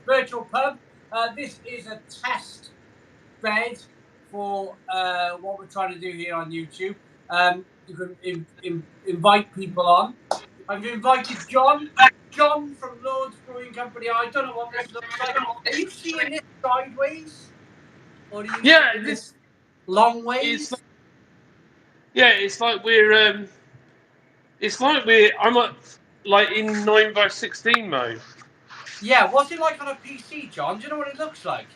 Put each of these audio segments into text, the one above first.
Virtual Pub. This is a test bed for what we're trying to do here on YouTube. You can invite people on. I've invited John from Lord's Brewing Company. I don't know what this looks like. Are you seeing this sideways? Or are you seeing this long ways? It's like we're I'm like in 9x16 mode. Yeah, what's it like on a PC, John? Do you know what it looks like?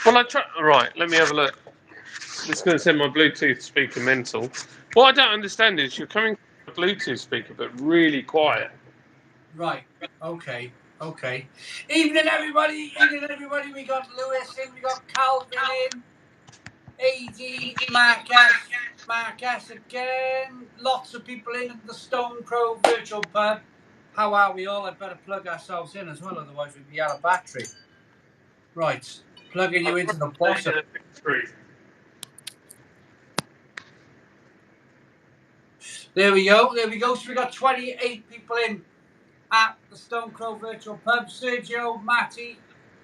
Well, right, let me have a look. It's going to send my Bluetooth speaker mental. What I don't understand is you're coming from a Bluetooth speaker, but really quiet. Right. Okay. Evening, everybody. We got Lewis in. We got Calvin in. AD, Marcus again. Lots of people in at the Stone Crow Virtual Pub. How are we all? I better plug ourselves in as well, otherwise we'd be out of battery. Right. Plugging you into the bottom. There we go. So we got 28 people in at the Stone Crow Virtual Pub. Sergio, Matty,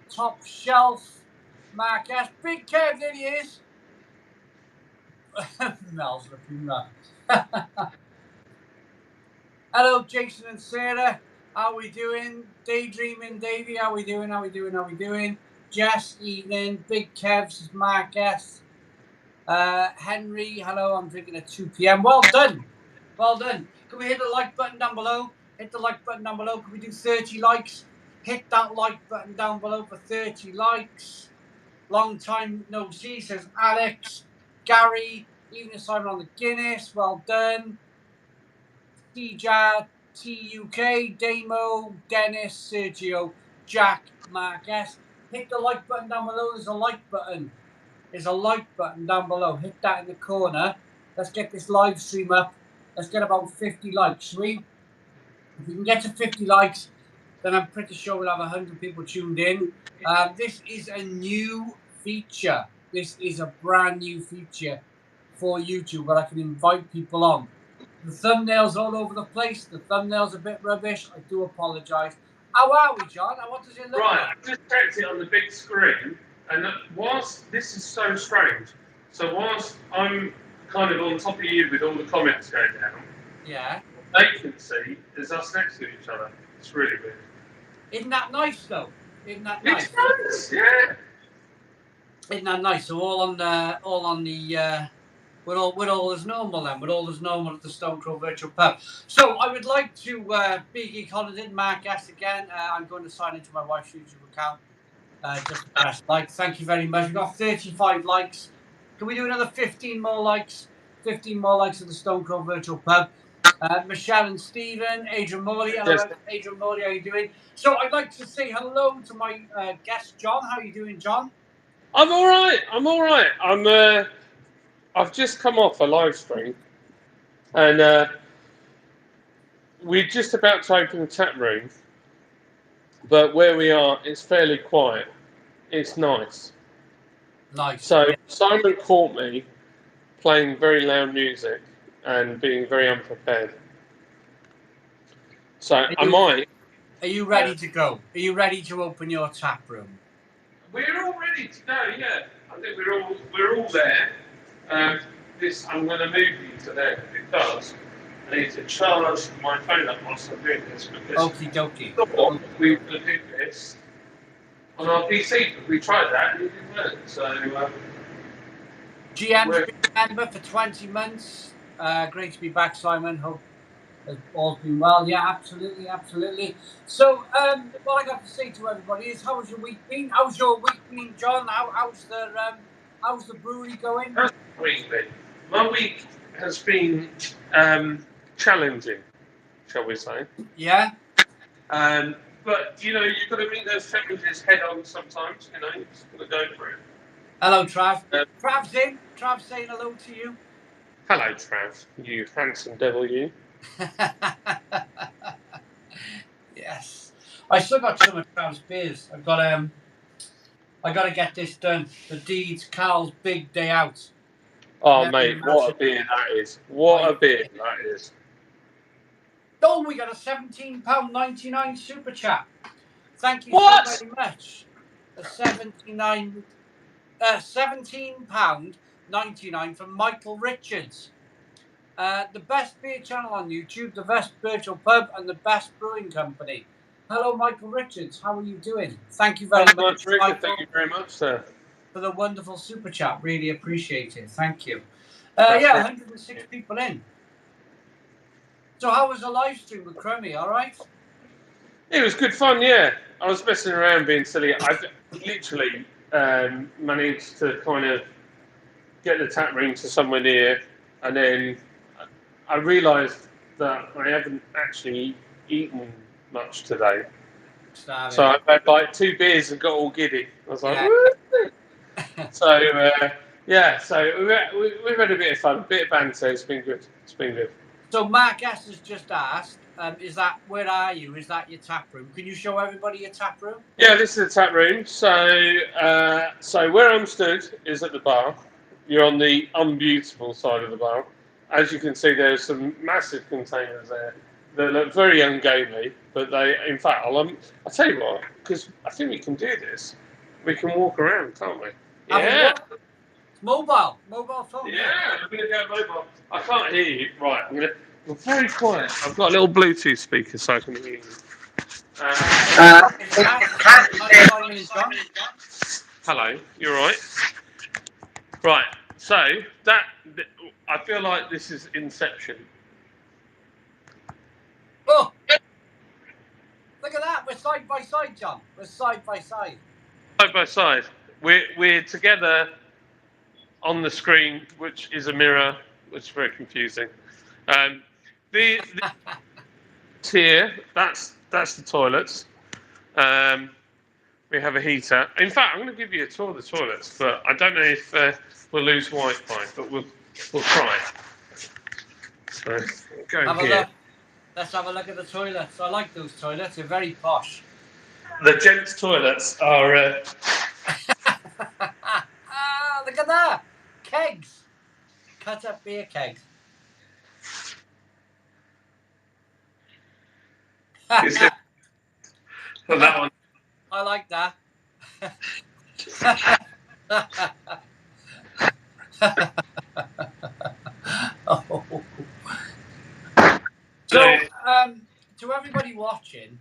Top Shelf, Marcus, Big Kev, there he is. Mel's looking rough. Hello, Jason and Sarah. How we doing? Daydreaming Davey, how we doing? Jess, evening. Big Kev's, Marcus. Henry, hello, I'm drinking at 2 p.m. Well done. Can we hit the like button down below? Can we do 30 likes? Hit that like button down below for 30 likes. Long time no see, says Alex. Gary, evening Simon on the Guinness. Well done. DJ, TUK, Damo, Dennis, Sergio, Jack, Marcus. Hit the like button down below. There's a like button down below. Hit that in the corner. Let's get this live stream up. Let's get about 50 likes, shall we? If we can get to 50 likes, then I'm pretty sure we'll have 100 people tuned in. This is a new feature. This is a brand new feature for YouTube where I can invite people on. The thumbnail's all over the place. The thumbnail's a bit rubbish. I do apologise. How are we, John? What does it look like? Right, I've just checked it on the big screen, and whilst this is so strange, so whilst I'm kind of on top of you with all the comments going down, yeah, they can see there's us next to each other. It's really weird. Isn't that nice, though? It's nice, yeah. Isn't that nice? So all on the. We're all as normal then. We're all as normal at the Stone Crow Virtual Pub. So I would like to, Biggie Holiday, Mark S again. I'm going to sign into my wife's YouTube account. Just press like. Thank you very much. We've got 35 likes. Can we do another 15 more likes? 15 more likes at the Stone Crow Virtual Pub. Michelle and Stephen, Adrian Morley. Hello, Adrian Morley. How are you doing? So I'd like to say hello to my guest, John. How are you doing, John? I'm all right. I've just come off a live stream, and we're just about to open the tap room, but where we are, it's fairly quiet. It's nice. Nice. So Simon caught me playing very loud music and being very unprepared. So Are you ready to go? Are you ready to open your tap room? We're all ready to go. Yeah, I think we're all there. I'm going to move you to there because I need to charge my phone up whilst I'm doing this. Okie dokie. We will do this on our PC. We tried that and it didn't work. So GM's been a member for 20 months. Great to be back, Simon. Hope all's been well. Yeah, absolutely. So what I got to say to everybody is, how has your week been? How's your week been, John? How's the brewery going? How's the week been? My week has been challenging, shall we say? Yeah. But you've got to meet those challenges head on sometimes. You just got to go for it. Hello, Trav. Trav's in. Trav's saying hello to you. Hello, Trav. You handsome devil, you. Yes. I still got some of Trav's beers. I got to get this done. The Deeds Carl's big day out. Oh, mate, what a beer that is. What a beer that is. Oh, we got a £17.99 super chat. Thank you What? so very much. £17.99 from Michael Richards. The best beer channel on YouTube, the best virtual pub, and the best brewing company. Hello, Michael Richards. How are you doing? Thank you very much, Richard. Michael, Thank you very much, sir. for the wonderful super chat. Really appreciate it. Thank you. That's Yeah, right. 106 people in. So how was the live stream with Crummy? All right? It was good fun, yeah. I was messing around being silly. I've literally managed to kind of get the tap room to somewhere near, and then I realised that I haven't actually eaten much today. Starving. So I've had like 2 beers and got all giddy. I was like, Yeah. woo! So, yeah, so we've had a bit of fun, a bit of banter. It's been good. It's been good. So Mark S has just asked, where are you? Is that your tap room? Can you show everybody your tap room? Yeah, this is the tap room. So, so where I'm stood is at the bar. You're on the unbeautiful side of the bar. As you can see, there's some massive containers there that look very ungainly, but they, in fact, I'll tell you what, because I think we can do this. We can walk around, can't we? Yeah. It's mobile phone. Yeah, I'm going to go mobile. I can't hear you. Right, I'm very quiet. I've got a little Bluetooth speaker so I can hear you. Hello, you all right? Right, so I feel like this is Inception. Oh, look at that! We're side by side, John. We're side by side. Side by side. We're together on the screen, which is a mirror, which is very confusing. The here, that's the toilets. We have a heater. In fact, I'm going to give you a tour of the toilets, but I don't know if we'll lose Wi-Fi, but we'll try. So go Have a here. look. Let's have a look at the toilets. I like those toilets. They're very posh. The gents' toilets are. Look at that! Kegs. Cut up beer kegs. Well, that one. I like that. Oh. So, to everybody watching,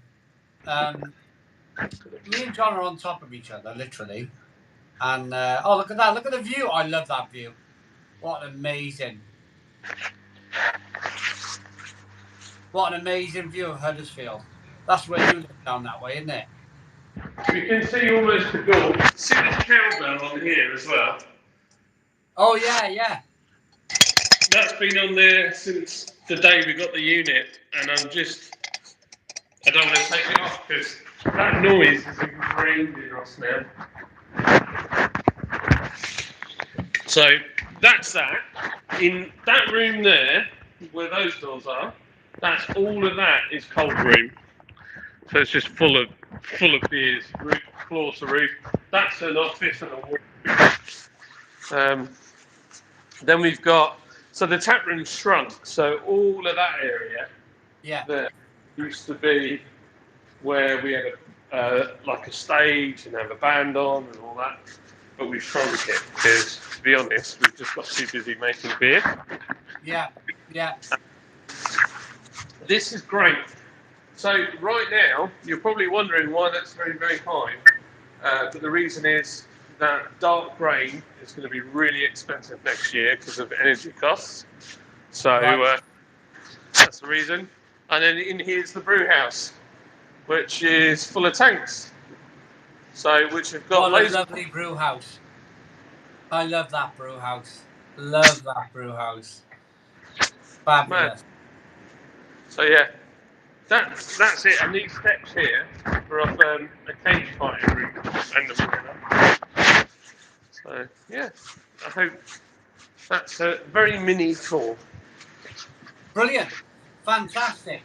me and John are on top of each other, literally. And, oh, look at that. Look at the view. I love that view. What an amazing view of Huddersfield. That's where you live down that way, isn't it? You can see almost the door. See the cowbell on here as well. Oh, yeah. That's been on there since the day we got the unit, and I don't want to take it off because that noise is ingrained in us now. So that's that. In that room there, where those doors are, that's all of that is cold room. So it's just full of beers, roof, floor to roof. That's an office and a room. Then we've got, so the tap room shrunk. So all of that area, that used to be where we had like a stage and have a band on and all that. But we've shrunk it because, to be honest, we've just got too busy making beer. Yeah. This is great. So right now, you're probably wondering why that's very, very high. But the reason is that dark grain is going to be really expensive next year because of energy costs. So that's the reason. And then in here's the brew house, which is full of tanks. So which have got what a lovely brew house. I love that brew house. Fabulous. Man. So yeah, that's it. And these steps here are off a cage fighting room and the marina. So yeah, I hope that's a very mini tour. Brilliant, fantastic.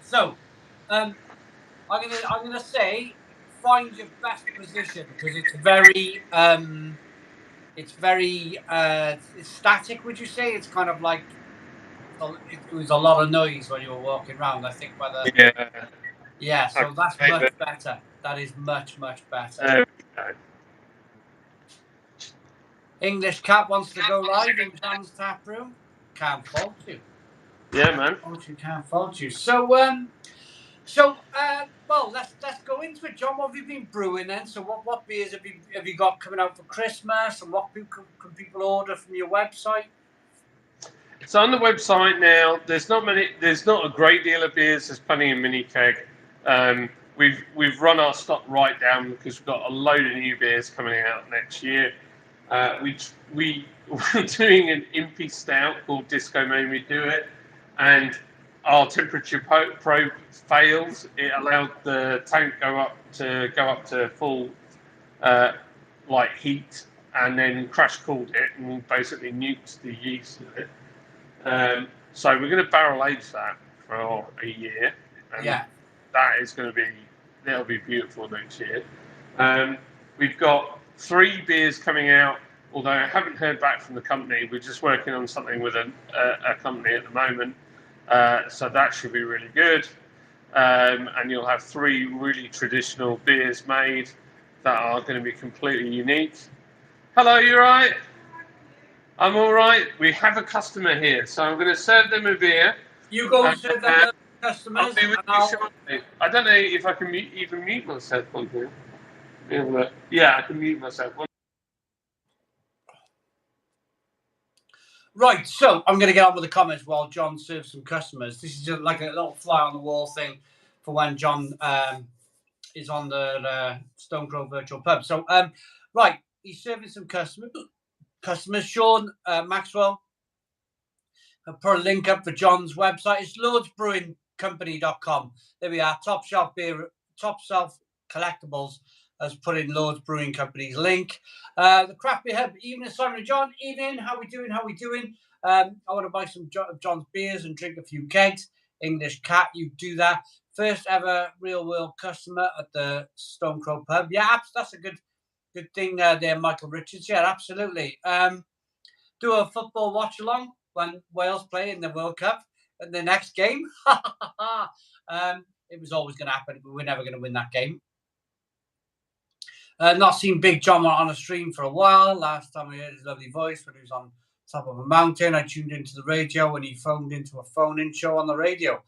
So, I'm gonna say, find your best position because it's very it's static. Would you say it's kind of like it was a lot of noise when you were walking around? I think Yeah, so Okay, that's but- much better. That is much, much better. There we go. English Cat wants to go live in John's tap room. Can't fault you. Yeah, man. Can't fault you. So, well, let's go into it, John. What have you been brewing then? So, what beers have you got coming out for Christmas, and what can people order from your website? It's on the website now. There's not a great deal of beers. There's plenty of mini keg. We've run our stock right down because we've got a load of new beers coming out next year. We're doing an impy stout called Disco Made Me Do It, and our temperature probe fails. It allowed the tank go up to full heat, and then crash cooled it and basically nuked the yeast of it. So we're going to barrel age that for a year, and that is going to that'll be beautiful next year. We've got 3 beers coming out, although I haven't heard back from the company. We're just working on something with a company at the moment, so that should be really good. And you'll have 3 really traditional beers made that are going to be completely unique. Hello, you right? I'm all right. We have a customer here, so I'm going to serve them a beer. You go and serve them customers. I'll be with you shortly. I don't know if I can even mute myself on here. Yeah, I can mute myself. Right, so I'm going to get on with the comments while John serves some customers. This is just like a little fly on the wall thing for when John is on the Stone Crow Virtual Pub. So, right, he's serving some customers. Sean Maxwell, I'll put a link up for John's website. It's lordsbrewingcompany.com. There we are. Top Shelf Collectibles has put in Lords Brewing Company's link. The Craft Beer Hub, evening, Simon and John. Evening, how we doing? I want to buy some John's beers and drink a few kegs. English Cat, you do that. First ever real world customer at the Stone Crow Pub. Yeah, that's a good thing there, Michael Richards. Yeah, absolutely. Do a football watch along when Wales play in the World Cup in the next game. It was always going to happen, but we're never going to win that game. Not seen Big John on a stream for a while. Last time we heard his lovely voice when he was on top of a mountain. I tuned into the radio when he phoned into a phone-in show on the radio.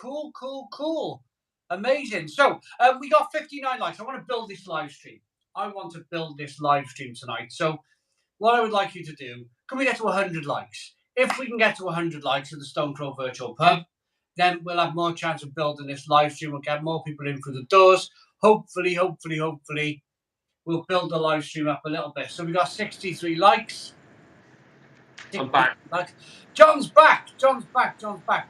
Cool. Amazing. So we got 59 likes. I want to build this live stream. Tonight. So what I would like you to do, can we get to 100 likes? If we can get to 100 likes at the Stone Crow Virtual Pub, then we'll have more chance of building this live stream. We'll get more people in through the doors. Hopefully, we'll build the live stream up a little bit. So we got 63 likes. I'm back. John's back.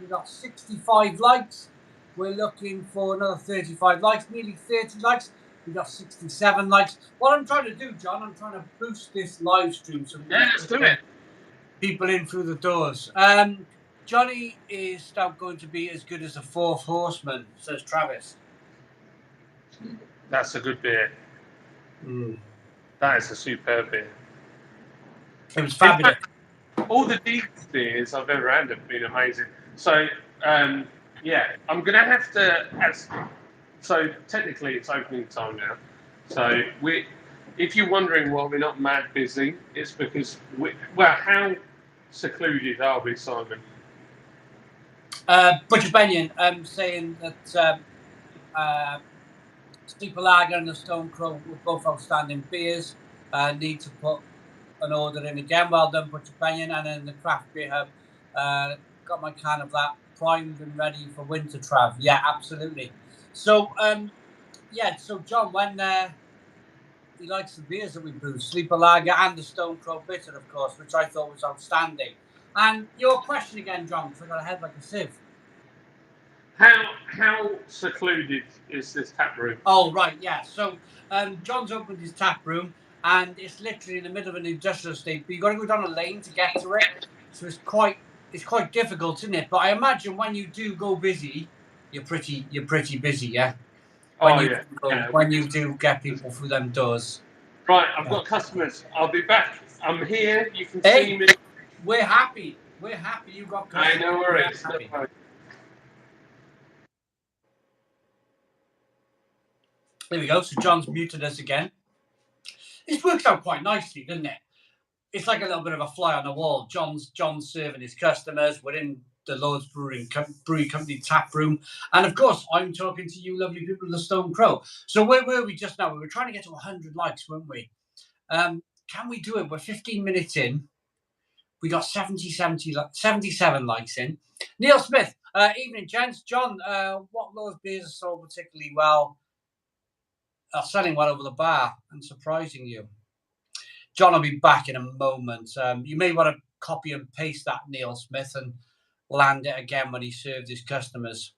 We got 65 likes. We're looking for another 35 likes, nearly 30 likes. We got 67 likes. What I'm trying to do, John, I'm trying to boost this live stream so let's do it. People in through the doors. Johnny is now going to be as good as the 4th Horseman, says Travis. That's a good beer. That is a superb beer. It was fabulous. All the deep beers I've ever had have been amazing. So, yeah, I'm going to have to... So, technically, it's opening time now. So, if you're wondering why we're not mad busy, it's because... how secluded are we, Simon? Butcher Benyon saying that Steeple Lager and the Stone Crow were both outstanding beers. Need to put an order in again. Well done, Butcher Benyon. And then the Craft Beer Hub, got my can of that primed and ready for winter trav. Yeah, absolutely. So, so John, when he likes the beers that we brew, Sleeper Lager and the Stone Crow Bitter, of course, which I thought was outstanding. And your question again, John, because I got a head like a sieve. How secluded is this tap room? Oh, right, yeah. So John's opened his tap room, and it's literally in the middle of an industrial estate. But you've got to go down a lane to get to it, so it's quite difficult, isn't it? But I imagine when you do go busy, you're pretty busy, yeah. When you do get people through them doors. Right, I've got customers. I'll be back. I'm here. You can see me. We're happy. You got customers. No worries. There we go. So John's muted us again. This works out quite nicely, doesn't it? It's like a little bit of a fly on the wall. John's serving his customers. We're in the Lord's Brewery Company tap room. And of course, I'm talking to you lovely people of the Stone Crow. So where were we just now? We were trying to get to 100 likes, weren't we? Can we do it? We're 15 minutes in. We got 77 likes in. Neil Smith, evening, gents. John, what Lord's beers are sold particularly well, are selling well over the bar and surprising you? John will be back in a moment. You may want to copy and paste that, Neil Smith, and land it again when he serves his customers.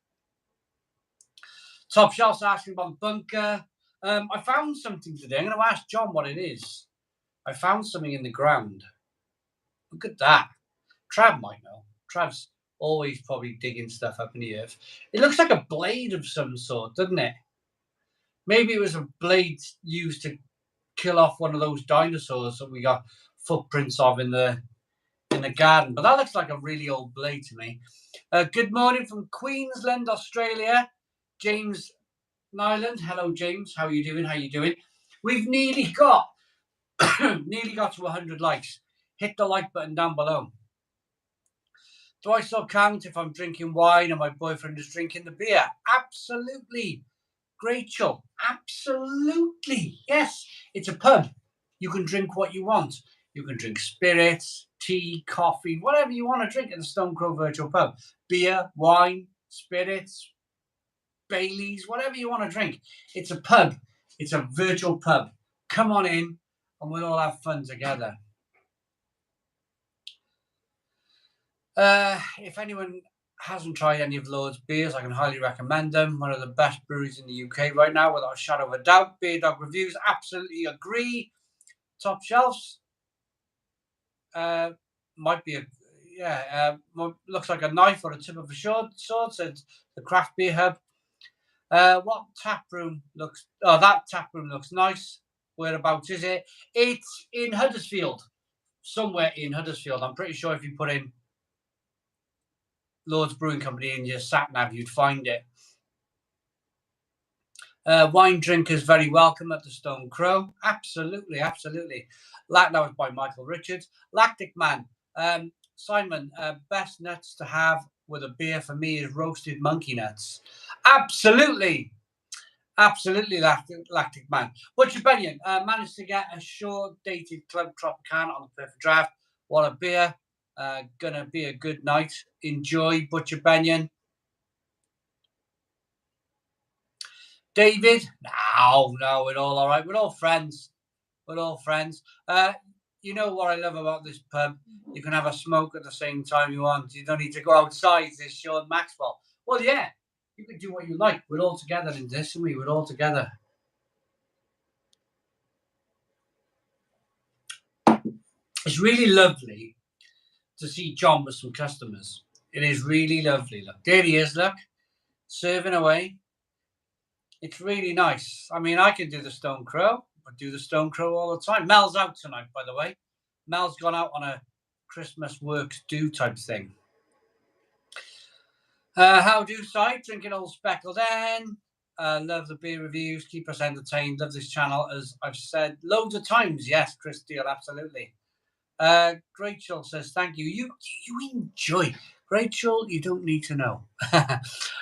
Top Shelf's asking about Bunker. I found something today. I'm going to ask John what it is. I found something in the ground. Look at that. Trav might know. Trav's always probably digging stuff up in the earth. It looks like a blade of some sort, doesn't it? Maybe it was a blade used to kill off one of those dinosaurs that we got footprints of in the garden. But that looks like a really old blade to me. Good morning from Queensland, Australia. James Nyland. Hello, James. How are you doing? How are you doing? We've nearly got to 100 likes. Hit the like button down below. Do I still count if I'm drinking wine and my boyfriend is drinking the beer? Absolutely. Rachel, absolutely. Yes, it's a pub. You can drink what you want. You can drink spirits, tea, coffee, whatever you want to drink at the Stone Crow Virtual Pub. Beer, wine, spirits, Baileys, whatever you want to drink. It's a pub. It's a virtual pub. Come on in and we'll all have fun together. If anyone hasn't tried any of Lord's beers, I can highly recommend them. One of the best breweries in the UK right now, without a shadow of a doubt. Beer Dog Reviews, absolutely agree. Top Shelves, might be looks like a knife or a tip of a sword, said the Craft Beer Hub. What tap room looks? Oh, that tap room looks nice. Whereabouts is it? It's in Huddersfield, somewhere in Huddersfield. I'm pretty sure if you put in Lord's Brewing Company in your sat nav, you'd find it. Wine drinkers very welcome at the Stone Crow. Absolutely, absolutely. That was by Michael Richards. Lactic Man. Simon, best nuts to have with a beer for me is roasted monkey nuts. Absolutely. Absolutely, Lactic Man. Butcher Benyon managed to get a short-dated Club Tropicana on the perfect draft. What a beer. Gonna be a good night. Enjoy, Butcher Benyon. David? No, we're all right. We're all friends. We're all friends. You know what I love about this pub? You can have a smoke at the same time you want. You don't need to go outside. This Sean Maxwell. Well, yeah, you can do what you like. We're all together in this, and we're all together. It's really lovely to see John with some customers. It is really lovely. Look, there he is, look, serving away. It's really nice. I mean, I can do the Stone Crow. I do the Stone Crow all the time. Mel's out tonight, by the way. Mel's gone out on a Christmas works do type thing. How do side? Drinking Old Speckled Hen. Love the beer reviews. Keep us entertained. Love this channel, as I've said loads of times. Yes, Chris Steele, absolutely. Rachel says, thank you. You enjoy. Rachel, you don't need to know.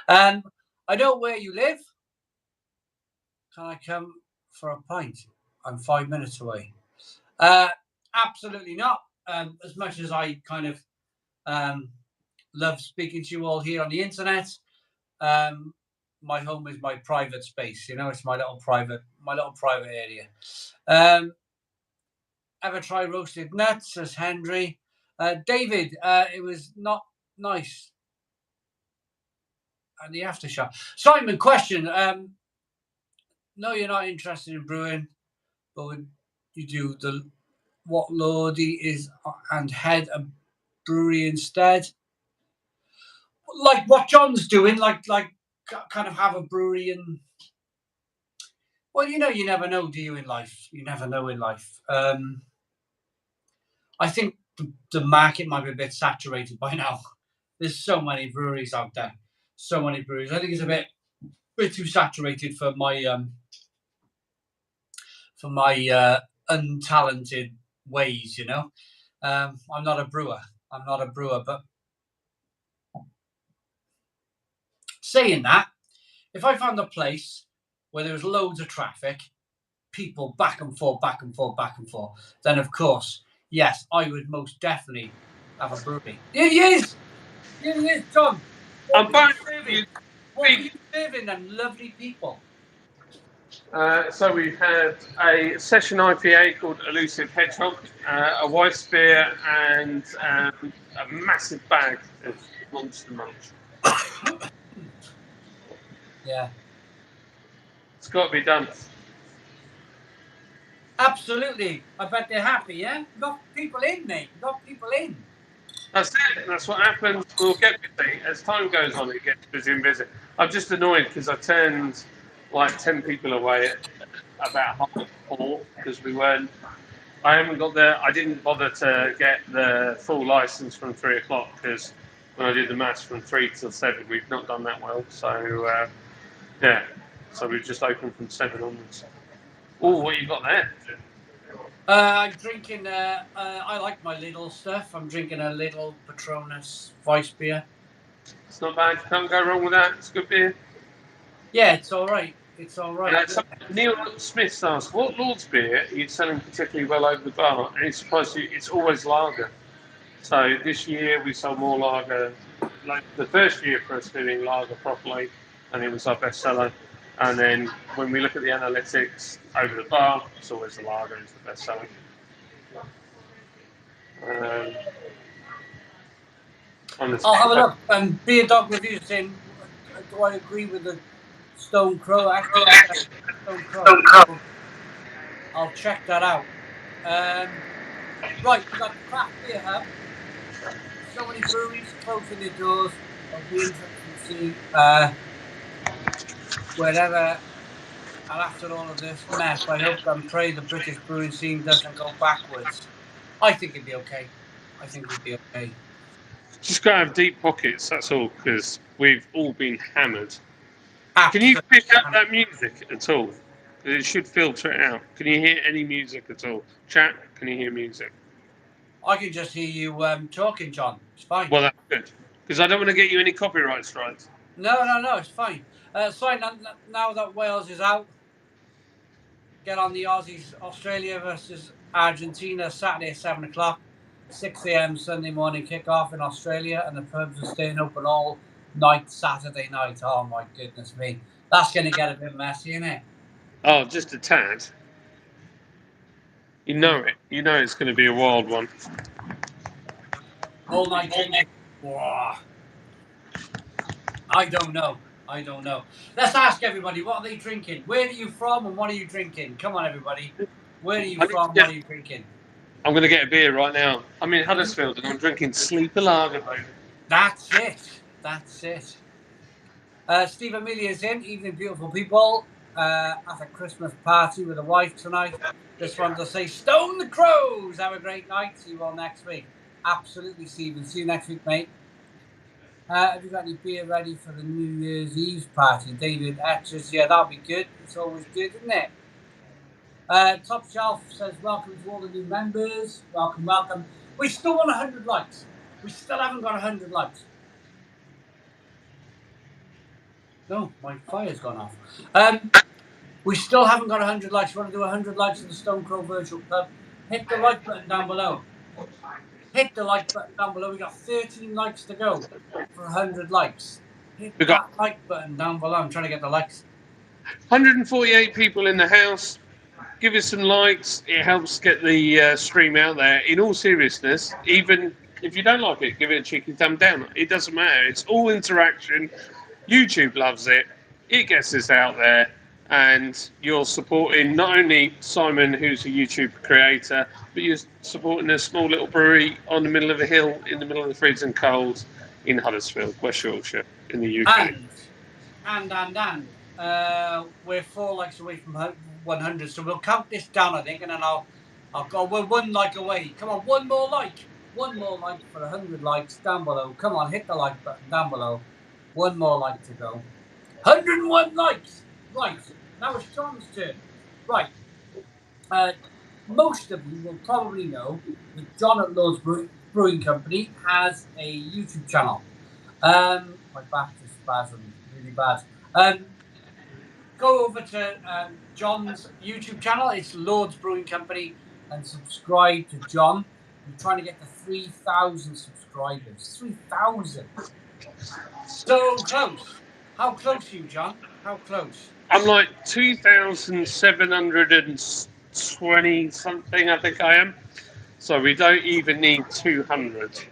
I know where you live. Can I come for a pint? I'm 5 minutes away. Absolutely not. As much as I kind of love speaking to you all here on the internet, my home is my private space. You know, it's my little private area. Ever try roasted nuts? Says Henry. David, it was not nice. And the aftershock. Simon, question. No, you're not interested in brewing, but you do what Lordy is and head a brewery instead. Like what John's doing, like kind of have a brewery and. Well, you know, you never know, do you, in life? You never know in life. I think the market might be a bit saturated by now. There's so many breweries out there. So many breweries. I think it's a bit too saturated for my for my untalented ways, you know. I'm not a brewer. But saying that, if I found a place where there was loads of traffic, people back and forth, then of course, yes, I would most definitely have a brewery. Here he is, John. I'm fine. What were you serving them lovely people? So we've had a session IPA called Elusive Hedgehog, a Weiss beer, and a massive bag of Monster Munch. Yeah, It's got to be done. absolutely. I bet they're happy. Yeah, got people in, mate. Got people in. That's it. That's what happens. We'll get busy. As time goes on, it gets busy and busy. I'm just annoyed because I turned like 10 people away at about 4:30 because we weren't. I haven't got I didn't bother to get the full license from 3:00 because when I did the maths from 3 till 7, we've not done that well. So, yeah. So we've just opened from 7 onwards. Oh, what you got there? I'm drinking. I like my little stuff. I'm drinking a little Patronus Weiss beer. It's not bad. Can't go wrong with that. It's good beer. Yeah, it's all right. It's all right. So Neil Smith asked, what Lord's beer are you selling particularly well over the bar? And it's surprised you, it's always lager. So this year we sold more lager. Like the first year for us doing lager properly, and it was our best seller. And then when we look at the analytics over the bar, it's always the lager is the best seller. I'll have a look. And Beer Dog Review saying, do I agree with the Stone Crow? Actually, Stone Crow. I'll check that out. Right, we've got the Craft Beer Hub. So many breweries closing their doors. It'll be interesting to see wherever. And after all of this mess, I hope and pray the British brewing scene doesn't go backwards. I think it'd be okay. Just got to have deep pockets, that's all, because we've all been hammered. Absolutely. Can you pick up that music at all? It should filter it out. Can you hear any music at all? Chat, can you hear music? I can just hear you talking, John. It's fine. Well, that's good. Because I don't want to get you any copyright strikes. No, it's fine. Now that Wales is out, get on the Aussies. Australia versus Argentina, Saturday at 7 o'clock. 6 a.m. Sunday morning kickoff in Australia, and the pubs are staying open all night Saturday night. Oh, my goodness me. That's going to get a bit messy, isn't it? Oh, just a tad. You know it. You know it's going to be a wild one. All night drinking. Wow. I don't know. Let's ask everybody, what are they drinking? Where are you from and what are you drinking? Come on, everybody. Where are you from? What are you drinking? I'm going to get a beer right now. I'm in Huddersfield and I'm drinking Sleeper Lager, baby. That's it. Steve Amelia's in. Evening, beautiful people. At a Christmas party with a wife tonight. Just wanted to say, Stone the Crows. Have a great night. See you all next week. Absolutely, Stephen. See you next week, mate. Have you got any beer ready for the New Year's Eve party? David Etchers. Yeah, that'll be good. It's always good, isn't it? Top Shelf says, welcome to all the new members. Welcome. We still want 100 likes. We still haven't got 100 likes. No, my fire's gone off. We still haven't got 100 likes. You want to do 100 likes in the Stone Crow Virtual Club? Hit the like button down below. Hit the like button down below. We got 13 likes to go for 100 likes. Hit that like button down below. I'm trying to get the likes. 148 people in the house. Give us some likes. It helps get the stream out there. In all seriousness, even if you don't like it, give it a cheeky thumb down. It doesn't matter. It's all interaction. YouTube loves it. It gets us out there. And you're supporting not only Simon, who's a YouTube creator, but you're supporting a small little brewery on the middle of a hill in the middle of the freezing cold in Huddersfield, West Yorkshire, in the UK. And we're 4 likes away from 100, so we'll count this down, I think, and then I'll go. We're 1 like away. Come on, one more like for 100 likes down below. Come on, hit the like button down below. 1 more like to go. 101 likes. Right, now it's John's turn. Right, Most of you will probably know that John at Lord's Brewing Company has a YouTube channel. My back just spasmed really bad. Go over to John's YouTube channel. It's Lord's Brewing Company, and subscribe to John. We're trying to get to 3,000 subscribers. 3,000. So close. How close are you, John? How close? I'm like 2,720 something, I think I am. So we don't even need 200.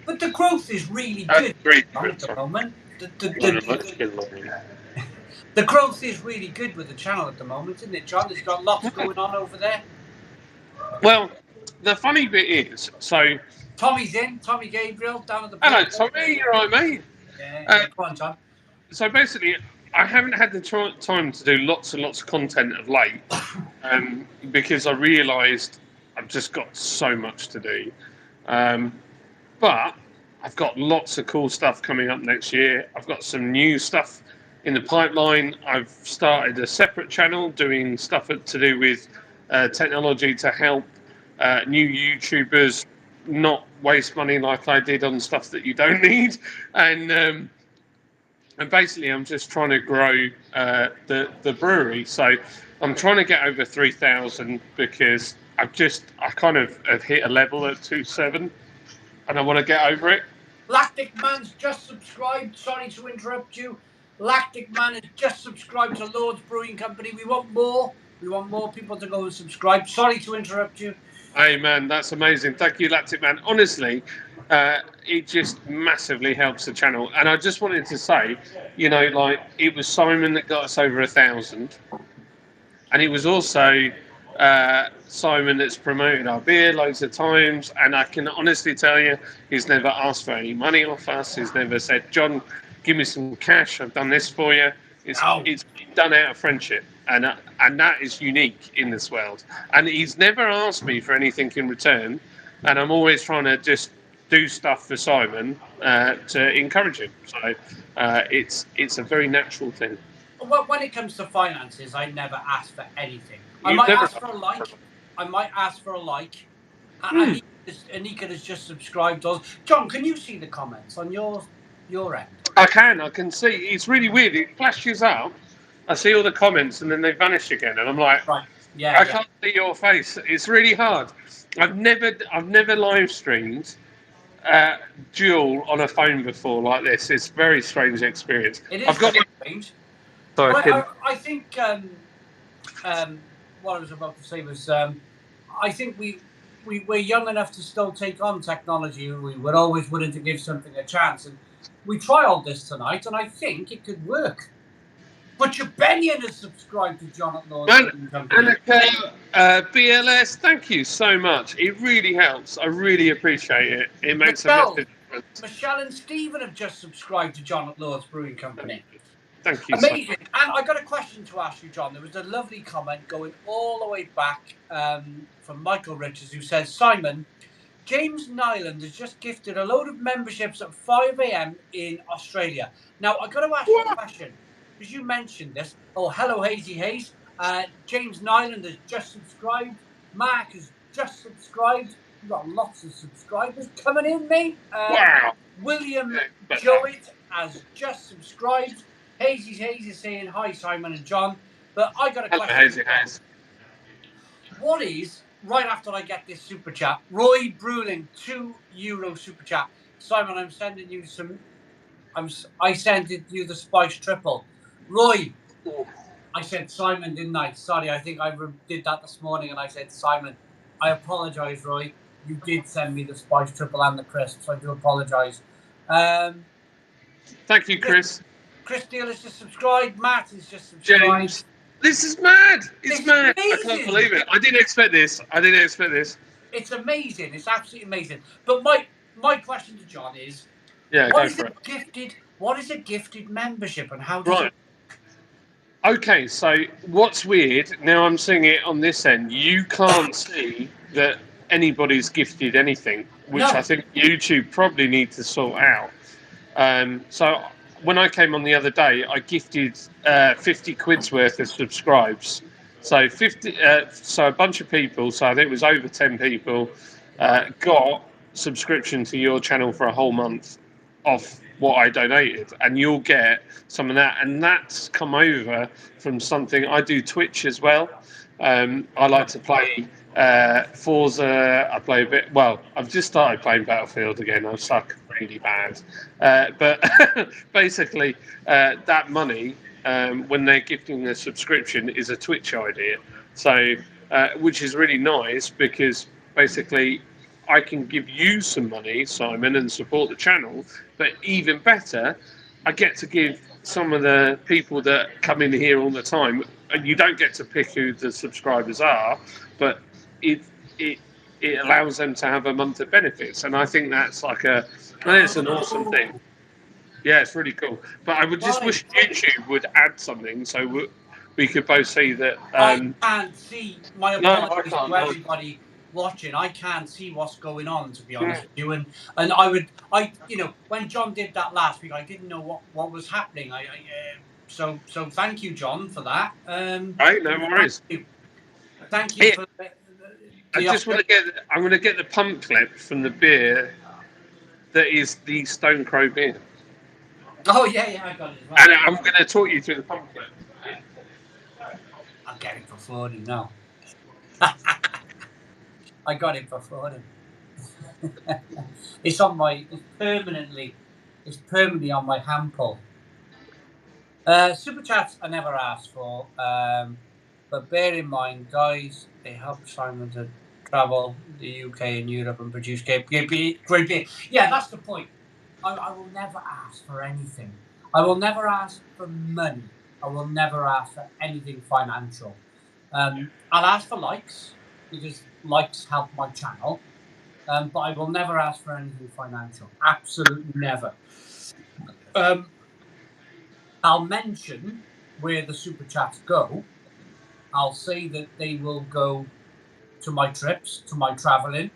But the growth is really good at the Sorry. moment. The growth is really good with the channel at the moment, isn't it, John? There's got lots going on over there. Well, the funny bit is, so Tommy's in. Tommy Gabriel down at the. Hello, Tommy. You're right, mate. Yeah, go on, John. So basically, I haven't had the time to do lots and lots of content of late, because I realised I've just got so much to do. But I've got lots of cool stuff coming up next year. I've got some new stuff in the pipeline. I've started a separate channel doing stuff to do with technology to help new YouTubers not waste money like I did on stuff that you don't need. And basically, I'm just trying to grow the brewery. So I'm trying to get over 3,000 because I kind of have hit a level at 2.7, and I want to get over it. Lactic Man's just subscribed. Sorry to interrupt you. Lactic Man has just subscribed to Lord's Brewing Company. We want more. We want more people to go and subscribe. Sorry to interrupt you. Hey, man, that's amazing. Thank you, Lactic Man. Honestly, it just massively helps the channel. And I just wanted to say, like, it was Simon that got us over 1,000. And it was also Simon that's promoted our beer loads of times. And I can honestly tell you, he's never asked for any money off us. He's never said, John, give me some cash. I've done this for you. It's done out of friendship. And that is unique in this world. And he's never asked me for anything in return. And I'm always trying to just do stuff for Simon to encourage him. So it's a very natural thing. When it comes to finances, I never ask for anything. I might ask for a like. Anika has just subscribed to us. John, can you see the comments on your end? I can see. It's really weird. It flashes up. I see all the comments and then they vanish again, and I'm like, right. I can't see your face. It's really hard. I've never live streamed dual on a phone before like this. It's a very strange experience. It is strange. Sorry, I think what I was about to say was I think we're young enough to still take on technology. We're always willing to give something a chance, and we trialed this tonight, and I think it could work. Butcher Benyon has subscribed to John at Lord's Brewing Company. BLS, thank you so much. It really helps. I really appreciate it. It makes a massive difference. Michelle and Stephen have just subscribed to John at Lord's Brewing Company. Thank you. Amazing. So and I got a question to ask you, John. There was a lovely comment going all the way back from Michael Richards, who says, Simon, James Nyland has just gifted a load of memberships at 5 a.m. in Australia. Now, I got to ask you a question. Because you mentioned this. Oh, hello, Hazy Hayes. James Nyland has just subscribed. Mark has just subscribed. We've got lots of subscribers coming in, mate. Wow. William Jowett has just subscribed. Hazy Hayes is saying hi, Simon and John. But I got a question. Hazy Hayes. What is, right after I get this super chat, Roy Bruling, €2 super chat. Simon, I'm sending you some. I sent you the Spice Triple. Roy, I said Simon, didn't I? Sorry, I think I did that this morning, and I said Simon. I apologise, Roy. You did send me the Spice Triple and the crisps. I do apologise. Thank you, Chris. Chris Deal has just subscribed. Matt has just subscribed. James, this is mad. It's mad. Amazing. I can't believe it. I didn't expect this. It's amazing. It's absolutely amazing. But my question to John is, what is a gifted membership, and how does it? Okay, so what's weird, now I'm seeing it on this end, you can't see that anybody's gifted anything, which I think YouTube probably need to sort out. So when I came on the other day, I gifted 50 quid's worth of subscribes So 50. So a bunch of people. So I think it was over 10 people got subscription to your channel for a whole month off what I donated, and you'll get some of that. And that's come over from something I do Twitch as well. I like to play Forza. I play a bit. Well, I've just started playing Battlefield again. I suck really bad, but basically, that money when they're gifting a subscription is a Twitch idea. So, which is really nice because basically I can give you some money, Simon, and support the channel. But even better, I get to give some of the people that come in here all the time. And you don't get to pick who the subscribers are, but it it it allows them to have a month of benefits, and I think that's like a, I think it's an awesome thing. Yeah, it's really cool. But I would just Right. wish YouTube would add something so we could both see that. I can't see. My No, I apologies can't. to No. everybody watching. I can't see what's going on, to be Yeah. honest with you. And I when John did that last week, I didn't know what was happening. So thank you, John, for that. Right, no worries. Thank you Yeah, for I just want to get. I'm going to get the pump clip from the beer that is the Stone Crow beer, Oh yeah, I got it as well. and I'm going to talk you through the pump clip. I'll get it for Friday now. I got it for Friday. It's permanently on my hand pull. Super chats I never asked for, but bear in mind, guys, they help Simon to travel the UK and Europe and produce great beer. Yeah, that's the point. I will never ask for anything. I will never ask for money. I will never ask for anything financial. I'll ask for likes because likes help my channel. But I will never ask for anything financial. Absolutely never. I'll mention where the super chats go. I'll say that they will go to my trips, to my traveling.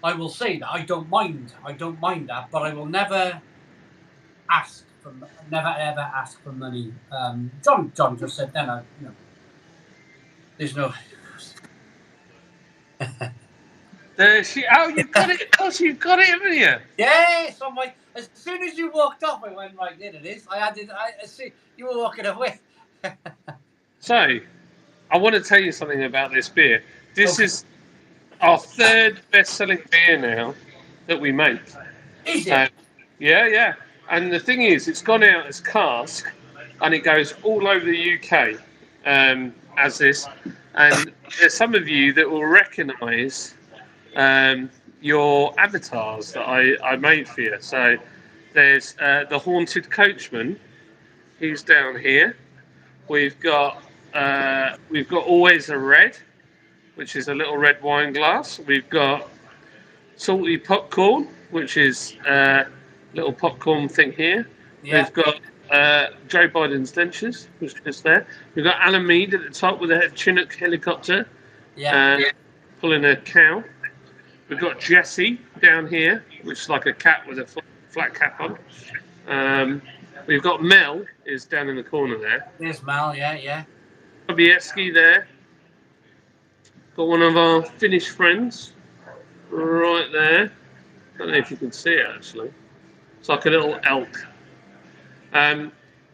I will say that I don't mind. I don't mind that, but I will never ever ask for money. John just said then, there's no. Oh, you've got it. Of course, you've got it, haven't you? Yes, I'm like, as soon as you walked off, I went right. There it is. I see you were walking away. So, I want to tell you something about this beer. This Okay. is our third best-selling beer now that we make. Is it? Yeah. And the thing is, it's gone out as Cask, and it goes all over the UK as this. And there's some of you that will recognise your avatars that I made for you. So there's the Haunted Coachman, who's down here. We've got Always a Red, which is a little red wine glass. We've got Salty Popcorn, which is a little popcorn thing here. Yeah. We've got Joe Biden's dentures, which is there. We've got Alan Mead at the top with a Chinook helicopter pulling a cow. We've got Jesse down here, which is like a cat with a flat cap on. We've got Mel is down in the corner there. There's Mal. Yeah. Sobieski there. Got one of our Finnish friends right there. I don't know if you can see it actually. It's like a little elk. And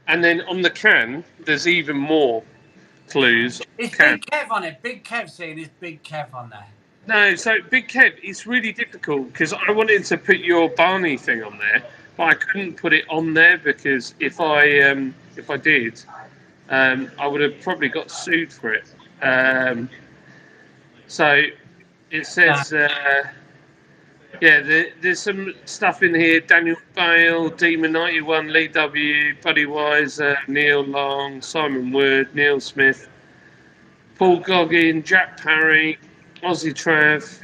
then on the can, there's even more clues. It's Big Kev on it. Big Kev saying it's Big Kev on there. No, so Big Kev, it's really difficult because I wanted to put your Barney thing on there, but I couldn't put it on there because if I did, I would have probably got sued for it. So it says, there's some stuff in here. Daniel Bale, Demon 91, Lee W, Buddy Weiser, Neil Long, Simon Wood, Neil Smith, Paul Goggin, Jack Parry, Ozzy Trav,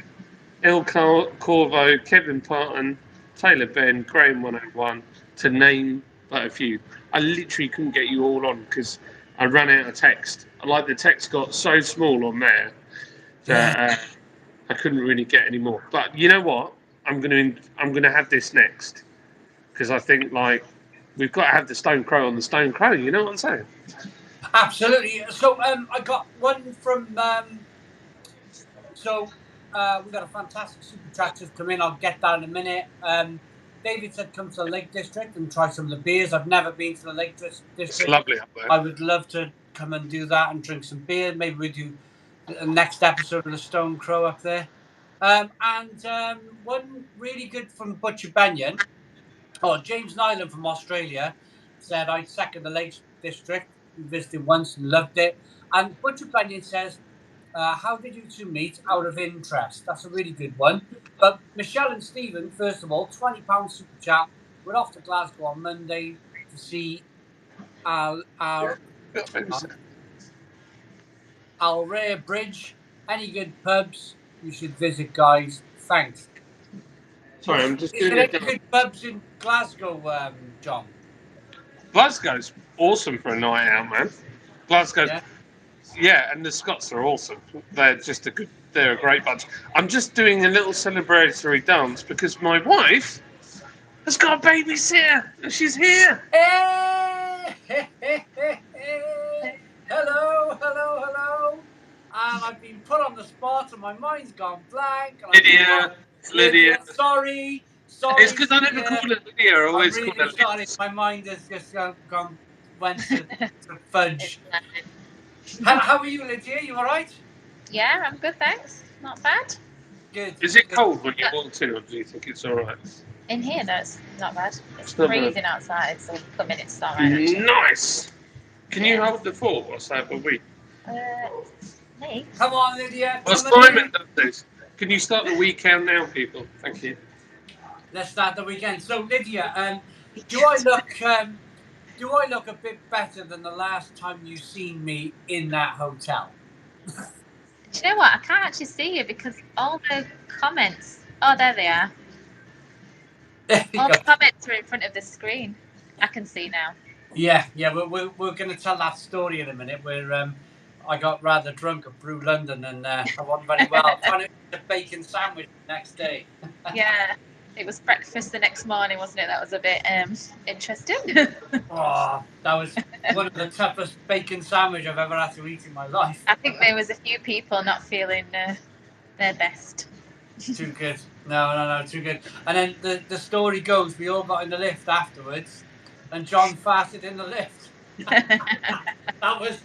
El Corvo, Kevin Parton, Taylor Ben, Graham 101, to name but a few. I literally couldn't get you all on because I ran out of text. Like the text got so small on there that I couldn't really get any more. But you know what? I'm gonna have this next because I think like we've got to have the Stone Crow on the Stone Crow. You know what I'm saying? Absolutely. So I got one from we've got a fantastic super chat just come in. I'll get that in a minute. David said come to the Lake District and try some of the beers. I've never been to the Lake It's District. lovely up there. I would love to come and do that and drink some beer. Maybe we do the next episode of the Stone Crow up there. One really good from Butcher Benyon. Oh, James Nyland from Australia said, I'd second the Lake District. We visited once and loved it. And Butcher Benyon says, how did you two meet out of interest? That's a really good one. But Michelle and Stephen, first of all, £20 super chat. We're off to Glasgow on Monday to see our Rare Bridge. Any good pubs you should visit, guys? Thanks. Sorry, I'm just Is doing there it. any good pubs in Glasgow, John? Glasgow's awesome for a night out, man. Glasgow, Yeah. yeah, and the Scots are awesome. They're a great bunch. I'm just doing a little celebratory dance because my wife has got a babysitter and she's here. Hey! Hello, hello, hello. And I've been put on the spot and my mind's gone blank. And Lydia. Sorry, It's because I never Lydia. call her Lydia. I I'm always call her really sorry. Liz. My mind has just went to fudge. How are you, Lydia? You all right? Yeah, I'm good, thanks. Not bad. Good. Is it cold when you walked in, or do you think it's all right? In here, no, it's not bad. It's not bad. freezing outside, so come in, it's all right. Actually. Nice. Can you Yeah. hold the fort or say a week? Me? Come on, Lydia. Well, Simon does this. Can you start the week count now, people? Thank you. Let's start the weekend. So, Lydia, do I look a bit better than the last time you seen me in that hotel? Do you know what? I can't actually see you because all the comments. Oh, there they are. All the comments are in front of the screen. I can see now. Yeah. We're going to tell that story in a minute. Where I got rather drunk at Brew London and I wasn't very well. Trying to eat a bacon sandwich the next day. Yeah. It was breakfast the next morning, wasn't it? That was a bit interesting. Oh, that was one of the toughest bacon sandwich I've ever had to eat in my life. I think there was a few people not feeling their best. Too good. No, too good. And then the story goes, we all got in the lift afterwards, and John farted in the lift. that was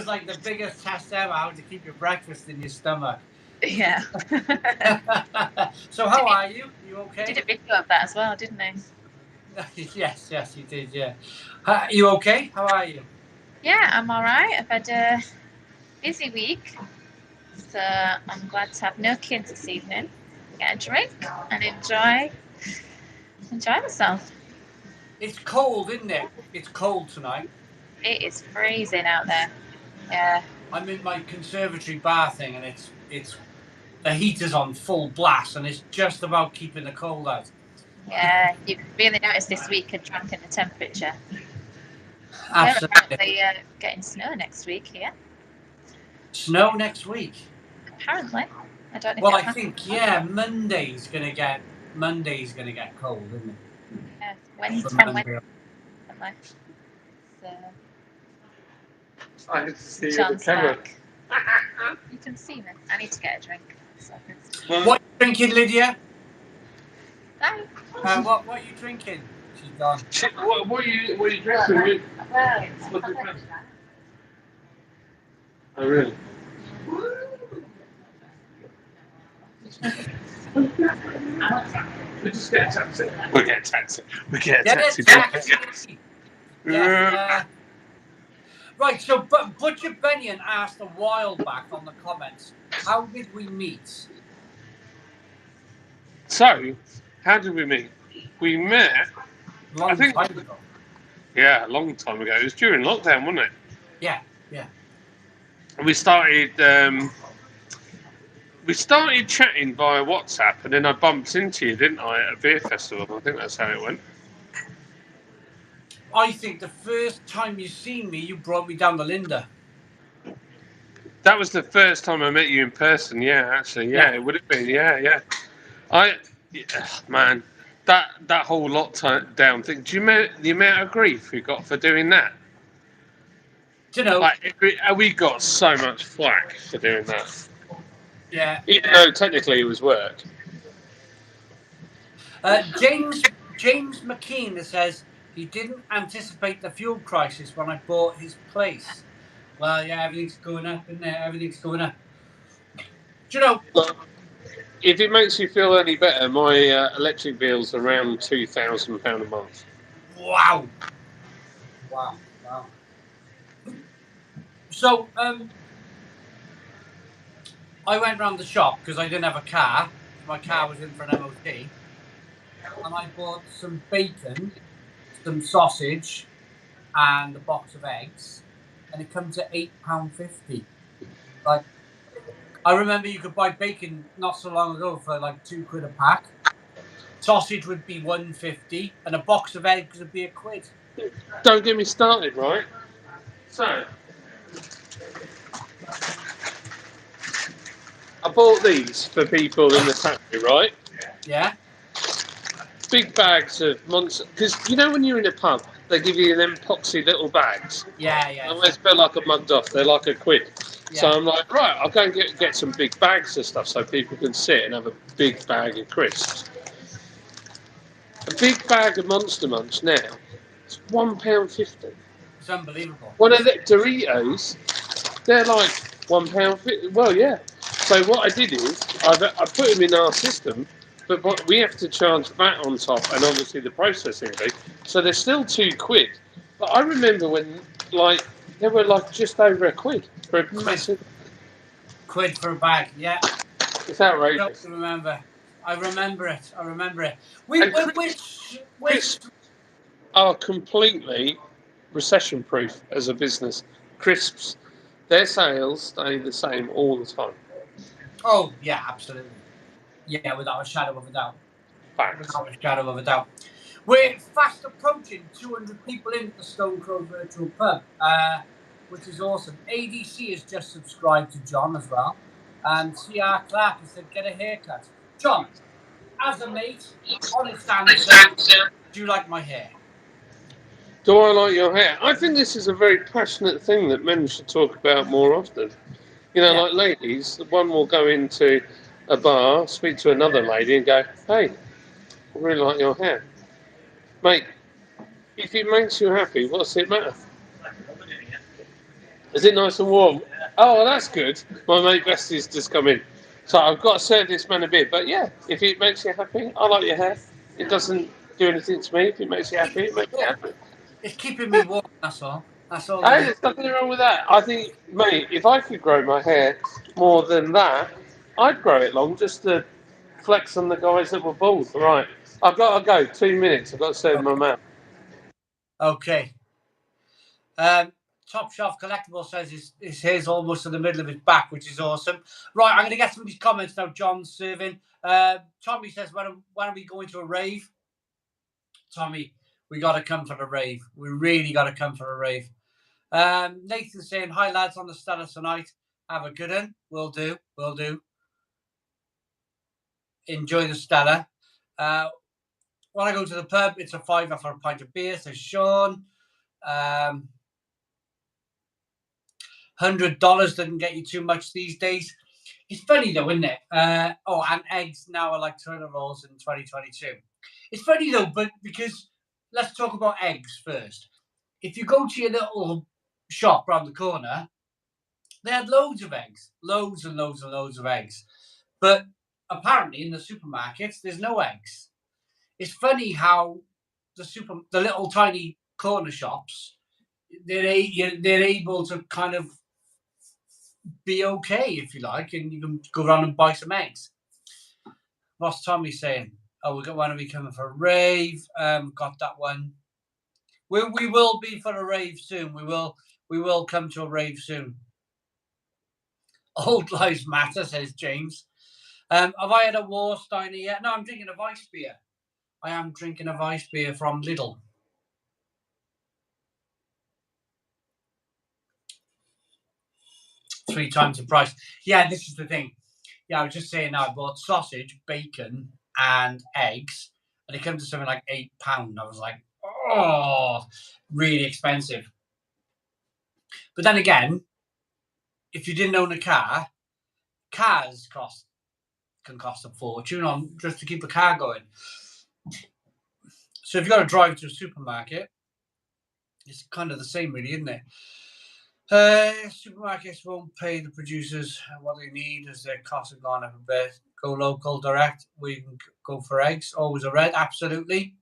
like the biggest test ever, how to keep your breakfast in your stomach. Yeah. So how are you? You okay? Did a video of that as well, didn't they? Yes, you did. Yeah. You okay? How are you? Yeah, I'm all right. I've had a busy week, so I'm glad to have no kids this evening. Get a drink and enjoy myself. It's cold, isn't it? It's cold tonight. It is freezing out there. Yeah. I'm in my conservatory bathing, and it's the heater's on full blast, and it's just about keeping the cold out. Yeah, you can really notice this week a drop in the temperature. Absolutely. We're apparently getting snow next week here. Snow next week? Apparently. I don't know. Well, I think Monday's gonna get cold, isn't it? Yeah, Wednesday. So, I need to see John's the camera. back. You can see me. I need to get a drink. What are you drinking, Lydia? Bye. What are you drinking? She's gone. What are you drinking? Oh, really? We just get a taxi. We'll get a taxi. Yes, right, so Butcher Benyon asked a while back on the comments, how did we meet? So, how did we meet? We met... Long time ago. Yeah, a long time ago. It was during lockdown, wasn't it? Yeah. And we started chatting via WhatsApp, and then I bumped into you, didn't I, at a beer festival? I think that's how it went. I think the first time you seen me, you brought me down the Linda. That was the first time I met you in person. Yeah, actually, yeah. It would have been. Yeah. Man, that whole lockdown thing. Do you remember the amount of grief we got for doing that? Do you know? Like, we got so much flack for doing that, Yeah. even though technically it was work. James McKean says he didn't anticipate the fuel crisis when I bought his place. Well, yeah, everything's going up, isn't it? Everything's going up. Do you know? Look, if it makes you feel any better, my electric bill's around £2,000 a month. Wow. So, I went round the shop because I didn't have a car. My car was in for an MOT, and I bought some bacon, some sausage, and a box of eggs, and it comes at £8.50. Like, I remember you could buy bacon not so long ago for like £2 a pack. Sausage would be £1.50, and a box of eggs would be £1. Don't get me started, right? So, I bought these for people in the factory, right? Yeah, Big bags of monster. Because you know when you're in a pub, they give you them poxy little bags. yeah. I always feel like I'm mugged off. They're like £1. So Yeah. I'm like, right, I'll go and get some big bags of stuff so people can sit and have a big bag of crisps. A big bag of Monster Munch now, it's £1.50. It's unbelievable. One of the Doritos, they're like £1.50. Well, yeah. So what I did is I put them in our system, but we have to charge VAT on top and obviously the processing fee. So they're still £2. But I remember when like they were like just over £1 for a massive. £1 for a bag. Yeah, It's I outrageous. remember. I remember it. And Which crisps are completely recession proof as a business. Crisps, their sales stay the same all the time. Oh, yeah, absolutely. Yeah, without a shadow of a doubt. Facts. Without a shadow of a doubt. We're fast approaching 200 people in at the Stone Crow Virtual Pub, which is awesome. ADC has just subscribed to John as well. And CR Clark has said, get a haircut. John, as a mate, honest answer, do you like my hair? Do I like your hair? I think this is a very passionate thing that men should talk about more often. You know, Yeah. like ladies, one will go into a bar, speak to another lady, and go, "Hey, I really like your hair, mate. If it makes you happy, what's it matter? Is it nice and warm? Oh, well, that's good. My mate Bestie's just come in, so I've got to serve this man a bit. But yeah, if it makes you happy, I like your hair. It doesn't do anything to me. If it makes you happy, it makes you Yeah. happy. It's keeping me warm, that's all. That's all it Hey, is. there's nothing wrong with that. I think, mate, if I could grow my hair more than that, I'd grow it long just to flex on the guys that were bald. Right, I've got to go. 2 minutes. I've got to serve my man. Okay. Top Shelf Collectible says his hair's almost in the middle of his back, which is awesome. Right, I'm going to get some of these comments now. John's serving. Tommy says, when are we going to a rave? Tommy, we got to come for the rave. We really got to come for a rave. Nathan's saying, hi, lads, on the Stella tonight. Have a good one. Will do. Enjoy the Stella. When I go to the pub, it's a £5 for a pint of beer, says Sean. $100 doesn't get you too much these days. It's funny though, isn't it? And eggs now are like toilet rolls in 2022. It's funny though, but because let's talk about eggs first. If you go to your little shop round the corner, they had loads of eggs, loads and loads and loads of eggs. But apparently in the supermarkets, there's no eggs. It's funny how the little tiny corner shops, they're able to kind of be okay if you like, and you can go around and buy some eggs. What's Tommy saying? Oh, when are we coming for a rave? Got that one. We will be for a rave soon. We will come to a rave soon. Old lives matter, says James. Have I had a Warsteiner yet? No, I'm drinking a Weiss beer. I am drinking a Weiss beer from Lidl. Three times the price. Yeah, this is the thing. Yeah, I was just saying I bought sausage, bacon, and eggs, and it comes to something like £8. I was like, oh, really expensive. But then again, if you didn't own a car, cars can cost a fortune on just to keep the car going. So if you've got to drive to a supermarket, it's kind of the same, really, isn't it? Supermarkets won't pay the producers what they need as their costs have gone up a bit. Go local, direct. We can go for eggs. Always a red, absolutely.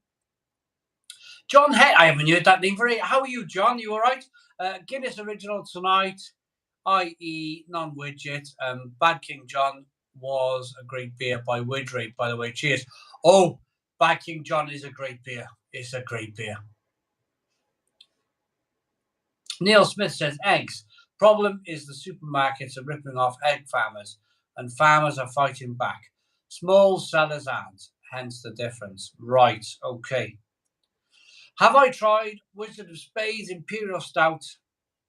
John Head, I haven't heard that name for it. How are you, John? You all right? Guinness Original tonight, i.e. non-widget. Bad King John was a great beer by Widray, by the way. Cheers. Oh, Bad King John is a great beer. It's a great beer. Neil Smith says eggs. Problem is the supermarkets are ripping off egg farmers and farmers are fighting back. Small sellers aren't, hence the difference. Right, okay. Have I tried Wizard of Spades Imperial Stout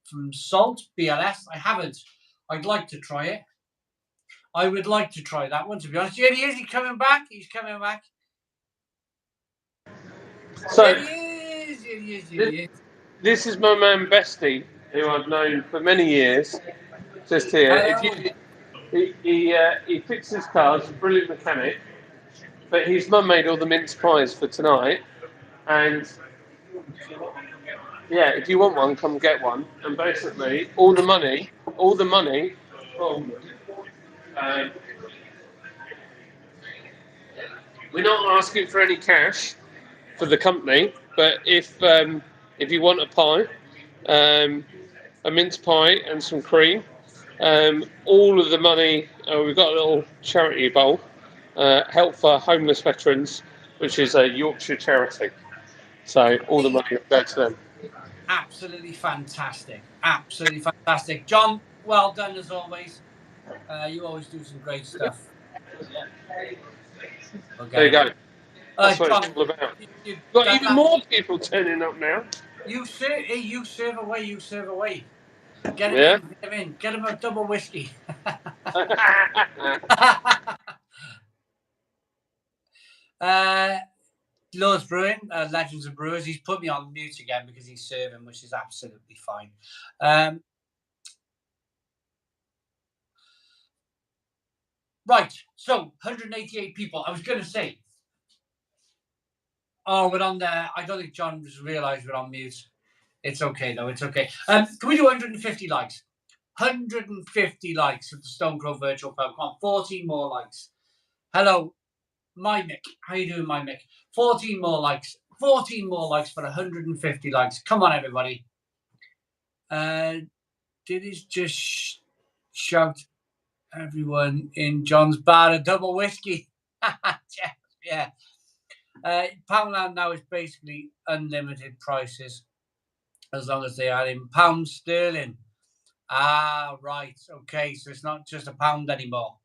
from Salt, BLS? I haven't. I'd like to try it. I would like to try that one, to be honest. Yeah, he is. He's coming back. He's coming back. So, yeah, he is. Yeah, he is. Yeah, he is. This is my man Bestie, who I've known for many years. Just here. He fixes cars, brilliant mechanic. But his mum made all the mince pies for tonight, and yeah, if you want one, come get one. And basically, all the money from we're not asking for any cash for the company, but if you want a pie, a mince pie and some cream, all of the money, we've got a little charity bowl, help for homeless veterans, which is a Yorkshire charity. So all the money will go to them. Absolutely fantastic. Absolutely fantastic. John, well done as always. You always do some great stuff. Okay. There you go. That's what John, it's all about. you've Got done even that. more people turning up now. You serve away. You serve away. Get him Yeah. in. Get him in. Get him a double whiskey. Lord's Brewing, Legends of Brewers. He's put me on mute again because he's serving, which is absolutely fine. Right, so 188 people. I was going to say, we're on there. I don't think John just realised we're on mute. It's okay, though. It's okay. Can we do 150 likes? 150 likes of the Stone Crow Virtual Pub. Come on, 14 more likes. Hello, my Mick. How you doing, my Mick? 14 more likes. 14 more likes for 150 likes. Come on, everybody. Did it just shout everyone in John's bar a double whiskey? Yeah. Poundland now is basically unlimited prices as long as they are in pounds sterling. Ah, right. Okay, so it's not just a pound anymore.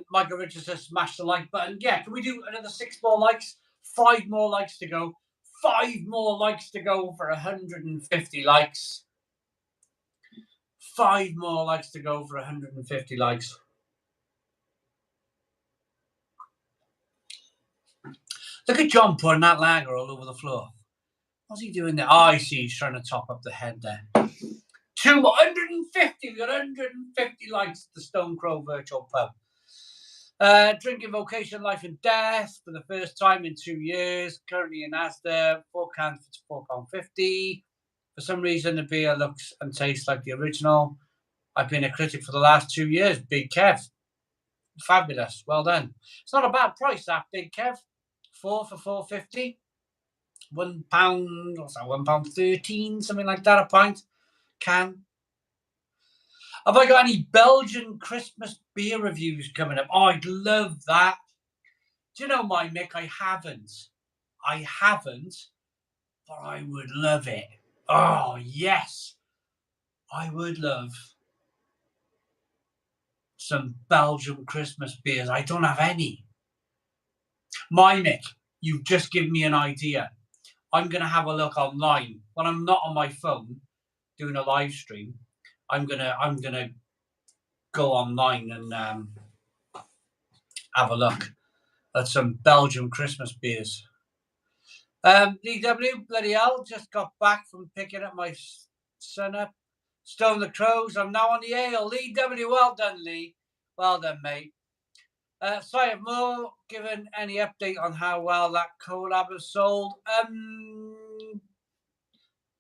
Michael Richards says smash the like button. Yeah, can we do another 6 more likes? 5 more likes to go. 5 more likes to go for 150 likes. 5 more likes to go for 150 likes. Look at John pouring that lager all over the floor. What's he doing there? Oh, I see. He's trying to top up the head there. 250. We got 150 likes at the Stone Crow Virtual Pub. Drinking Vocation Life and Death for the first time in 2 years. Currently in Asda. 4 cans for £4.50. For some reason, the beer looks and tastes like the original. I've been a critic for the last 2 years. Big Kev. Fabulous. Well done. It's not a bad price, that, Big Kev. 4 for £4.50. £1, what's that, £1.13, something like that, a pint. Can. Have I got any Belgian Christmas beer reviews coming up? Oh, I'd love that. Do you know, my Mick, I haven't, but I would love it. Oh, yes. I would love some Belgian Christmas beers. I don't have any. My Mick, you've just given me an idea. I'm going to have a look online. When I'm not on my phone doing a live stream, I'm gonna go online and have a look at some Belgian Christmas beers. DW, bloody hell, just got back from picking up my sun up. Stone the Crows. I'm now on the ale. Lee W. Well done, Lee. Well done, mate. Si have more given any update on how well that collab has sold?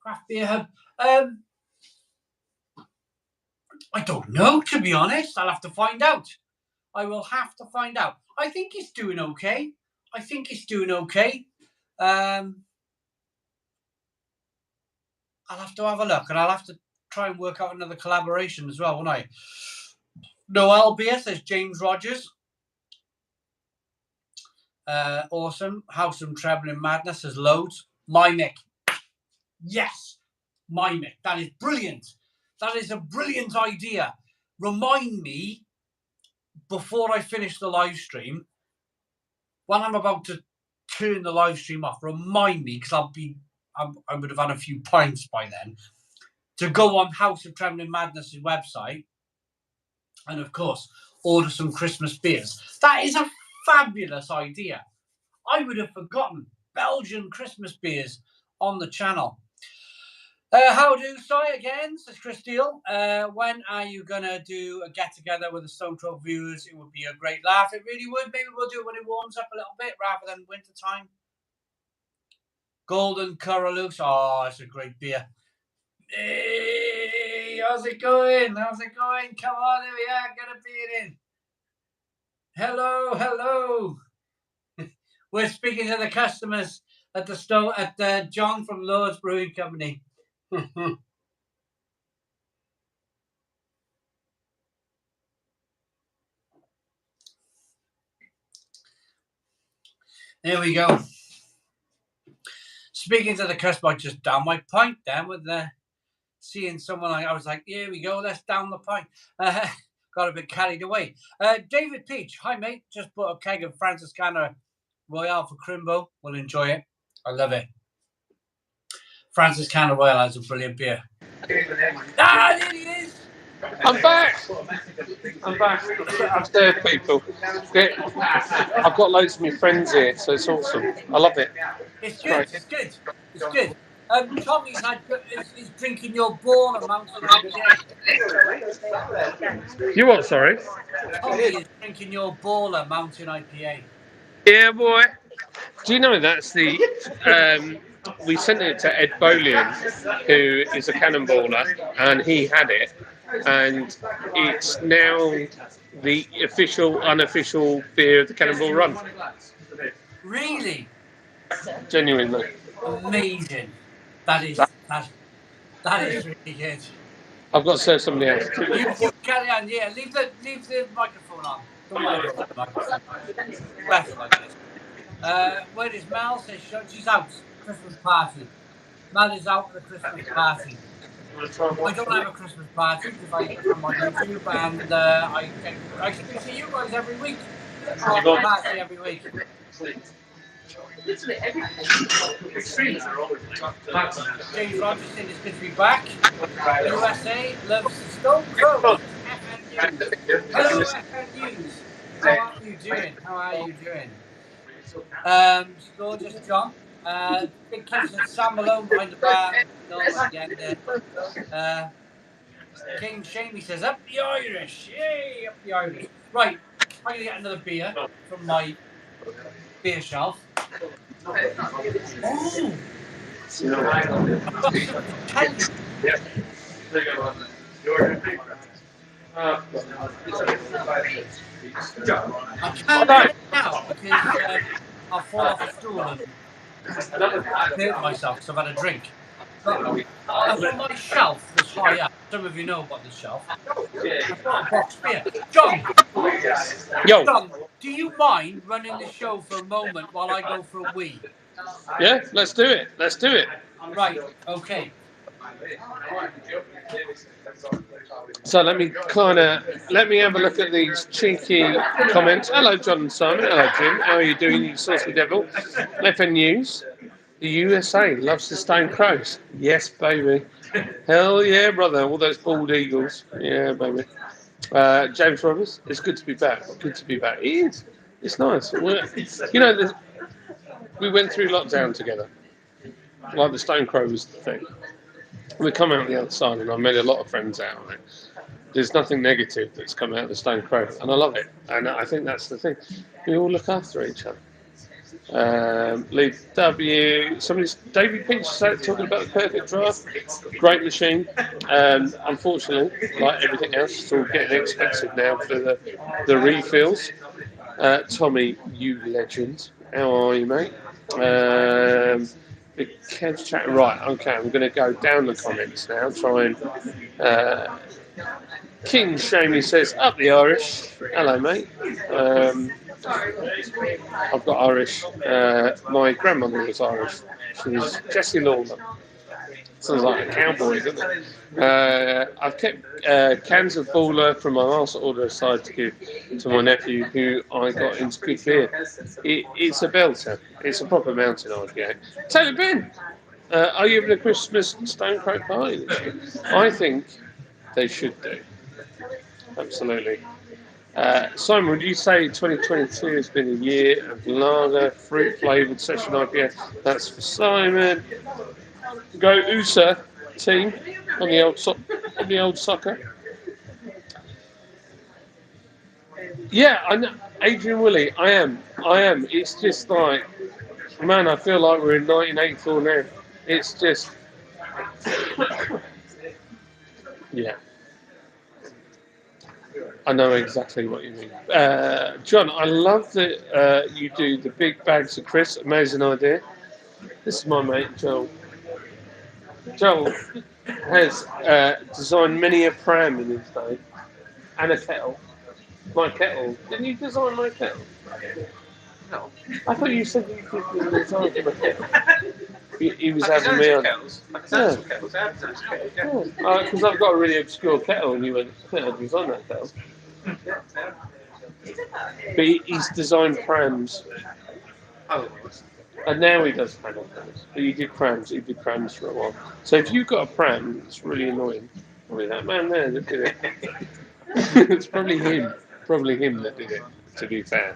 Craft Beer Hub. I don't know, to be honest. I'll have to find out. I will have to find out. I think it's doing okay. I'll have to have a look, and I'll have to try and work out another collaboration as well, won't I? Noel Beer says James Rogers. Awesome. House and Trebling Madness says loads. Mimic. Yes. Mimic. That is brilliant. That is a brilliant idea. Remind me, before I finish the live stream, when I'm about to turn the live stream off, remind me, because I would have had a few pints by then, to go on House of Trembling Madness's website and, of course, order some Christmas beers. That is a fabulous idea. I would have forgotten Belgian Christmas beers on the channel. How do, Si, again, says Chris Steele. When are you going to do a get-together with the Stone Crow viewers? It would be a great laugh. It really would. Maybe we'll do it when it warms up a little bit rather than winter time. Golden Coralux. Oh, it's a great beer. Hey, how's it going? Come on, here we are. Get a beer in. Hello. We're speaking to the customers at the store at John from Lord's Brewing Company. There we go. Speaking to the customer, I just down my pint then with seeing someone. I was like, here we go, let's down the pint. Got a bit carried away. David Peach, hi mate. Just put a keg of Franciscana Royale for Crimbo. We'll enjoy it. I love it. Franciscana Royale has a brilliant beer. There he is. I'm back. I'm there, people. I've got loads of my friends here, so it's awesome. I love it. It's good. Tommy's is drinking your ball amount of IPA. You what, sorry? Tommy is drinking your Baller Mountain IPA. Yeah, boy. Do you know that's the... we sent it to Ed Bolian, who is a cannonballer, and he had it. And it's now the official, unofficial beer of the Cannonball Run. Really? Genuinely. Amazing. That is really good. I've got to serve somebody else. You carry on, yeah. Leave the microphone on. Don't worry about the microphone. Better like this. Where is Mel? Says she's out. Christmas party. Mel is out at the Christmas party. I don't have a Christmas party because I'm on YouTube and I can see you guys every week. I have a party every week. James Rogerson is good to be back. USA loves the Stone Crow. FN News. Hello, FN News. How are you doing? Gorgeous John. Big kiss at Sam Malone behind the bar. No, again there. King Shamey says, up the Irish. Yay, up the Irish. Right, I'm going to get another beer from my beer shelf. Oh! I've got something to tell you. I can't do it now because I'll fall off a stool and hurt myself because I've had a drink. But on my shelf that's high up, some of you know about this shelf, I've got a box beer. John! Yo. John, do you mind running the show for a moment while I go for a wee? Yeah, let's do it. Right, okay. So let me have a look at these cheeky comments. Hello, John and Simon. Hello, Jim. How are you doing, you saucy devil? FN News. The USA loves the Stone Crows. Yes, baby. Hell yeah, brother. All those bald eagles. Yeah, baby. James Roberts. It's good to be back. It is. It's nice. We went through lockdown together. Like the Stone Crow was the thing. We come out the other side, and I made a lot of friends out of it. There's nothing negative that's come out of the Stone Crow, and I love it. And I think that's the thing. We all look after each other. Lee W. David Pinch is talking about the perfect draft. Great machine. Unfortunately, like everything else, it's all getting expensive now for the refills. Tommy, you legend. How are you, mate? Kev's chatting. Right, okay, I'm going to go down the comments now, try and. King Shamey says, up the Irish. Hello, mate. I've got Irish. My grandmother was Irish. She was Jessie Lawler. Sounds like a cowboy, doesn't it? I've kept cans of Baller from my last order aside to give to my nephew, who I got into good beer. It's a belter. It's a proper mountain IPA. Taylor Ben, are you having a Christmas Stone Crow party this year? I think they should do. Absolutely. Simon, would you say 2022 has been a year of lager, fruit-flavoured session IPA? That's for Simon. Go USA team on the old soccer. Yeah, I know. Adrian Willie, I am. It's just like, man, I feel like we're in 1984 now. It's just, yeah. I know exactly what you mean. John, I love that you do the big bags of crisps. Amazing idea. This is my mate, Joel. Joel has designed many a pram in his day and a kettle. My kettle. Didn't you design my kettle? No. I thought you said you did the design for my kettle. He was having me on. Kettles. Yeah. Kettles. Because I've got a really obscure kettle, and you went, I think I'd design that kettle. But he's designed prams. Oh. And now he does prams. But he did prams for a while. So if you've got a pram that's really annoying, probably that man there that did it. It's probably him that did it, to be fair.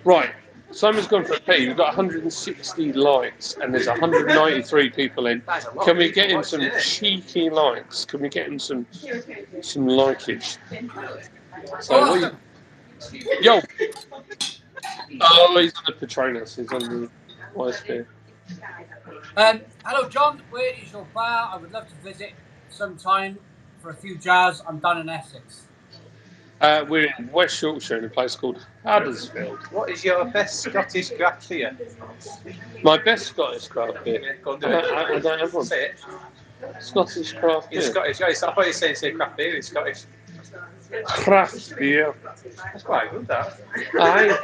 Right, Simon's gone for a pee. We've got 160 likes and there's 193 people in. Can we get him some cheeky likes? Can we get him some likeage? So, yo! Oh, he's on the Patronus. He's on the YSP. Hello, John. Where is your bar? I would love to visit sometime for a few jars. I'm down in Essex. We're in West Yorkshire in a place called Huddersfield. What is your best Scottish craft beer? My best Scottish craft beer? Yeah, go on, do I don't have one. Say it. Scottish craft beer? It's Scottish. I thought you were saying say craft beer in Scottish. Craft beer. That's quite good, that. Aye.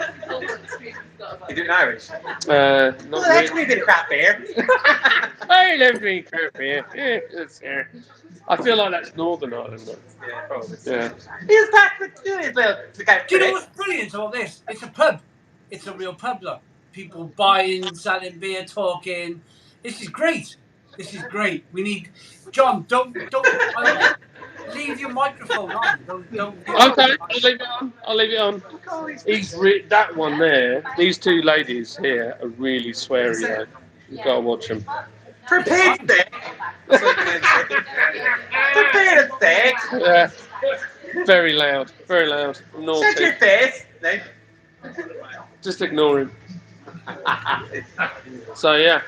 You do it in Irish? Not Well, really. we did craft beer. I love me craft beer. Yeah, it's here. I feel like that's Northern Ireland, though. Yeah, probably. Yeah. He's back with you, little guy. Do you know what's brilliant about this? It's a pub. It's a real pub, look. People buying, selling beer, talking. This is great. This is great. We need John. Don't leave your microphone on. Don't. Okay, I'll leave it on. He's that one there. These two ladies here are really sweary though. You've got to watch them. For Pete's sake. For Pete's sake. Yeah. Very loud. Very loud. Shut Naughty. your face. No. Just ignore him. So yeah.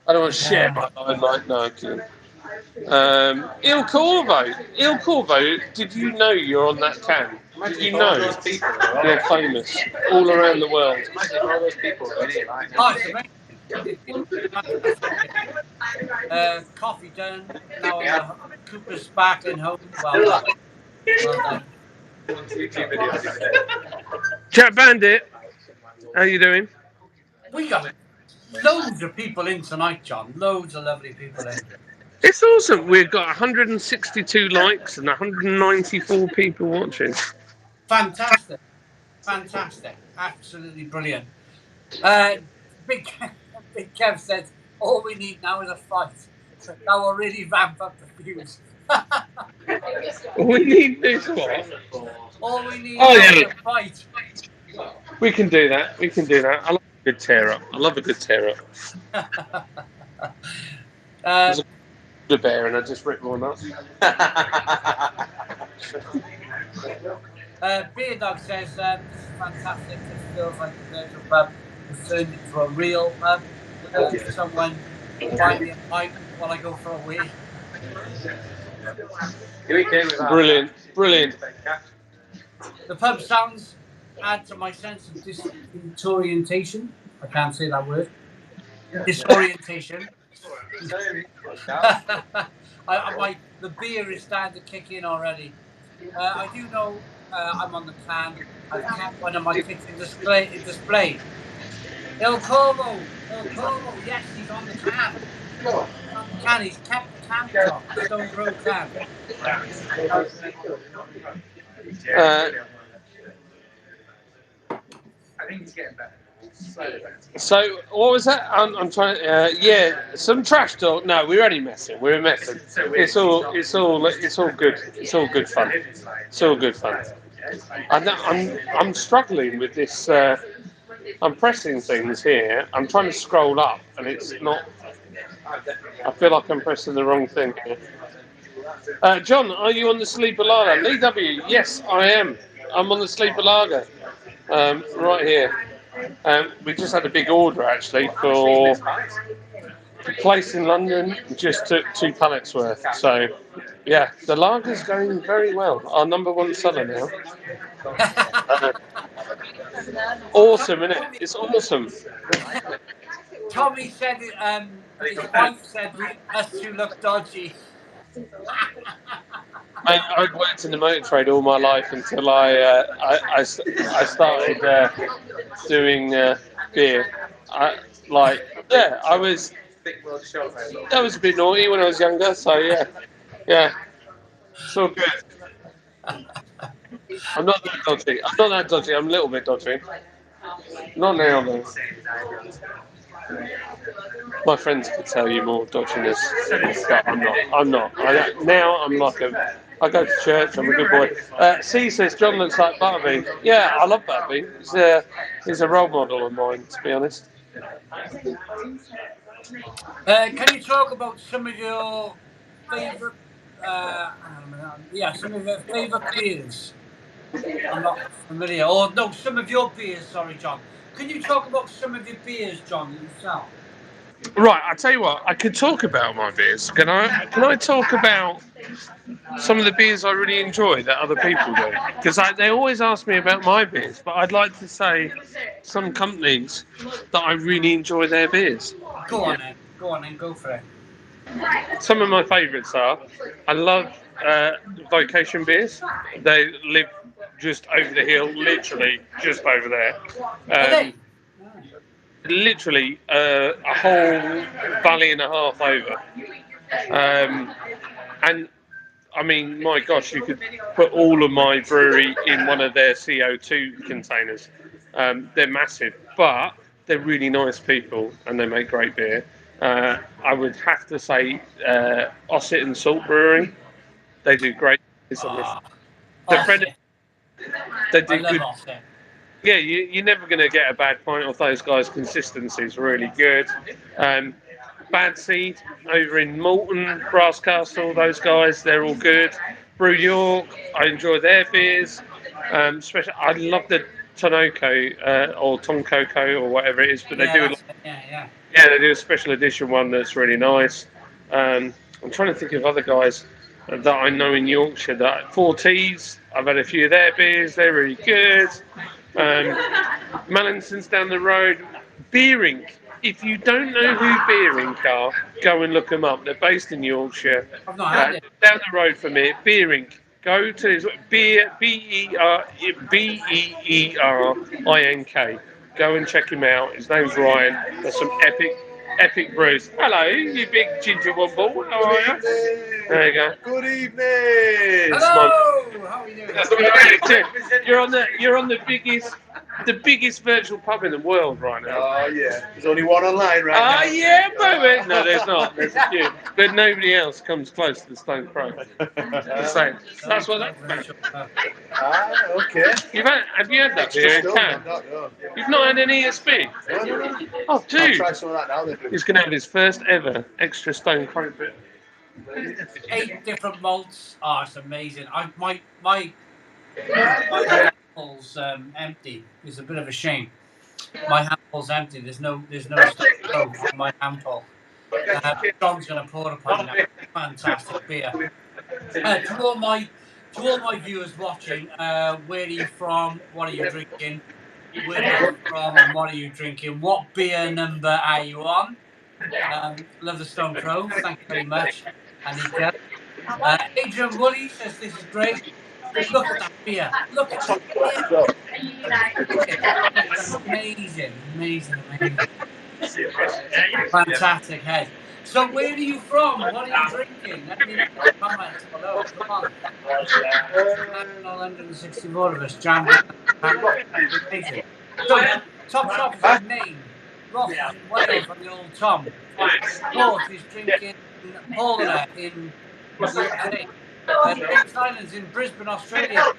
I don't want to share my limelight. No, I can't. Il Corvo, did you know you're on that can? Did you know they're famous all around the world? Imagine all those people really like Oh, it's amazing. Coffee done. Now Cooper's back and home. Well done. YouTube videos. Chat Bandit, how you doing? We got loads of people in tonight, John. Loads of lovely people in. It's awesome. We've got 162 likes and 194 people watching. Fantastic. Absolutely brilliant. Big Kev says, all we need now is a fight. That will really ramp up the views. We need this one. All we need is a fight. We can do that. I love a good tear up. Uh, The bear, and I just ripped one up. Beer Dog says, this is fantastic. This feels like the virtual pub has turned into a real pub. Someone buy me a pint while I go for a wee. Brilliant, brilliant. The pub sounds add to my sense of disorientation. I can't say that word. Disorientation. The beer is starting to kick in already. I do know I'm on the can. I've kept one of my kits in display. Il Corvo, yes, he's on the can. He's on the can. He's kept the can top, the Stone Crow can. I think it's getting better. So what was that? I'm trying. Yeah, some trash talk. No, we're only messing. We're messing. It's all good. It's all good fun. It's all good fun. I'm struggling with this. I'm pressing things here. I'm trying to scroll up, and it's not. I feel like I'm pressing the wrong thing here. John, are you on the sleeper lager? Lee W. Yes, I am. I'm on the sleeper lager. Right here. We just had a big order actually for a place in London. Just took 2 pallets worth. So, yeah, the lager's going very well. Our number 1 seller now. Awesome, isn't it? It's awesome. Tommy said his wife said us two look dodgy. I'd worked in the motor trade all my life until I started doing beer. I was a bit naughty when I was younger, so yeah, it's all good. I'm not that dodgy. I'm a little bit dodgy. Not now though. My friends could tell you more dodginess, but I'm not. Now I'm like I go to church. I'm a good boy. C says John looks like Butterbean. Yeah, I love Butterbean. He's a role model of mine, to be honest. Can you talk about some of your favourite? Some of your favourite beers. I'm not familiar. Or no, some of your beers. Sorry, John. Can you talk about some of your beers, John, that you sell? Right, I tell you what. I could talk about my beers. Can I? Can I talk about some of the beers I really enjoy that other people do? Because they always ask me about my beers, but I'd like to say some companies that I really enjoy their beers. Go on then. Go for it. Some of my favourites are, I love Vocation beers. They live just over the hill, literally just over there. Literally a whole valley and a half over. And I mean, my gosh, you could put all of my brewery in one of their CO2 containers. They're massive, but they're really nice people and they make great beer. I would have to say Ossett and Salt Brewery. They do great business. Ossett. They do I love good. Ossett. Yeah, you're never going to get a bad pint off those guys. Consistency is really good. Bad Seed over in Malton, Brass Castle, those guys, they're all good. Brew York, I enjoy their beers. Especially, I love the Tonoko or Tonkoko or whatever it is, but they do. Yeah. They do a special edition one that's really nice. I'm trying to think of other guys that I know in Yorkshire. That 4Ts, I've had a few of their beers. They're really good. Mallinson's down the road. Beer Inc. If you don't know who Beer Inc. are, go and look them up. They're based in Yorkshire. I've not had it. Down the road from here, Beer Inc. Go to Beer BEERINK. Go and check him out. His name's Ryan. There's some epic brews. Hello, you big ginger wumble. How are you? There you go. Good evening. Hello. How are you doing? You're on the biggest the biggest virtual pub in the world right now. Oh yeah, there's only one online right Ah, now. yeah, baby. No, there's not. There's a few, but nobody else comes close to the Stone Crow. So that's what that means. Ah, okay. Have you had that Extra beer in still, can? no. You've not had an ESB? No. Oh, I'll dude. try some of that now then. He's going to have his first ever extra Stone Crow beer. 8 different malts. Oh, it's amazing. My handful's empty. It's a bit of a shame. My handful's empty. There's no stuff on my handful. John's going to pour upon that. Fantastic beer. To all my viewers watching, where are you from? What are you drinking? Where are you from and what are you drinking? What beer number are you on? Love the Stone Crow. Thank you very much. Anika. Adrian Woolley says this is great. Look at that beer. Look at that beer. Amazing. Fantastic head. So where are you from? What are you drinking? Let me know in the comments below. Come on. 164 of us jammed in. Amazing. So Top Shop is in Maine. Ross is in Wales on the old Tom. Port is drinking Paula in the USA. James Island's in Brisbane, Australia.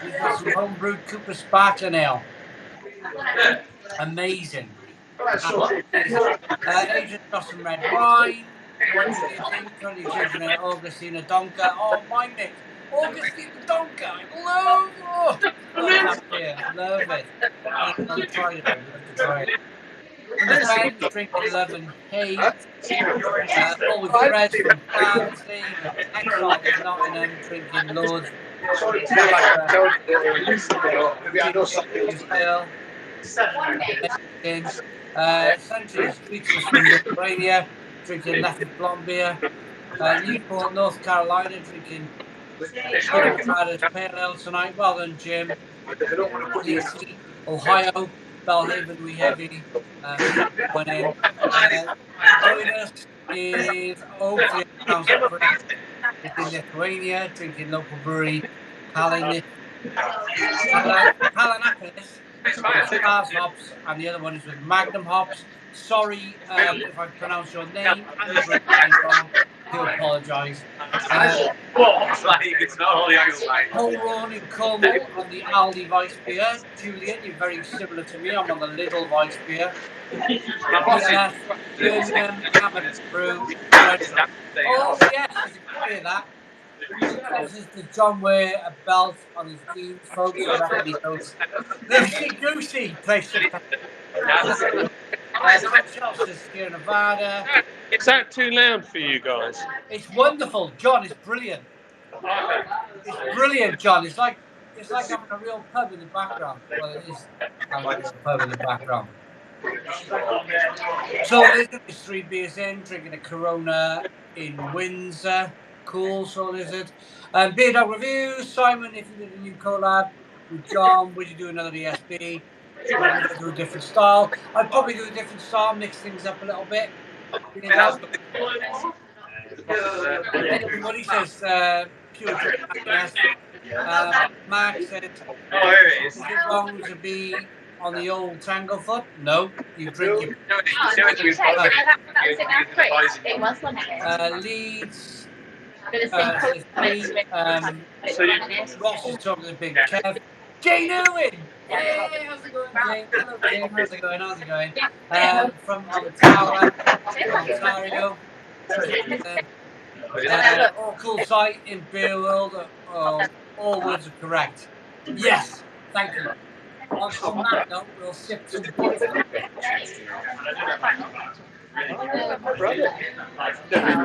He's got some homebrewed Cooper Sparkling Ale. Amazing. Adrian's got some red wine. Currently drinking an Augustina Donka. Oh, my Mick. Augustina Donka. I love that beer. Love it. I'll try it. I'd love to try it. From the Fens, drinking Love and Hate. Always Fresh from Barnsley. Exile from Nottingham, drinking Lords. Century Speechless from Lithuania, drinking Leffe Blonde beer. Newport, North Carolina, drinking Riders Pale Ale tonight. Well done, Jim. DC, Ohio, Belhaven, We Heavy. Went in. Join us is hopefully it's in Lithuania, drinking local brewery Kalanapolis. Stars hops, and the other one is with Magnum hops. Sorry if I pronounce your name and the brewery name wrong. I do apologise. Holron in Cornwall on the Aldi Weiss beer. Julian, you're very similar to me. I'm on the Lidl Weiss beer. Birmingham Amateur Brew. Oh yes, you can hear that. This is the John wear a belt on his jeans, folks. I reckon he goes. Lucy Goosey plays Chelsea, Sierra Nevada. Is that too loud for you guys? It's wonderful, John. It's brilliant. It's brilliant, John. It's like having a real pub in the background. Well, it is having a real pub in the background. So there's 3 beers in, drinking a Corona in Windsor. Cool, so is it. Beer Dog Reviews. Simon, if you did a new collab with John, would you do another ESB? Would you do a different style? I'd probably do a different style, mix things up a little bit. What he says, pure happiness. Mark said, is it wrong to be on the old Tanglefoot? No, you drink your... Leeds... Ross is talking to Big Kev. Jane Irwin! Hey, how's it going, Jane? Hello, Jane. How's it going? From Ontario. Cool site in Beer World. All words are correct. Yes, thank you. On that note, we'll sip some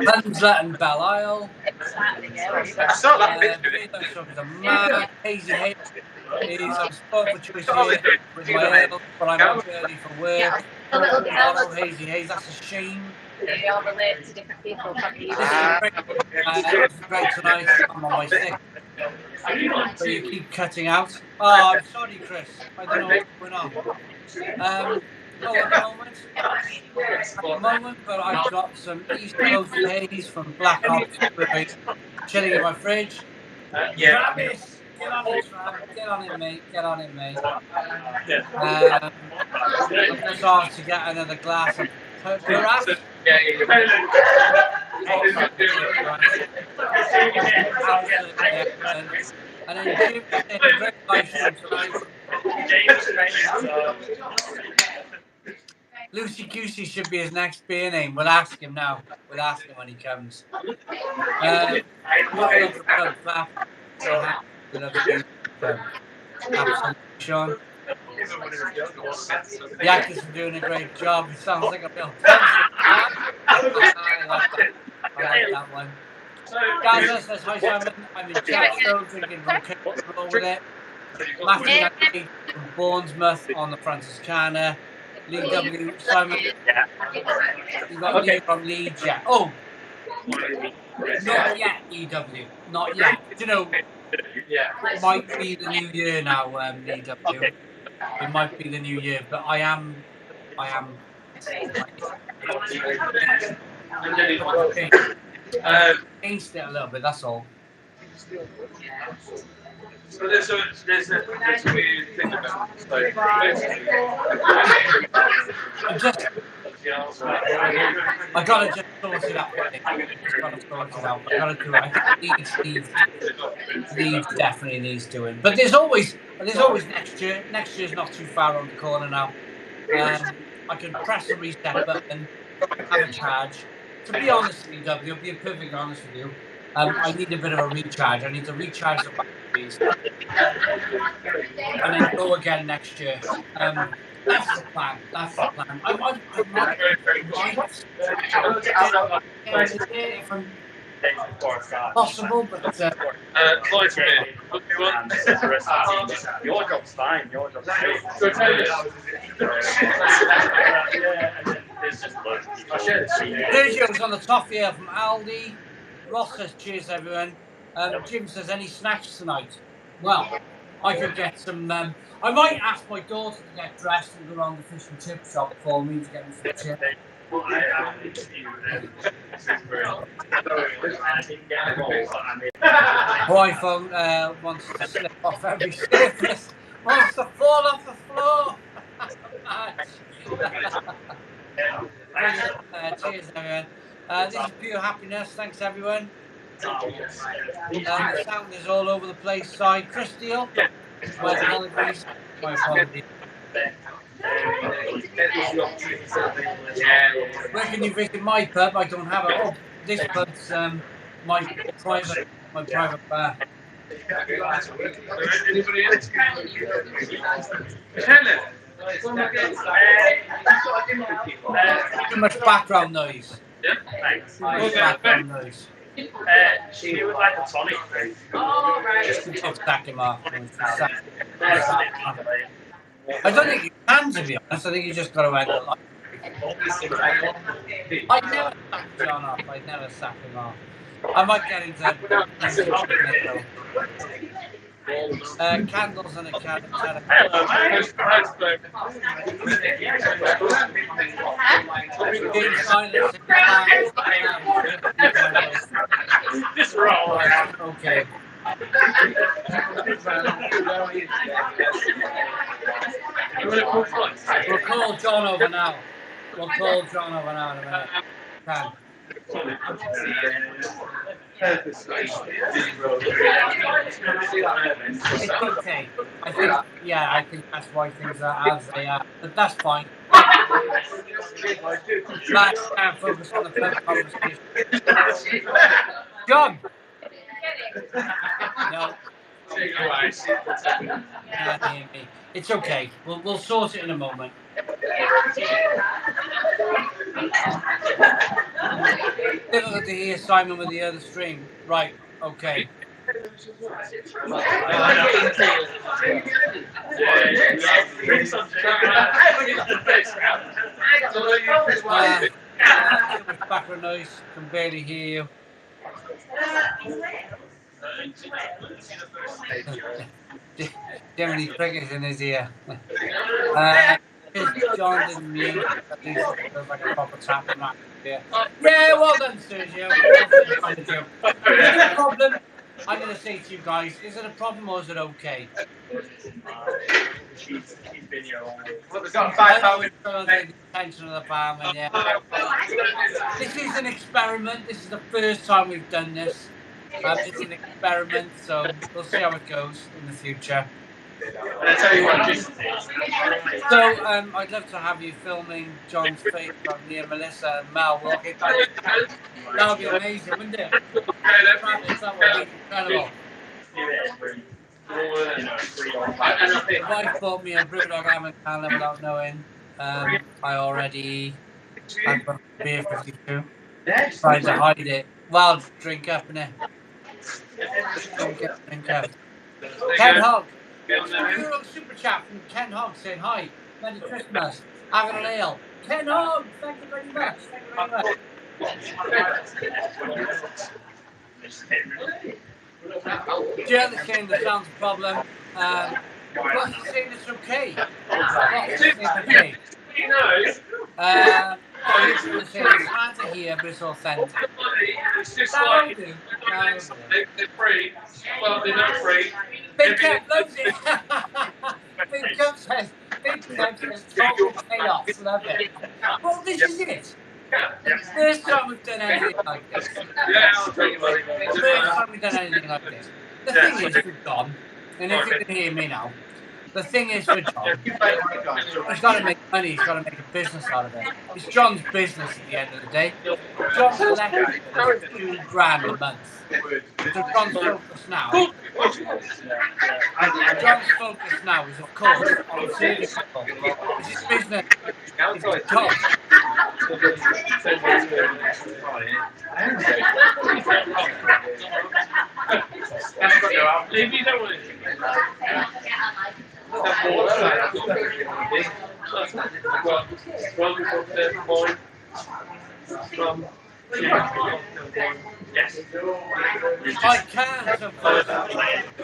Hunslet and Belle Isle. Hazy Hay is I'm spoiled for choice here with my ale, but I'm up early for work. Hazy Haze, that's a shame. They all relate to different people. This is great tonight. I'm on my 6th. So you keep cutting out. Oh, I'm sorry, Chris. I don't know what's going on. At the moment, but I've got some East Coast haze from Black Ops chilling in my fridge. Travis, Get on it, Trav. Get on it, mate. Get on it, mate. I'm just on to get another glass of Carafe. Excellent. Absolutely excellent. And then Jim saying great live stream tonight. Lucy Goosey should be his next beer name. We'll ask him now. We'll ask him when he comes. Love the pub clap. So happy. We love you. Absolutely, Sean. The actors are doing a great job. It sounds like a real concert. I like that. I like that one. Guys, says hi Simon. I'm in Chepstow drinking from Roll with it. Matthew from Bournemouth on the Franciscana. Lee W. Simon. You got Lee from Leeds yet? Oh, not yet. EW, not yet. You know, it might be the new year now. EW, it might be the new year, but I am. Changed it a little bit. That's all. So there's a weird thing about I gotta just sort it out. I gotta do it. Leeds definitely needs doing. But there's always next year. Next year's not too far on the corner now. I can press the reset button, have a charge. To be honest with you, W, I'll be perfectly honest with you. I need a bit of a recharge. I need to recharge the batteries and then go again next year. That's the plan. That's the plan. I might if I'm possible, but your job's fine. Your job's fine. Sergio's on the top here from Aldi. Ross says cheers everyone. Jim says any snacks tonight? Well, I could get some. I might ask my daughter to get dressed and go around the fish and chip shop for me to get me some chips. My iPhone wants to slip off every surface. Wants to fall off the floor. Cheers, everyone. This is pure happiness. Thanks, everyone. The sound is all over the place. Side Chris Deal. My apologies. My apologies. Where can you visit my pub? I don't have it. Oh, this pub's my private bar. Too much background noise. Too much background noise. She would like a tonic, please. Oh, right. Just sack him off. I don't think you can, to be honest. I think you just got to end the life. I never sack John off. I never sack him off. I might get into candles and a can. Okay. We'll call John over now. in a minute. Can. It's okay. I think that's why things are as they are. But that's fine. Let's focus on the first conversation. John! No. It's okay. We'll sort it in a moment. Difficult to hear Simon with the other stream. Right, okay. Background noise, can barely hear you. Jiminy Cricket in his ear. John didn't mute. At least it feels like a proper tap in that ear. Yeah, well done, Sergio. No problem. I'm going to say to you guys, is it a problem or is it okay? Well, we've got 5 I know pounds. it's going to take the attention of the barman, yeah. This is an experiment. This is the first time we've done this. It's an experiment, so we'll see how it goes in the future. And I tell you what, just So I'd love to have you filming John's face on near Melissa and Mel walking back. That would be amazing, wouldn't it? Travis, that would be incredible. The wife bought me a Brewdog Ham and Candler without knowing. I already had one beer 52. Trying to hide it. Well, drink up, innit? Drink up. Ken Hogg. €2 super chat from Ken Hogg saying, hi, Merry Christmas. Having an ale. Ken Hogg, thank you very much. Thank you very much. Jill is saying the sound's a problem. Ross is saying it's okay. Ross is saying okay. Adrian is saying it's hard to hear, but it's authentic. That'll do. They're free. Well, they're not free. Big Kev loves it. Big Kev says, total chaos. Love it. Well, this is it. First time we've done anything like this. First time we've done anything like this. The thing is with John, and if you can hear me now, the thing is with John, he's got to make money, he's got to make a business out of it. It's John's business at the end of the day. John's elected $2,000 a month. So John's focus now. John's focus now is, of course, on serving people. It's his business. It's his job. If you don't want it. I can't, of course,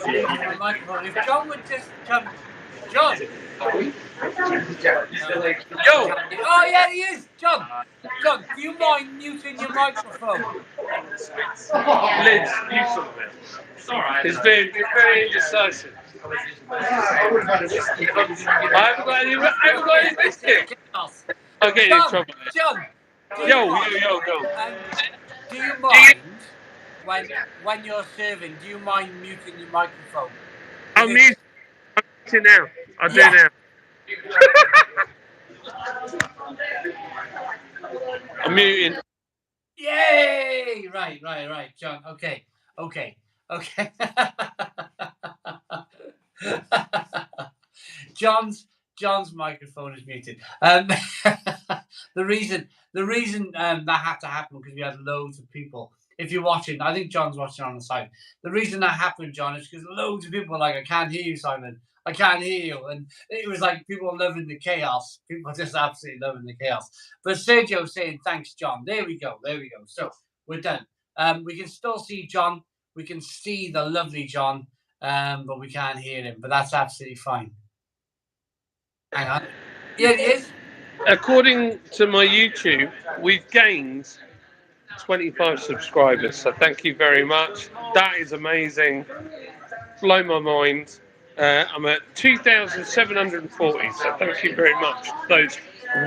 use my microphone. If John would just come. John! Yo! Oh, yeah, he is! John! John, do you mind muting your microphone? Liz, you sort of it. It's very indecisive. I haven't got any biscuit. I'll get you in trouble. John! Yo. Do you mind when you're serving? Do you mind muting your microphone? I'm muting now. I'll do Yeah. now. I'm muting. Yay! Right, John. Okay. John's microphone is muted. The reason that had to happen because we had loads of people. If you're watching, I think John's watching on the side. The reason that happened, John, is because loads of people were like, I can't hear you, Simon. I can't hear you. And it was like people loving the chaos. People just absolutely loving the chaos. But Sergio saying, thanks, John. There we go. So we're done. We can still see John. We can see the lovely John, but we can't hear him. But that's absolutely fine. Hang on. Yeah, it is. According to my YouTube, we've gained 25 subscribers. So thank you very much. That is amazing. Blow my mind. I'm at 2,740. So thank you very much. Those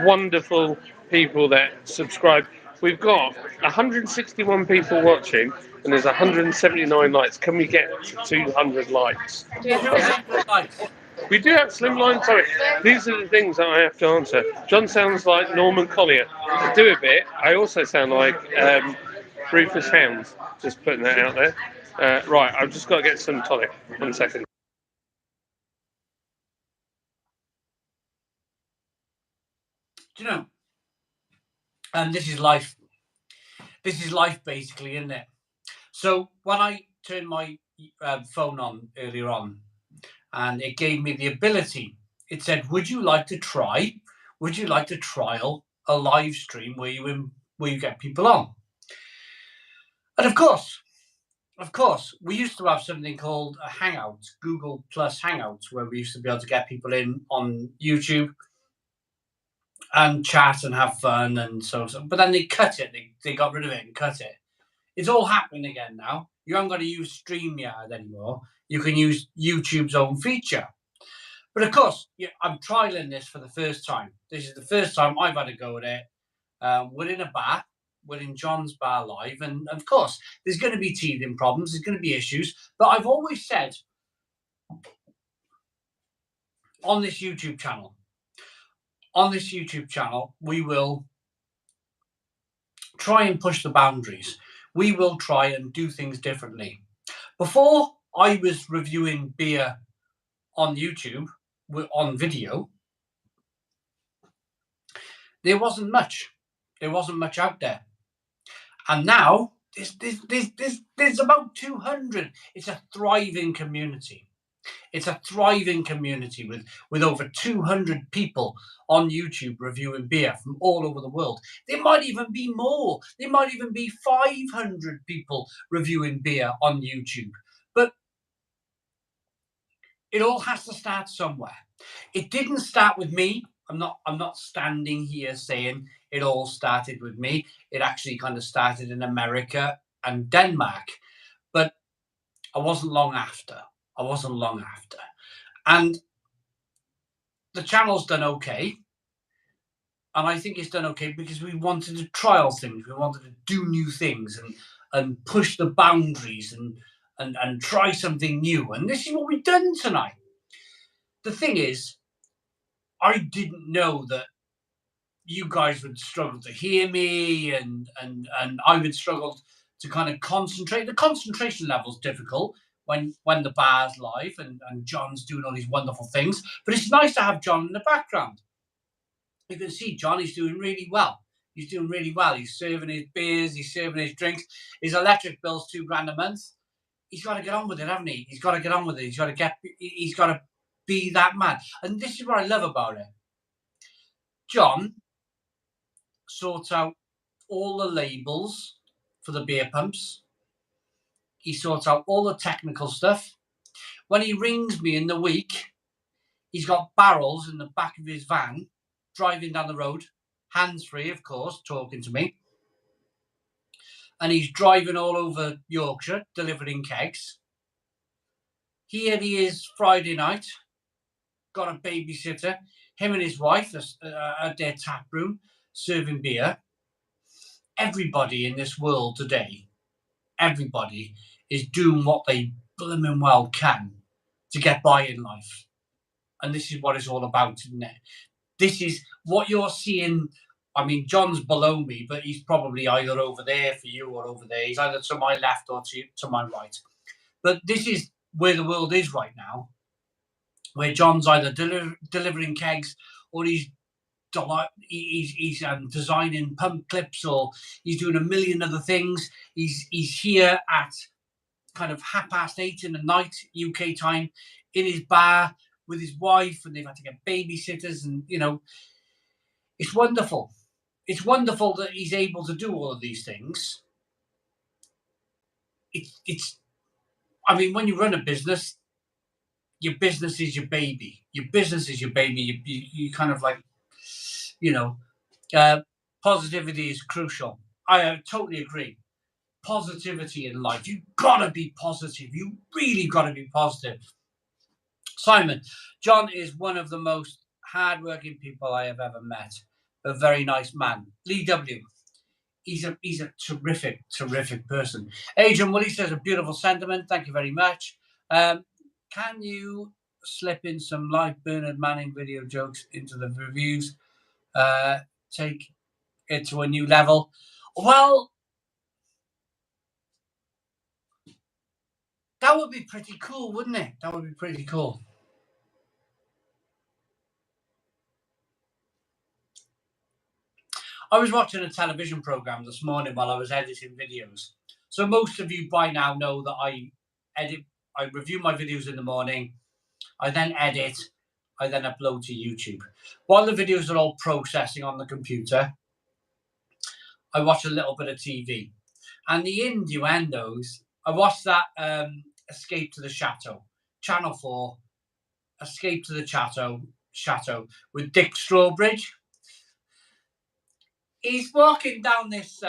wonderful people that subscribe. We've got 161 people watching and there's 179 likes. Can we get to 200 likes? 200 likes. We do have slimline. Sorry, these are the things that I have to answer. John sounds like Norman Collier. I do a bit. I also sound like Rufus Hounds. Just putting that out there. Right, I've just got to get some tonic. 1 second. Do you know? This is life. This is life, basically, isn't it? So when I turned my phone on earlier on, and it gave me the ability, it said, would you like to trial a live stream where you get people on? And of course, we used to have something called a Hangout, Google Plus Hangouts, where we used to be able to get people in on YouTube and chat and have fun and so. But then they cut it. They got rid of it and cut it. It's all happening again now. You haven't got to use StreamYard anymore. You can use YouTube's own feature. But of course, I'm trialing this for the first time. This is the first time I've had a go at it. We're in a bar. We're in John's bar live. And of course, there's going to be teething problems. There's going to be issues. But I've always said on this YouTube channel, we will try and push the boundaries. We will try and do things differently. Before I was reviewing beer on YouTube, on video, there wasn't much. There wasn't much out there. And now there's about 200. It's a thriving community. It's a thriving community with over 200 people on YouTube reviewing beer from all over the world. There might even be more. There might even be 500 people reviewing beer on YouTube. But it all has to start somewhere. It didn't start with me. I'm not standing here saying it all started with me. It actually kind of started in America and Denmark. But I wasn't long after. And the channel's done okay. And I think it's done okay because we wanted to trial things. We wanted to do new things and push the boundaries and try something new. And this is what we've done tonight. The thing is, I didn't know that you guys would struggle to hear me and I would struggle to kind of concentrate. The concentration level's difficult when the bar's live and John's doing all these wonderful things. But it's nice to have John in the background. You can see John, he's doing really well. He's doing really well. He's serving his beers, he's serving his drinks. His electric bill's $2,000 a month. He's got to get on with it, haven't he? He's got to get on with it. He's got to be that man. And this is what I love about it. John sorts out all the labels for the beer pumps. He sorts out all the technical stuff. When he rings me in the week, he's got barrels in the back of his van, driving down the road, hands-free, of course, talking to me. And he's driving all over Yorkshire, delivering kegs. Here he is Friday night, got a babysitter, him and his wife at their tap room, serving beer. Everybody in this world today, everybody is doing what they blooming well can to get by in life. And this is what it's all about, isn't it? This is what you're seeing. I mean, John's below me, but he's probably either over there for you or over there. He's either to my left or to my right. But this is where the world is right now, where John's either delivering kegs or he's designing pump clips or he's doing a million other things. He's here at kind of 8:30 in the night UK time in his bar with his wife, and they've had to get babysitters, and it's wonderful. It's wonderful that he's able to do all of these things. It's I mean, when you run a business, your business is your baby. Your business is your baby. You kind of like, positivity is crucial. I totally agree. Positivity in life. You've got to be positive. You really got to be positive. Simon, John is one of the most hardworking people I have ever met. A very nice man. Lee W. He's a terrific person. Adrian Woolley says a beautiful sentiment. Thank you very much. Can you slip in some live Bernard Manning video jokes into the reviews? Take it to a new level. Well, that would be pretty cool, wouldn't it? That would be pretty cool. I was watching a television program this morning while I was editing videos. So most of you by now know that I review my videos in the morning. I then edit. I then upload to YouTube. While the videos are all processing on the computer, I watch a little bit of TV. And the innuendos, I watched that Escape to the Chateau, Channel 4, Escape to the Chateau with Dick Strawbridge. He's walking down this,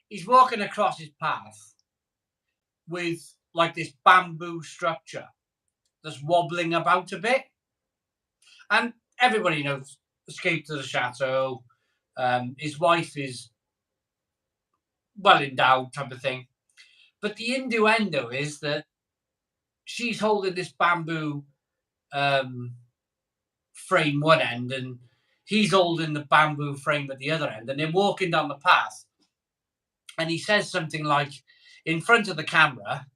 he's walking across his path. with like this bamboo structure that's wobbling about a bit. And everybody knows Escape to the Chateau. His wife is well endowed type of thing. But the innuendo is that she's holding this bamboo frame one end and he's holding the bamboo frame at the other end, and they're walking down the path. And he says something like, in front of the camera,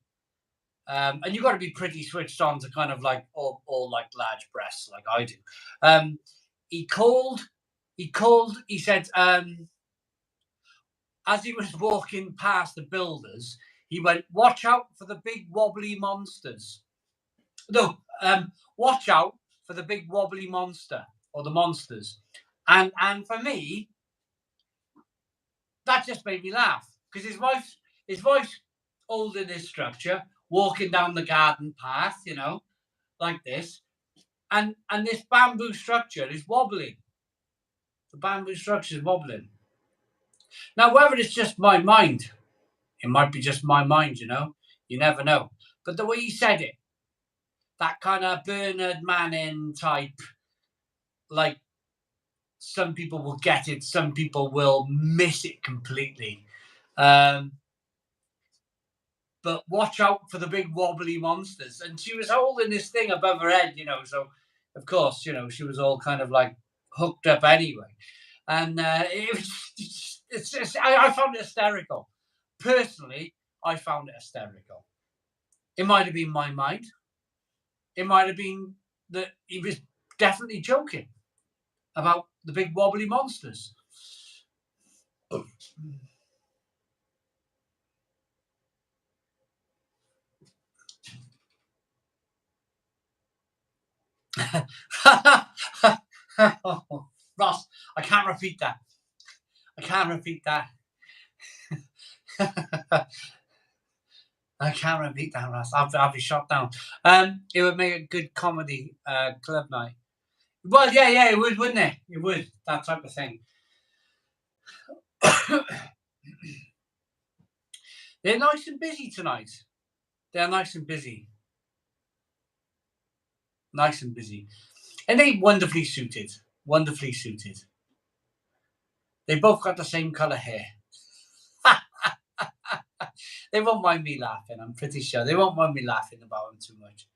and you've got to be pretty switched on to kind of like all like large breasts like I do. He said, as he was walking past the builders, he went, "Watch out for the big wobbly monsters." No, watch out for the big wobbly monster or the monsters. And for me, that just made me laugh because his wife's holding this structure, walking down the garden path, you know, like this, and this bamboo structure is wobbling. The bamboo structure is wobbling. Now, whether it's just my mind, it might be just my mind, you know, you never know. But the way he said it, that kind of Bernard Manning type, like, some people will get it, some people will miss it completely. But watch out for the big wobbly monsters. And she was holding this thing above her head, you know, so of course, you know, she was all kind of like hooked up anyway. And it was I found it hysterical. Personally, I found it hysterical. It might have been my mind. It might have been that he was definitely joking about the big wobbly monsters. Ross, I can't repeat that. I can't repeat that. I can't repeat that, Ross. I'll be shot down. It would make a good comedy club night. Well, yeah, it would, wouldn't it? It would, that type of thing. They're nice and busy tonight. They're nice and busy. Nice and busy. And they wonderfully suited. Wonderfully suited. They both got the same colour hair. They won't mind me laughing, I'm pretty sure. They won't mind me laughing about them too much.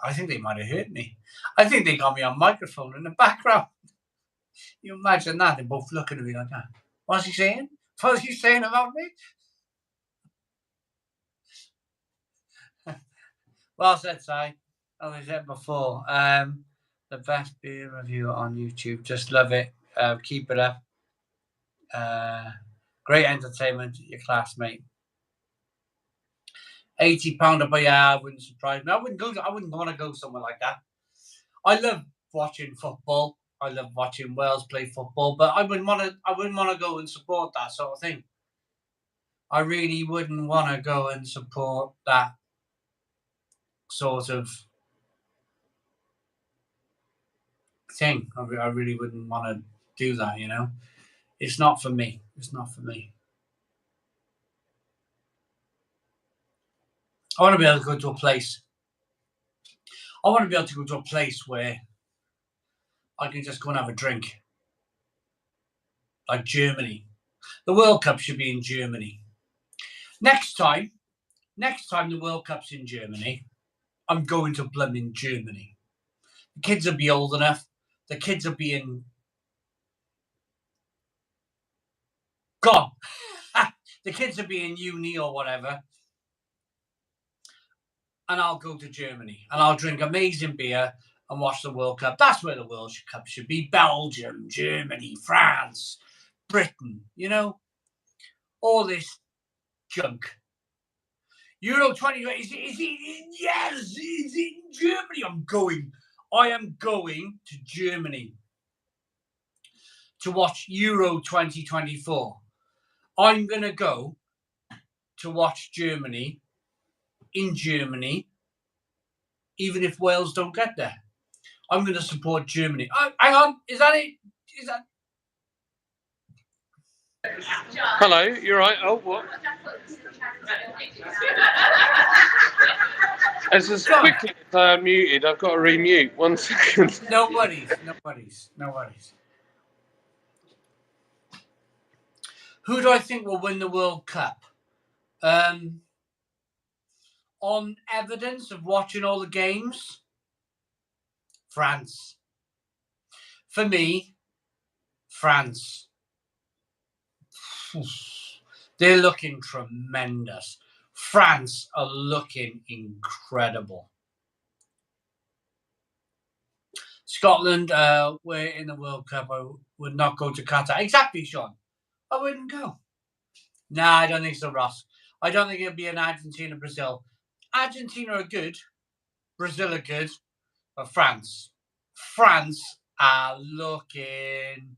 I think they might have heard me. I think they got me on microphone in the background. You imagine that? They're both looking at me like that. What's he saying? What's he saying about me? Well said, Si. As I said before, the best beer review on YouTube. Just love it. Keep it up. Great entertainment. Your classmate. £80 a year wouldn't surprise me. I wouldn't want to go somewhere like that. I love watching football. I love watching Wales play football, but I wouldn't want to go and support that sort of thing. I really wouldn't want to go and support that sort of thing. I really wouldn't want to do that, you know. It's not for me. It's not for me. I want to be able to go to a place. I want to be able to go to a place where I can just go and have a drink. Like Germany. The World Cup should be in Germany. Next time the World Cup's in Germany, I'm going to blooming Germany. The kids will be old enough. The kids will be in... gone. The kids will be in uni or whatever. And I'll go to Germany. And I'll drink amazing beer and watch the World Cup. That's where the World Cup should be. Belgium, Germany, France, Britain, you know? All this junk. Euro 20, is it yes, it's in Germany. I am going to Germany to watch Euro 2024. I'm going to go to watch Germany in Germany, even if Wales don't get there. I'm going to support Germany. Oh, hang on, is that it? Is that... Hello, you're right. Oh, what? As John, quickly as I'm muted, I've got to remute. 1 second. no worries, no worries, no worries. Who do I think will win the World Cup? On evidence of watching all the games, France. For me, France. They're looking tremendous. France are looking incredible. Scotland were in the World Cup. I would not go to Qatar. Exactly, Sean. I wouldn't go. Nah, I don't think so, Ross. I don't think it'll be an Argentina-Brazil. Argentina are good. Brazil are good. But France are looking...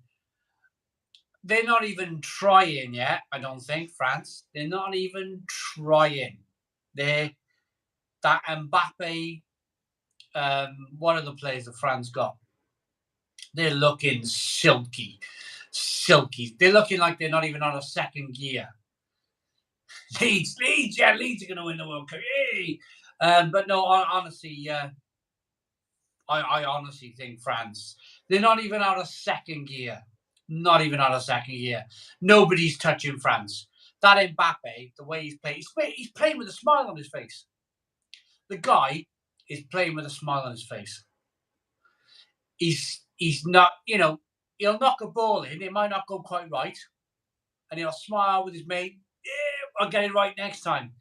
They're not even trying yet, I don't think, France. They're not even trying. They're... That Mbappe... what other players have France got? They're looking silky. They're looking like they're not even on a second gear. Leeds are going to win the World Cup. Yay! But no, honestly, I honestly think France. They're not even on a second gear. Not even on a second gear. Nobody's touching France. That Mbappe, the way he's playing, he's playing with a smile on his face. The guy is playing with a smile on his face. He's not, he'll knock a ball in. It might not go quite right. And he'll smile with his mate. Yeah, I'll get it right next time.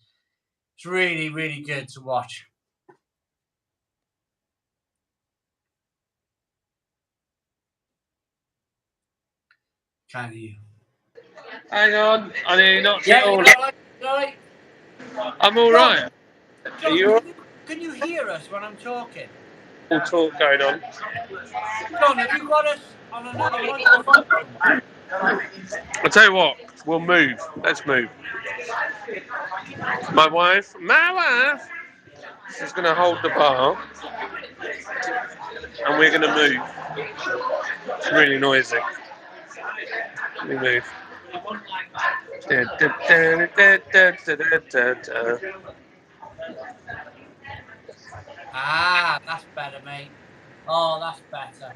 It's really, really good to watch. Can you? Hang on, I need not Yeah, all you're all right. I'm all right. John, You can you hear us when I'm talking? all talk going on? John, have you got us on another microphone somewhere? I'll tell you what, we'll move. Let's move. My wife is going to hold the bar and we're going to move. It's really noisy. Let me move. Ah, that's better, mate. Oh, that's better.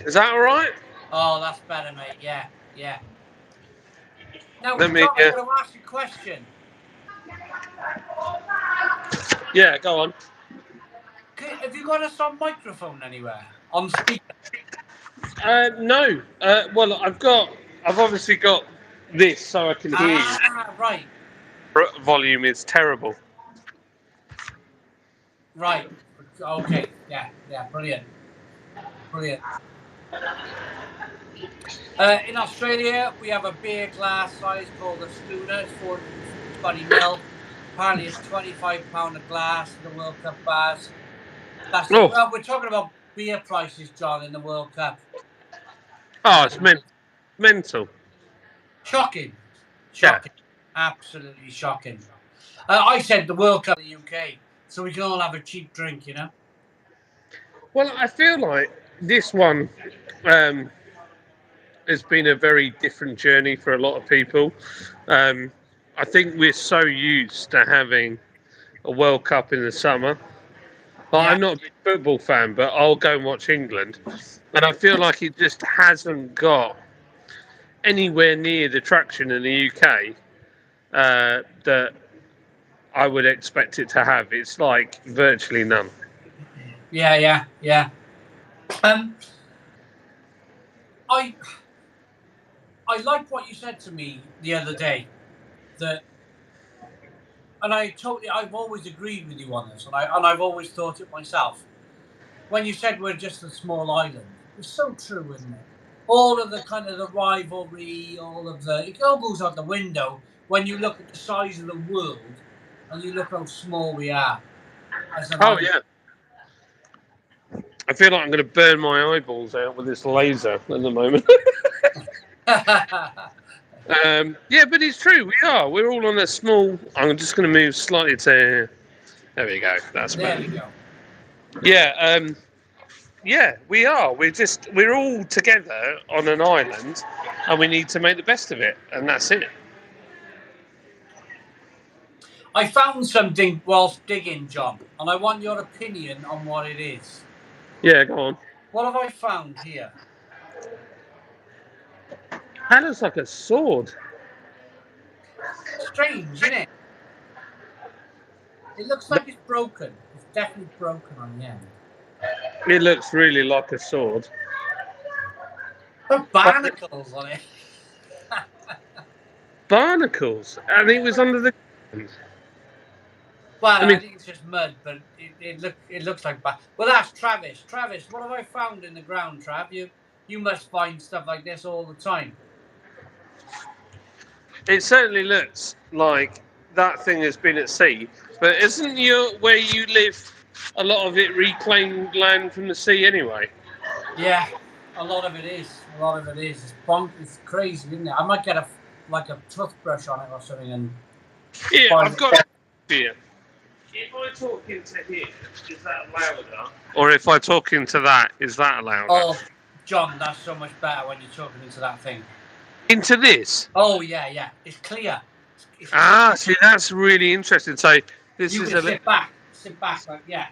Is that all right? Oh, that's better, mate. Yeah, yeah. Now, Let me. John, I'm going to ask you a question. Yeah, go on. Have you got us on microphone anywhere? On speaker? No. Well, I've obviously got this so I can hear you. Ah, right. Volume is terrible. Right. Okay. Yeah, brilliant. Brilliant. In Australia, we have a beer glass size called a schooner. It's 420ml. Apparently, it's £25 a glass in the World Cup bars. Well, we're talking about beer prices, John, in the World Cup. Oh, it's mental. Shocking. Yeah. Absolutely shocking. I said the World Cup in the UK, so we can all have a cheap drink, Well, I feel like this one has been a very different journey for a lot of people. I think we're so used to having a World Cup in the summer. Like, Yeah. I'm not a big football fan, but I'll go and watch England. And I feel like it just hasn't got anywhere near the traction in the UK that I would expect it to have. It's like virtually none. Yeah. I like what you said to me the other day, and I've always agreed with you on this, and I've always thought it myself. When you said we're just a small island, it's so true, isn't it? All of the kind of the rivalry, it all goes out the window when you look at the size of the world and you look how small we are as an island. Yeah. I feel like I'm going to burn my eyeballs out with this laser at the moment. Yeah, but it's true. We are. We're all on a small. I'm just going to move slightly to. There we go. That's better. There we go. Yeah. Yeah, we are. We're all together on an island, and we need to make the best of it, and that's it. I found something whilst digging, John, and I want your opinion on what it is. Yeah, go on. What have I found here? That looks like a sword. Strange, isn't it? It looks like it's broken. It's definitely broken on the end. It looks really like a sword. There are barnacles on it. Barnacles, and it was under the. Well, I mean- I think it's just mud, but it looks like well, that's Travis. Travis, what have I found in the ground, Trav? You must find stuff like this all the time. It certainly looks like that thing has been at sea, but isn't where you live a lot of it reclaimed land from the sea anyway? Yeah, a lot of it is. A lot of it is. It's It's crazy, isn't it? I might get a toothbrush on it or something and. Yeah, I've got it here. If I talk into here, is that louder? Or if I talk into that, is that louder? Oh, John, that's so much better when you're talking into that thing. Into this? Oh yeah, it's clear. See, that's really interesting. So this you is can a sit back, like yeah.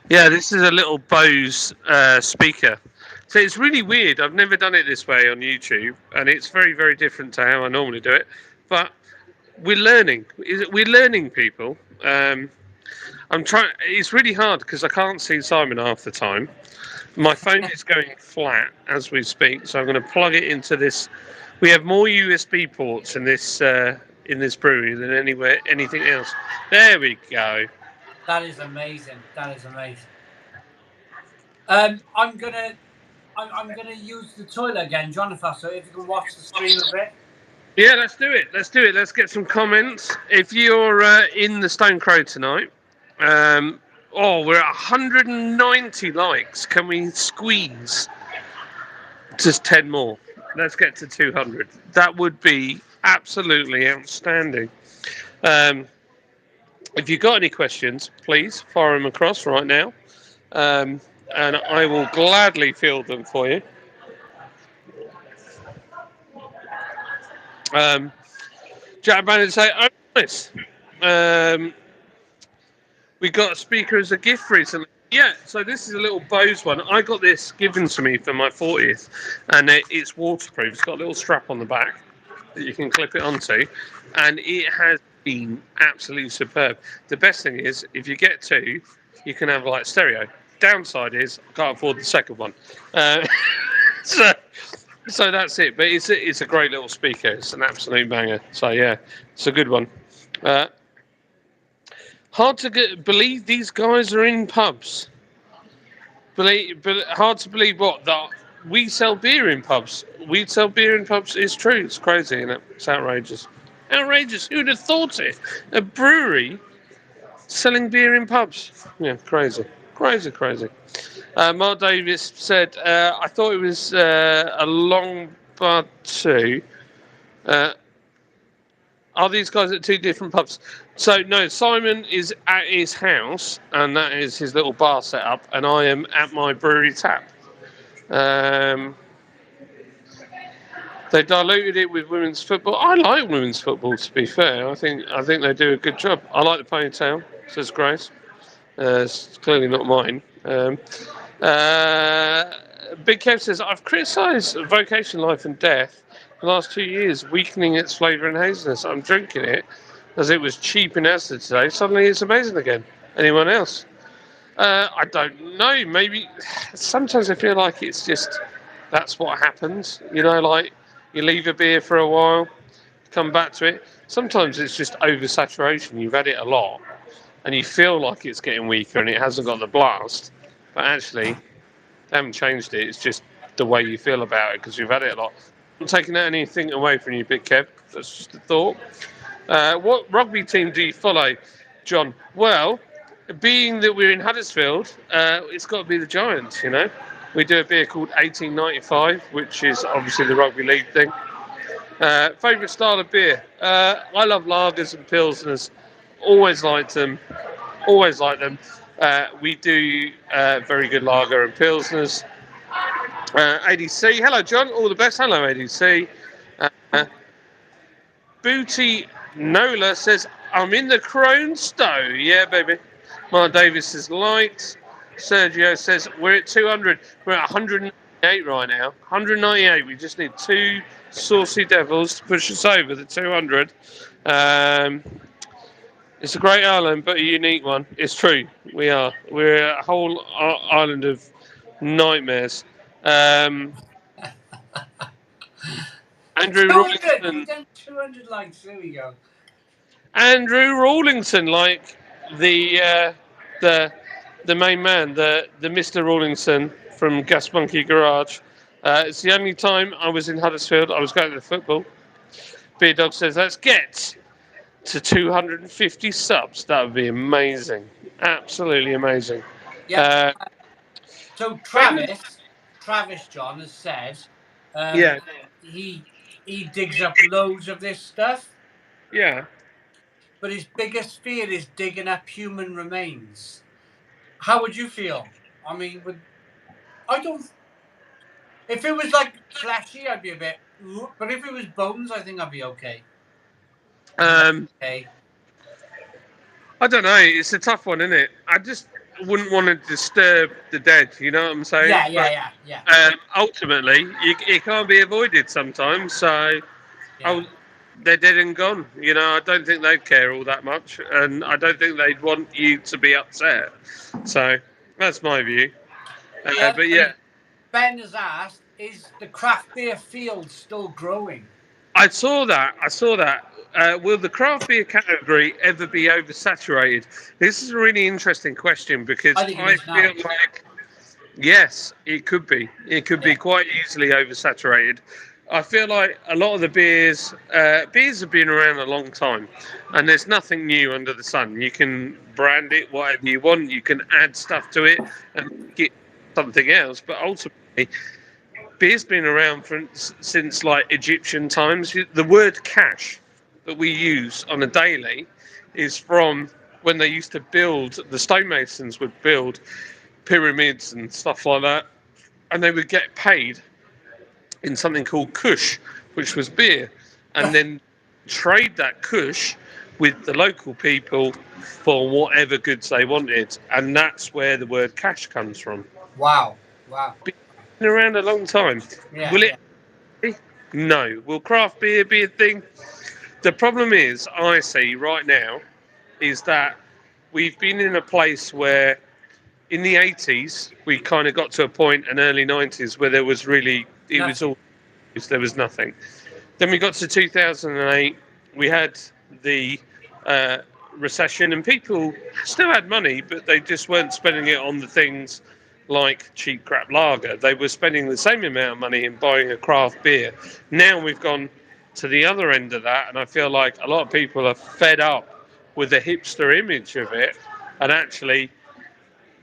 Yeah, this is a little Bose speaker. So it's really weird. I've never done it this way on YouTube, and it's very, very different to how I normally do it. But we're learning. We're learning, people. I'm trying. It's really hard because I can't see Simon half the time. My phone is going flat as we speak, so I'm going to plug it into this. We have more USB ports in this brewery than anything else. There we go. That is amazing. That is amazing. I'm gonna use the toilet again, Jonathan. So if you can watch the stream a bit. Yeah, let's do it. Let's get some comments. If you're in the Stone Crow tonight, we're at 190 likes. Can we squeeze just 10 more? Let's get to 200. That would be absolutely outstanding. If you've got any questions, please fire them across right now, and I will gladly field them for you. Jack Bannon say, oh, nice. We got a speaker as a gift recently. Yeah, so this is a little Bose one. I got this given to me for my 40th, and it's waterproof. It's got a little strap on the back that you can clip it onto, and it has been absolutely superb. The best thing is, if you get two, you can have like stereo. Downside is, I can't afford the second one. So that's it. But it's a great little speaker. It's an absolute banger. So yeah, it's a good one. Hard to believe these guys are in pubs. Hard to believe that we sell beer in pubs. We sell beer in pubs is true. It's crazy, isn't it? It's outrageous. Outrageous. Who'd have thought it? A brewery selling beer in pubs. Yeah, crazy. Crazy. Mark Davis said, I thought it was a long bud too. Are these guys at two different pubs? So, no, Simon is at his house, and that is his little bar setup, and I am at my brewery tap. They diluted it with women's football. I like women's football, to be fair. I think they do a good job. I like the ponytail, says Grace. It's clearly not mine. Big Kev says, I've criticised Vocation Life and Death the last 2 years, weakening its flavour and haziness. I'm drinking it as it was cheap in Asda today. Suddenly it's amazing again. Anyone else? I don't know. Maybe sometimes I feel like it's just that's what happens. You know, like you leave a beer for a while, come back to it. Sometimes it's just oversaturation. You've had it a lot and you feel like it's getting weaker and it hasn't got the blast. But actually, they haven't changed it. It's just the way you feel about it because you've had it a lot. I'm taking anything away from you, Big Kev. That's just a thought. What rugby team do you follow, John? Well, being that we're in Huddersfield, it's got to be the Giants, you know. We do a beer called 1895, which is obviously the rugby league thing. Favourite style of beer? I love lagers and pilsners. Always liked them. We do very good lager and pilsners. ADC, hello John, all the best. Hello ADC. Booty Nola says, I'm in the Crone Stowe. Yeah, baby. Mark Davis says, likes. Sergio says, we're at 200. We're at 198 right now. 198. We just need 2 saucy devils to push us over the 200. It's a great island, but a unique one. It's true. We are. We're a whole island of nightmares. Andrew 200. Rawlington. We've done 200 likes. There we go. Andrew Rawlington, like the the main man, the Mr. Rawlington from Gas Monkey Garage. It's the only time I was in Huddersfield. I was going to the football. Beer Dog says, let's get to 250 subs. That would be amazing. Absolutely amazing. Yeah. Uh, So Travis John has said, yeah, he digs up loads of this stuff, yeah. but his biggest fear is digging up human remains. How would you feel? I mean, I don't. If it was like fleshy, I'd be a bit. But if it was bones, I think I'd be okay. Okay. I don't know. It's a tough one, isn't it? I just wouldn't want to disturb the dead. You know what I'm saying? Yeah. Ultimately, it can't be avoided sometimes. So, they're dead and gone. You know, I don't think they'd care all that much, and I don't think they'd want you to be upset. So that's my view. But yeah, Ben has asked, is the craft beer field still growing? I saw that. Will the craft beer category ever be oversaturated? This is a really interesting question because I think it is feel now. like, yes, it could be. It could be quite easily oversaturated. I feel like a lot of the beers have been around a long time, and there's nothing new under the sun. You can brand it whatever you want. You can add stuff to it and get something else. But ultimately, beer's been around since like Egyptian times. The word cash that we use on a daily is from when they used to build, the stonemasons would build pyramids and stuff like that, and they would get paid in something called kush, which was beer, and then trade that kush with the local people for whatever goods they wanted, and that's where the word cash comes from. Wow. Been around a long time. Yeah, Will it? No. Will craft beer be a thing? The problem is, I see right now, is that we've been in a place where in the 80s we kind of got to a point, and early 90s, where there was really, it was all, there was nothing. Then we got to 2008, we had the recession, and people still had money, but they just weren't spending it on the things like cheap crap lager. They were spending the same amount of money in buying a craft beer. Now we've gone to the other end of that, and I feel like a lot of people are fed up with the hipster image of it, and actually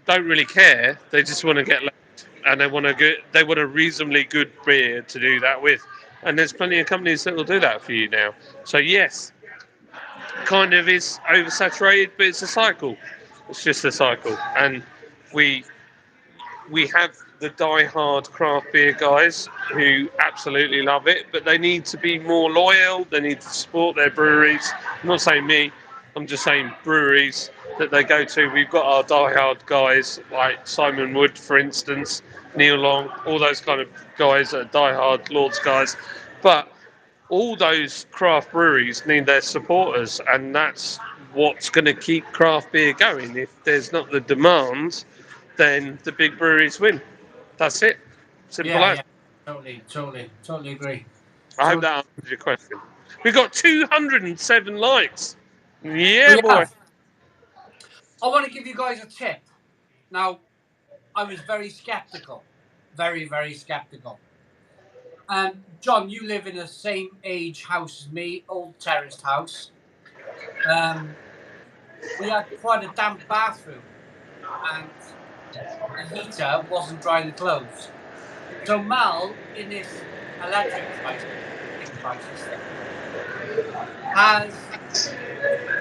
don't really care. They just want to get left, and they want a reasonably good beer to do that with. And there's plenty of companies that will do that for you now. So yes, kind of is oversaturated, but it's a cycle. It's just a cycle, and we have the die-hard craft beer guys who absolutely love it, but they need to be more loyal. They need to support their breweries. I'm not saying me, I'm just saying breweries that they go to. We've got our die-hard guys like Simon Wood, for instance, Neil Long, all those kind of guys are die-hard Lords guys. But all those craft breweries need their supporters, and that's what's going to keep craft beer going. If there's not the demand, then the big breweries win. That's it. Simple as. Totally agree. I hope that answers your question. We've got 207 likes. Yeah, boy. I want to give you guys a tip. Now, I was very skeptical. Very, very skeptical. John, you live in the same age house as me, old terraced house. We had quite a damp bathroom, and the heater wasn't drying the clothes. So Mal, in this electric crisis thing,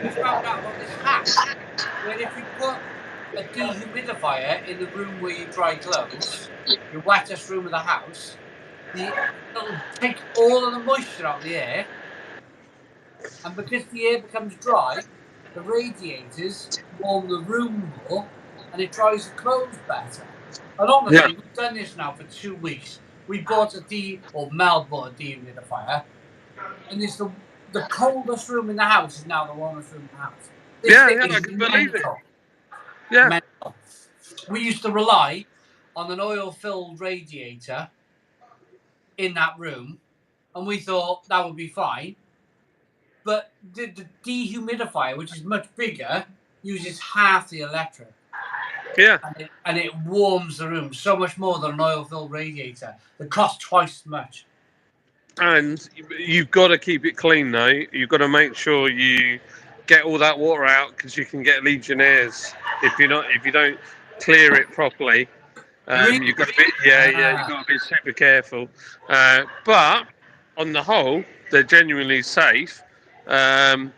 we found out about this hack where if you put a dehumidifier in the room where you dry clothes, the wettest room of the house, it'll take all of the moisture out of the air, and because the air becomes dry, the radiators warm the room more, and it dries the clothes better. And Yeah. honestly, we've done this now for 2 weeks. We bought Mel bought a dehumidifier, and it's the coldest room in the house is now the warmest room in the house. This Yeah, thing yeah, I is can believe it. mental. Yeah. Mental. We used to rely on an oil-filled radiator in that room, and we thought that would be fine. But the dehumidifier, which is much bigger, uses half the electric, Yeah. and it warms the room so much more than an oil-filled radiator that costs twice as much. And you've got to keep it clean, though. You've got to make sure you get all that water out because you can get legionnaires if you don't clear it properly. Really? You've got to be you've got to be super careful. But on the whole, they're genuinely safe. Look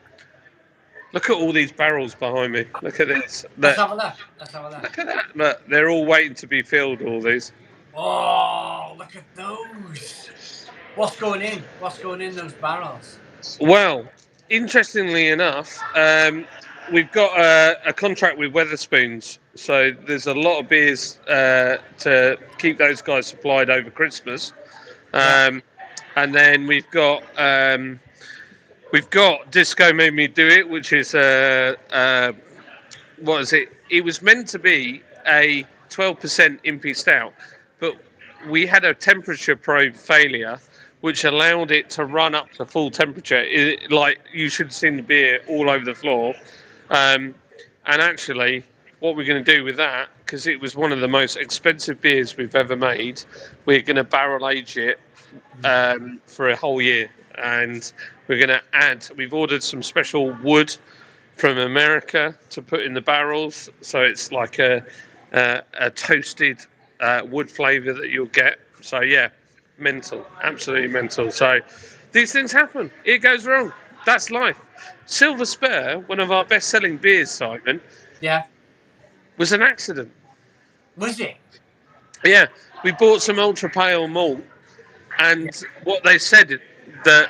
at all these barrels behind me. Look at this. Let's have a look. Let's have a look. Look at that. Look, they're all waiting to be filled. All these. Oh, look at those. What's going in? What's going in those barrels? Well, interestingly enough, we've got a contract with Weatherspoons, so there's a lot of beers to keep those guys supplied over Christmas, and then we've got Disco Made Me Do It, which is what is it? It was meant to be a 12% impy stout, but we had a temperature probe failure, which allowed it to run up to full temperature. Like you should have seen the beer all over the floor. And actually, what we're going to do with that, because it was one of the most expensive beers we've ever made, we're going to barrel age it for a whole year. And we're going to add, we've ordered some special wood from America to put in the barrels, so it's like a toasted wood flavour that you'll get. So yeah, mental, absolutely mental. So these things happen. It goes wrong. That's life. Silver Spur, one of our best-selling beers, Simon, Yeah. was an accident. Was it? Yeah, we bought some ultra pale malt, and what they said that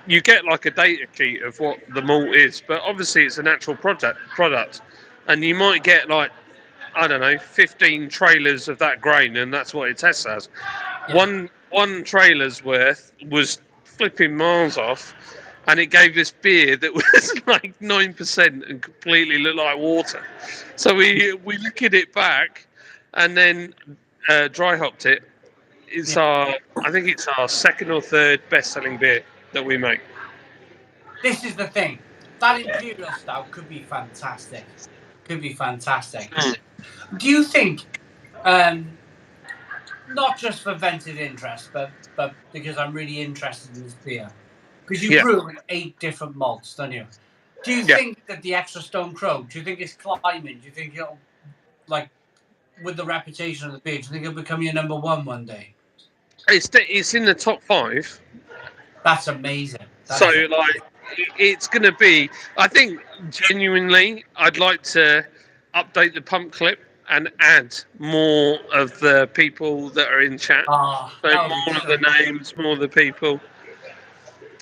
you get like a data sheet of what the malt is, but obviously it's a natural product, and you might get like, I don't know, 15 trailers of that grain, and that's what it tests as. Yeah. One trailer's worth was flipping miles off, and it gave this beer that was like 9% and completely looked like water. So we liquored it back, and then dry hopped it. I think it's our second or third best-selling beer that we make. This is the thing. That Imperial Stout could be fantastic. Could be fantastic. Do you think, not just for vented interest, but because I'm really interested in this beer, because you brew with 8 different malts, don't you? Do you think that the extra Stone Crow, do you think it's climbing? Do you think it'll, like, with the reputation of the beer, do you think it'll become your number 1 one day? It's in the top 5. That's amazing. It's going to be. I think genuinely, I'd like to update the pump clip and add more of the people that are in chat. So more of the names, more of the people.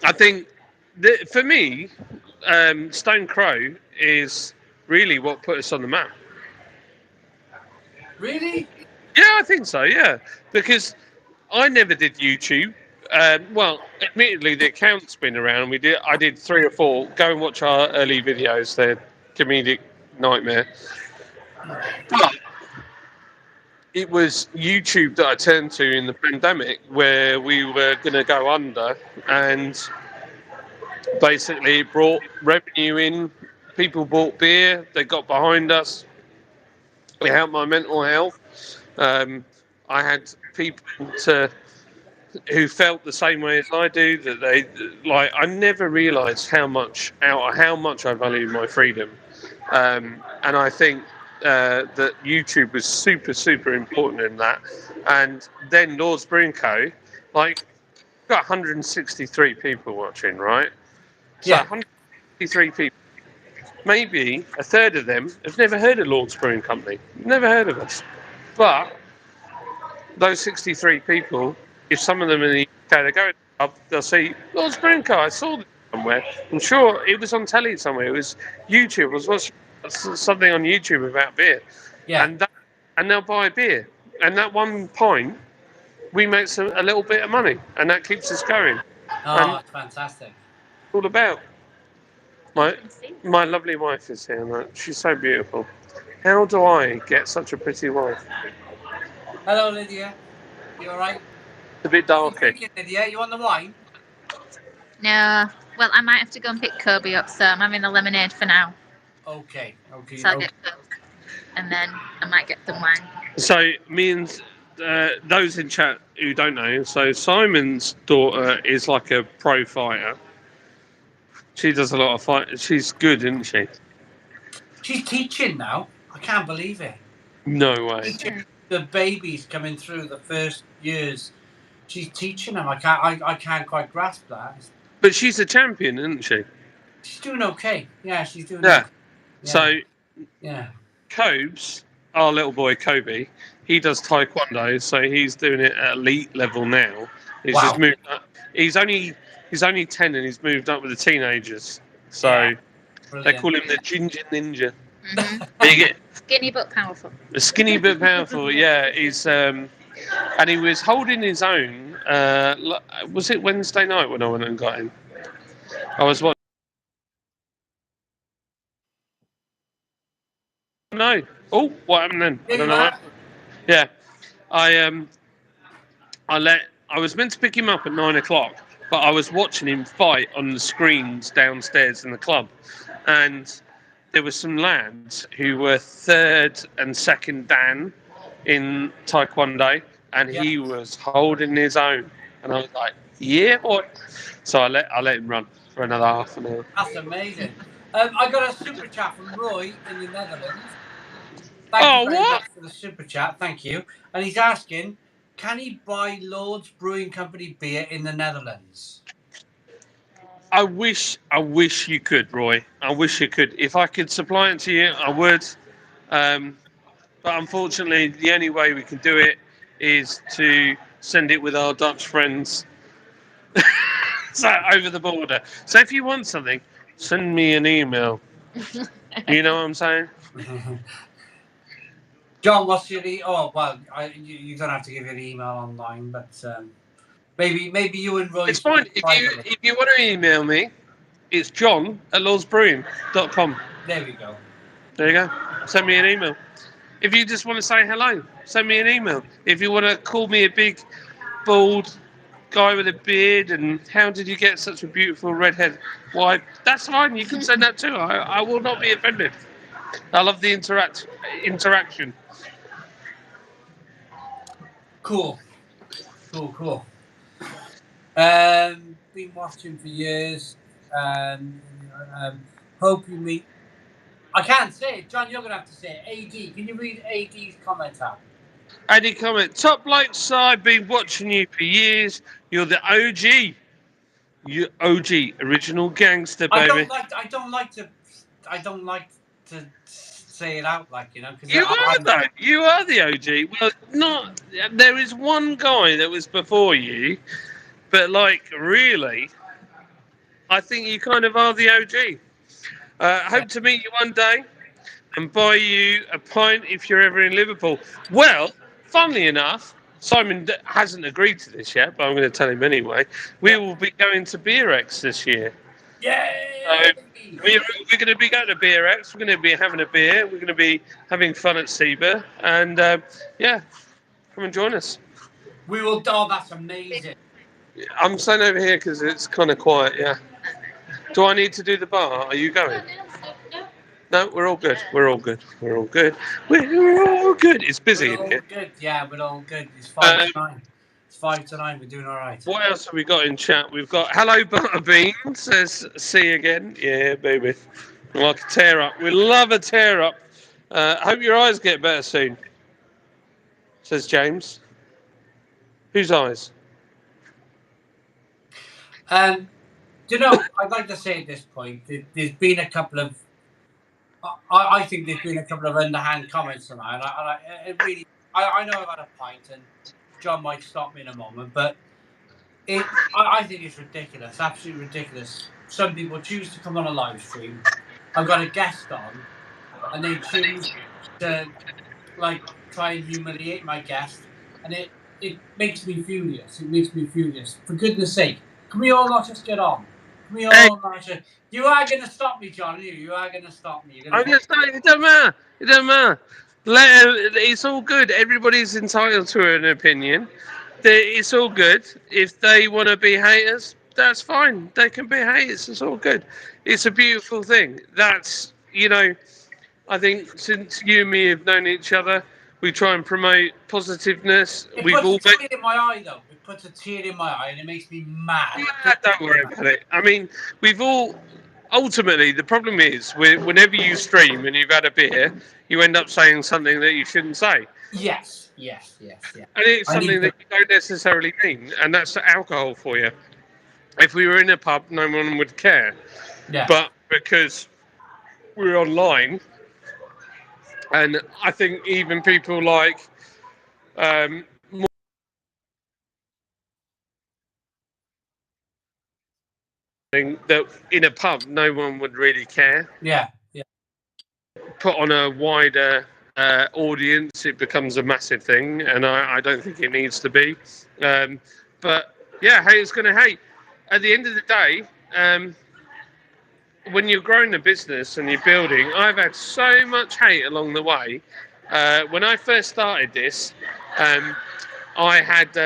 I think that for me, Stone Crow is really what put us on the map. Really? Yeah, I think so. Yeah, because I never did YouTube. Well, admittedly, the account's been around. I did 3 or 4. Go and watch our early videos. They're comedic nightmare. But it was YouTube that I turned to in the pandemic, where we were going to go under, and basically it brought revenue in. People bought beer. They got behind us. It helped my mental health. I had people who felt the same way as I do. That they like. I never realised how much I value my freedom, and I think that YouTube was super important in that. And then Lord's Brewing Co. Like, got 163 people watching, right? So 163 people. Maybe a third of them have never heard of Lord's Brewing Company. Never heard of us. But those 63 people if some of them in the UK, they go up, they'll see Lord's Brewing Co. I saw this somewhere. I'm sure it was on telly somewhere. It was YouTube. I was watching something on YouTube about beer, Yeah. and they'll buy beer, and that one pint, we make a little bit of money, and that keeps us going. And Oh, it's fantastic. all about my lovely wife is here. Look. She's so beautiful. How do I get such a pretty wife? Hello, Lydia. You all right? It's a bit What are you darker. drinking, Lydia? You want the wine? No. Well, I might have to go and pick Kobe up, so I'm having a lemonade for now. Okay. So I'll get Coke, and then I might get some wine. So me and those in chat who don't know, so Simon's daughter is like a pro fighter. She does a lot of fight. She's good, isn't she? She's teaching now. I can't believe it. No way. The babies coming through the first years. She's teaching them. I can't quite grasp that. But she's a champion, isn't she? She's doing okay. Yeah, she's doing Yeah. okay. Yeah. So Yeah. Cobes, our little boy Kobe, he does taekwondo, so he's doing it at elite level now. He's Wow. just moved up. He's only 10 and he's moved up with the teenagers. So Yeah. they Brilliant. call him the Ginger Ninja. Mm-hmm. Skinny but powerful. Skinny but powerful, yeah. He's and he was holding his own. Was it Wednesday night when I went and got him? I was watching. No. Oh, what happened then? I don't know. What happened. Yeah, I was meant to pick him up at 9 o'clock, but I was watching him fight on the screens downstairs in the club, and there were some lads who were third and second dan in taekwondo, and he was holding his own, and I was like, yeah, boy. So I let him run for another half an hour. That's amazing. I got a super chat from Roy in the Netherlands. Thank you very much for the super chat. Thank you. And he's asking, can he buy Lord's Brewing Company beer in the Netherlands? I wish you could, Roy. I wish you could. If I could supply it to you, I would. But unfortunately, the only way we can do it is to send it with our Dutch friends so over the border. So if you want something, send me an email. You know what I'm saying? John, what's your oh well, you don't have to give your email online, but maybe you and Roy. It's fine. If you want to email me, it's john@lordsbrewing.com. There we go. There you go. Send me an email. If you just want to say hello, send me an email. If you want to call me a big, bald guy with a beard and how did you get such a beautiful redhead wife, that's fine. You can send that too. I will not be offended. I love the interaction. Cool. Been watching for years. Hope you meet. I can't say it. John, you're going to have to say it. AD, can you read AD's comment out? Any comment? Top blokes, I've been watching you for years. You're the OG. You OG, original gangster, baby. I don't like to say it out, like, you know. Cause you are the OG. Well, not. There is one guy that was before you, but like really, I think you kind of are the OG. Hope to meet you one day and buy you a pint if you're ever in Liverpool. Well, funnily enough, Simon hasn't agreed to this yet, but I'm going to tell him anyway. We will be going to Beer X this year. Yay! We're going to be going to Beer X. We're going to be having a beer. We're going to be having fun at Seba. And yeah, come and join us. We will. Oh, that's amazing. I'm staying over here because it's kind of quiet, yeah. Do I need to do the bar? Are you going? No, we're all good. We're all good. We're all good. We're all good. It's busy in here. Good. Yeah, we're all good. It's 5 to 9. It's 5 to 9. We're doing all right. What else have we got in chat? We've got hello Butterbean says see again. Yeah, baby. Like a tear up. We love a tear up. Hope your eyes get better soon. Says James. Whose eyes? Do you know, I'd like to say at this point, there's been a couple of, I think there's been a couple of underhand comments tonight. And I really, I know I've had a pint, and John might stop me in a moment, but I think it's ridiculous, absolutely ridiculous. Some people choose to come on a live stream. I've got a guest on, and they choose to like try and humiliate my guest, and it makes me furious. It makes me furious. For goodness sake, can we all not just get on? Can we all not just? You are going to stop me, John. You are going to stop me. You're I'm going to. just saying, it doesn't matter. It doesn't matter. It's all good. Everybody's entitled to an opinion. It's all good. If they want to be haters, that's fine. They can be haters. It's all good. It's a beautiful thing. That's, I think since you and me have known each other, we try and promote positiveness. It We've puts all a tear in my eye, though. It puts a tear in my eye, and it makes me mad. Don't worry about it. I mean, we've all ultimately the problem is whenever you stream and you've had a beer, you end up saying something that you shouldn't say, Yes. and it's I need something to. that you don't necessarily mean, and that's alcohol for you. If we were in a pub, no one would care, Yeah. but because we're online, and I think even people like more think that in a pub, no one would really care. Yeah. Put on a wider audience, it becomes a massive thing, and I don't think it needs to be. But yeah, haters going to hate. At the end of the day, when you're growing a business and you're building, I've had so much hate along the way. When I first started this, I had.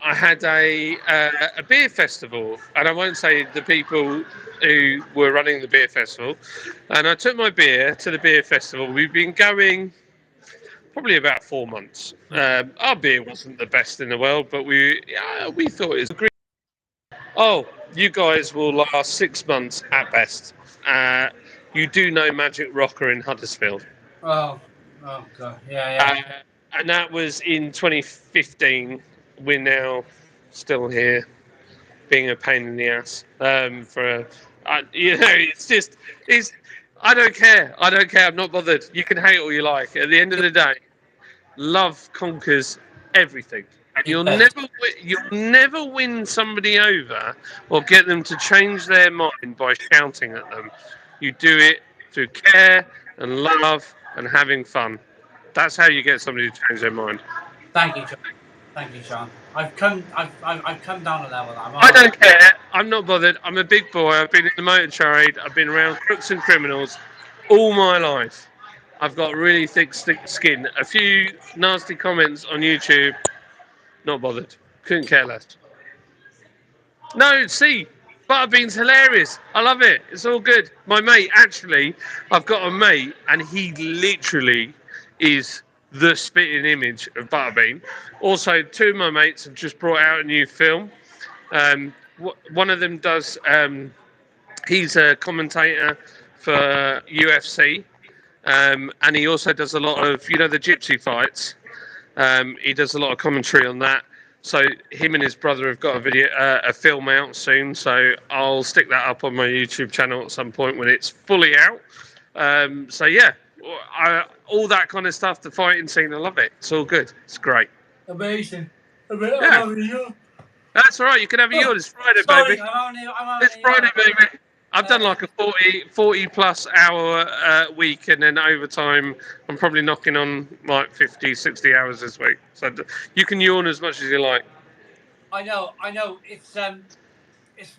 I had a beer festival, and I won't say the people who were running the beer festival. And I took my beer to the beer festival. We've been going probably about 4 months. Our beer wasn't the best in the world, but we thought it was great. Oh, you guys will last 6 months at best. You do know Magic Rocker in Huddersfield. Oh God. Uh, Yeah. and that was in 2015. We're now still here, being a pain in the ass. It's. I don't care. I don't care. I'm not bothered. You can hate all you like. At the end of the day, love conquers everything, and you'll never win somebody over or get them to change their mind by shouting at them. You do it through care and love and having fun. That's how you get somebody to change their mind. Thank you, John. Thank you, Sean. I've come down a level. I don't care. I'm not bothered. I'm a big boy. I've been in the motor trade. I've been around crooks and criminals all my life. I've got really thick skin. A few nasty comments on YouTube. Not bothered. Couldn't care less. No, see, Butterbean's hilarious. I love it. It's all good. My mate, actually, I've got a mate, and he literally is the spitting image of Butterbean. Also, two of my mates have just brought out a new film. One of them does. He's a commentator for UFC, and he also does a lot of the gypsy fights. He does a lot of commentary on that. So him and his brother have got a film out soon. So I'll stick that up on my YouTube channel at some point when it's fully out. So yeah, all that kind of stuff. The fighting scene, I love it. It's all good. It's great. Amazing. Yeah. That's all right. You can have a yawn. It's Friday, baby. It's Friday, baby. I've done like a 40 plus hour week, and then overtime, I'm probably knocking on like 50, 60 hours this week. So you can yawn as much as you like. I know. It's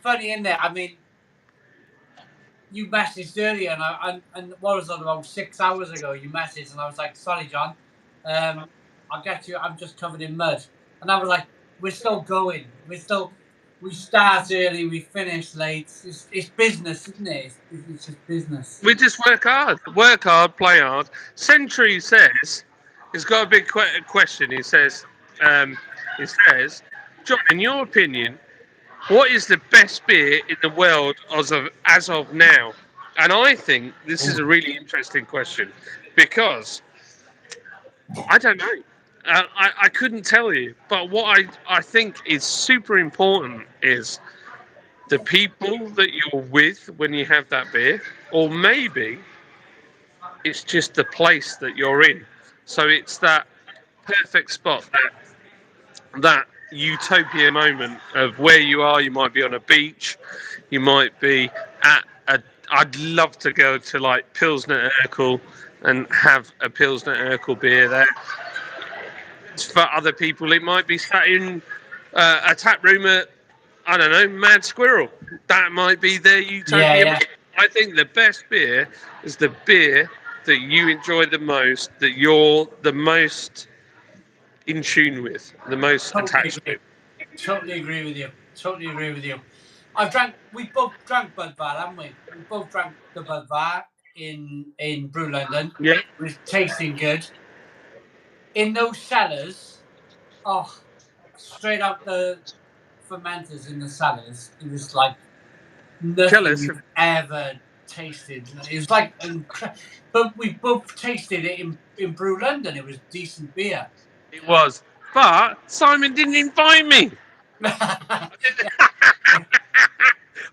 funny, isn't it? I mean, you messaged earlier, and what was it, about 6 hours ago? You messaged, and I was like, "Sorry, John, I'll get you. I'm just covered in mud." And I was like, "We're still going. We start early, we finish late. It's business, isn't it? It's just business." We just work hard, play hard. Century says, he's got a big question. He says, John, in your opinion, what is the best beer in the world as of now? And I think this is a really interesting question because I don't know. I couldn't tell you. But what I think is super important is the people that you're with when you have that beer, or maybe it's just the place that you're in. So it's that perfect spot, that that utopia moment of where you are. You might be on a beach, you might be at a. I'd love to go to like Pilsner Urquell and have a Pilsner Urquell beer there. For other people, it might be sat in a tap room at, I don't know, Mad Squirrel. That might be their Yeah, utopia. yeah. I think the best beer is the beer that you enjoy the most, that you're the most in tune with, the most Totally attached agree. with. Totally agree with you. Totally agree with you. We both drank Budvar, haven't we? We both drank the Budvar in Brew London. Yeah. It was tasting good. In those cellars, oh, straight out the fermenters in the cellars, it was like nothing Jealous. we've ever tasted. It was like incredible. But we both tasted it in Brew London. It was decent beer. It was. But Simon didn't invite me.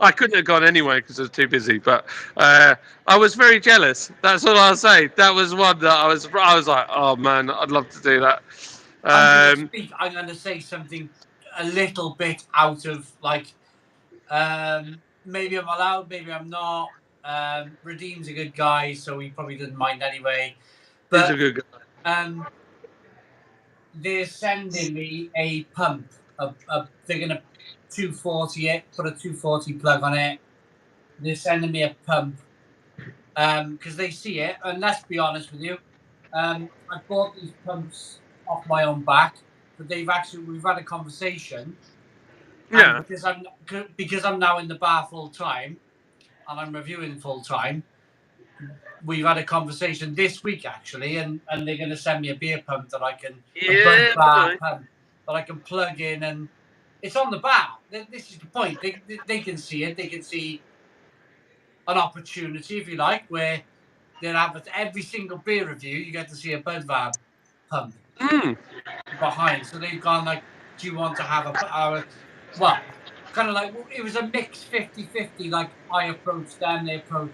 I couldn't have gone anyway because I was too busy. But I was very jealous. That's all I'll say. That was one that I was like, oh man, I'd love to do that. I'm going to say something a little bit out of like, maybe I'm allowed, maybe I'm not. Redeem's a good guy, so he probably doesn't mind anyway. He's a But good guy. they're sending me a pump. They're going to 240 it, put a 240 plug on it. They're sending me a pump because they see it. And let's be honest with you, I bought these pumps off my own back, but we've had a conversation. Yeah. And because I'm now in the bar full time and I'm reviewing full time, we've had a conversation this week actually, and they're going to send me a beer pump that I can a Bud Bar pump that I can plug in, and it's on the bar. This is the point. They can see it. They can see an opportunity, if you like, where they'll have every single beer review. You get to see a Bud Bar pump behind. So they've gone like, do you want to have well, kind of like, it was a mix 50-50, like I approached them, they approached,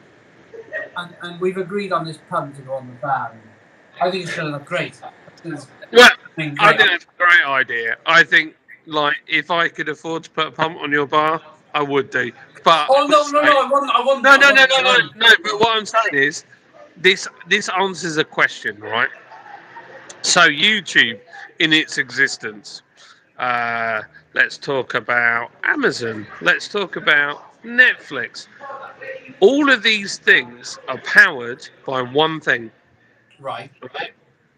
and we've agreed on this pump to go on the bar. And I think it's going to look great. Well, I think that's a great idea. I think, like, if I could afford to put a pump on your bar, I would do. But no, I want no. But what I'm saying is, this answers a question, right? So YouTube, in its existence, let's talk about Amazon. Let's talk about Netflix. All of these things are powered by one thing. Right.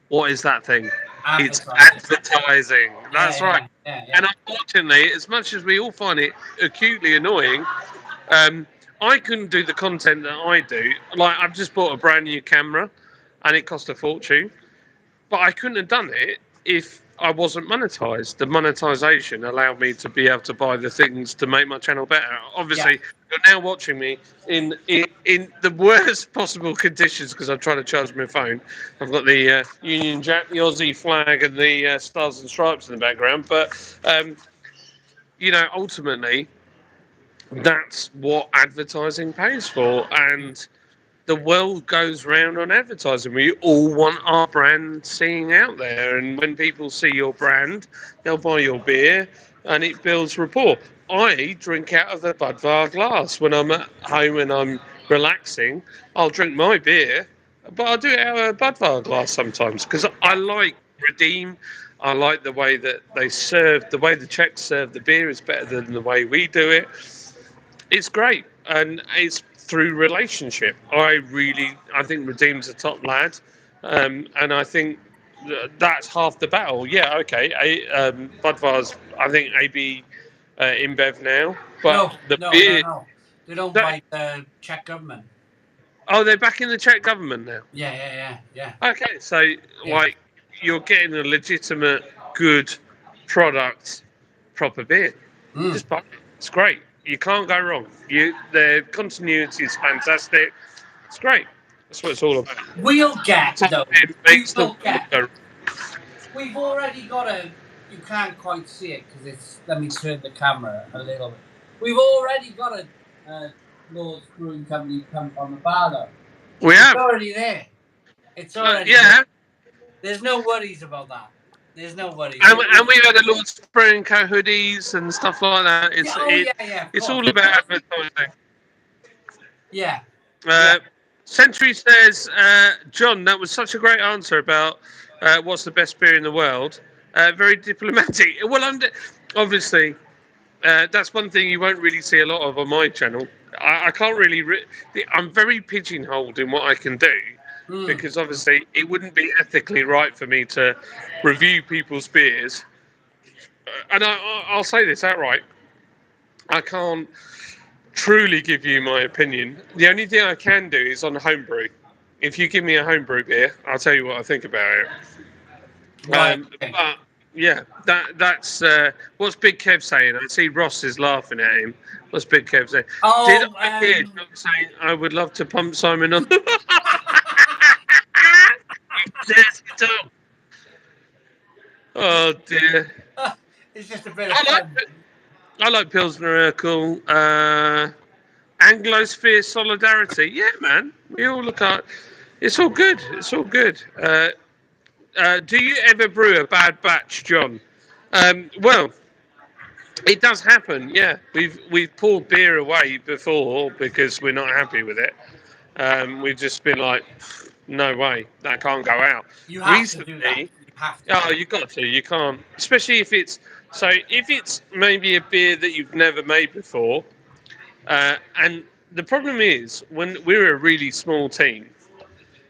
What is that thing? It's Advertising. advertising. That's right. Yeah. And unfortunately, as much as we all find it acutely annoying, I couldn't do the content that I do. Like, I've just bought a brand new camera, and it cost a fortune. But I couldn't have done it if I wasn't monetized. The monetization allowed me to be able to buy the things to make my channel better. Obviously, you're now watching me in the worst possible conditions because I'm trying to charge my phone. I've got the Union Jack, the Aussie flag, and the Stars and Stripes in the background. But ultimately, that's what advertising pays for, and the world goes round on advertising. We all want our brand seen out there, and when people see your brand, they'll buy your beer, and it builds rapport. I drink out of the Budvar glass when I'm at home and I'm relaxing. I'll drink my beer, but I'll do it out of a Budvar glass sometimes because I like Redeem. I like the way that the way the Czechs serve the beer is better than the way we do it. It's great, and it's through relationship. I think Redeem's a top lad, and I think that's half the battle. Yeah, okay. Budvar's, I think, AB InBev now, but beer. No. They don't buy the Czech government. Oh, they're back in the Czech government now. Yeah. Okay, so like you're getting a legitimate, good product, proper beer. Just buy it. It's great. You can't go wrong. The continuity is fantastic. It's great. That's what it's all about. We'll get though. We've already got you can't quite see it because it's. Let me turn the camera a little bit. We've already got a Lord's Brewing Company pump on the bar though. We have. It's already there. It's already there. There's no worries about that. There's no worries. And we've had the Lord Spray and Co hoodies and stuff like that. It's Yeah, of it's course. all about advertising. Yeah. Century says, John, that was such a great answer about what's the best beer in the world. Very diplomatic. Well, obviously, that's one thing you won't really see a lot of on my channel. I can't really. I'm very pigeonholed in what I can do because obviously it wouldn't be ethically right for me to review people's beers. And I'll say this outright. I can't truly give you my opinion. The only thing I can do is on homebrew. If you give me a homebrew beer, I'll tell you what I think about it. Right. But yeah, that's what's Big Kev saying. I see Ross is laughing at him. What's Big Kev saying? Did I hear John saying I would love to pump Simon on? Oh dear. It's just a bit of fun. I like Pilsner Urkel. Anglosphere solidarity. Yeah, man. We all look at. It's all good. It's all good. Do you ever brew a bad batch, John? Well, it does happen. Yeah, we've poured beer away before because we're not happy with it. We've just been like, no way, that can't go out. You have to do that. You have to. Oh, you got to. You can't, especially if it's maybe a beer that you've never made before. And the problem is when we're a really small team.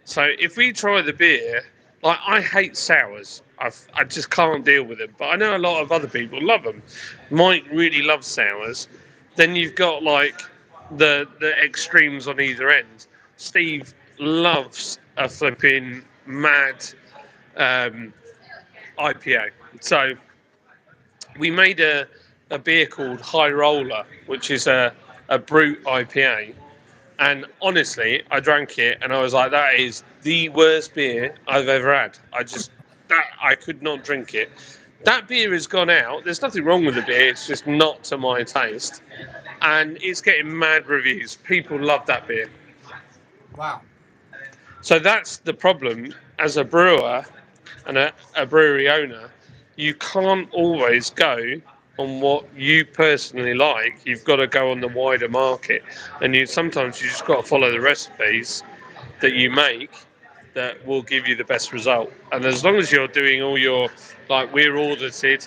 So if we try the beer, like I hate sours. I just can't deal with them. But I know a lot of other people love them. Mike really loves sours. Then you've got like the extremes on either end. Steve loves a flipping mad IPA. So we made a beer called High Roller, which is a brute IPA. And honestly, I drank it and I was like, that is the worst beer I've ever had. I could not drink it. That beer has gone out. There's nothing wrong with the beer. It's just not to my taste. And it's getting mad reviews. People love that beer. Wow. So that's the problem as a brewer and a brewery owner. You can't always go on what you personally like. You've got to go on the wider market, and sometimes you just got to follow the recipes that you make that will give you the best result. And as long as you're doing all your, like we're audited,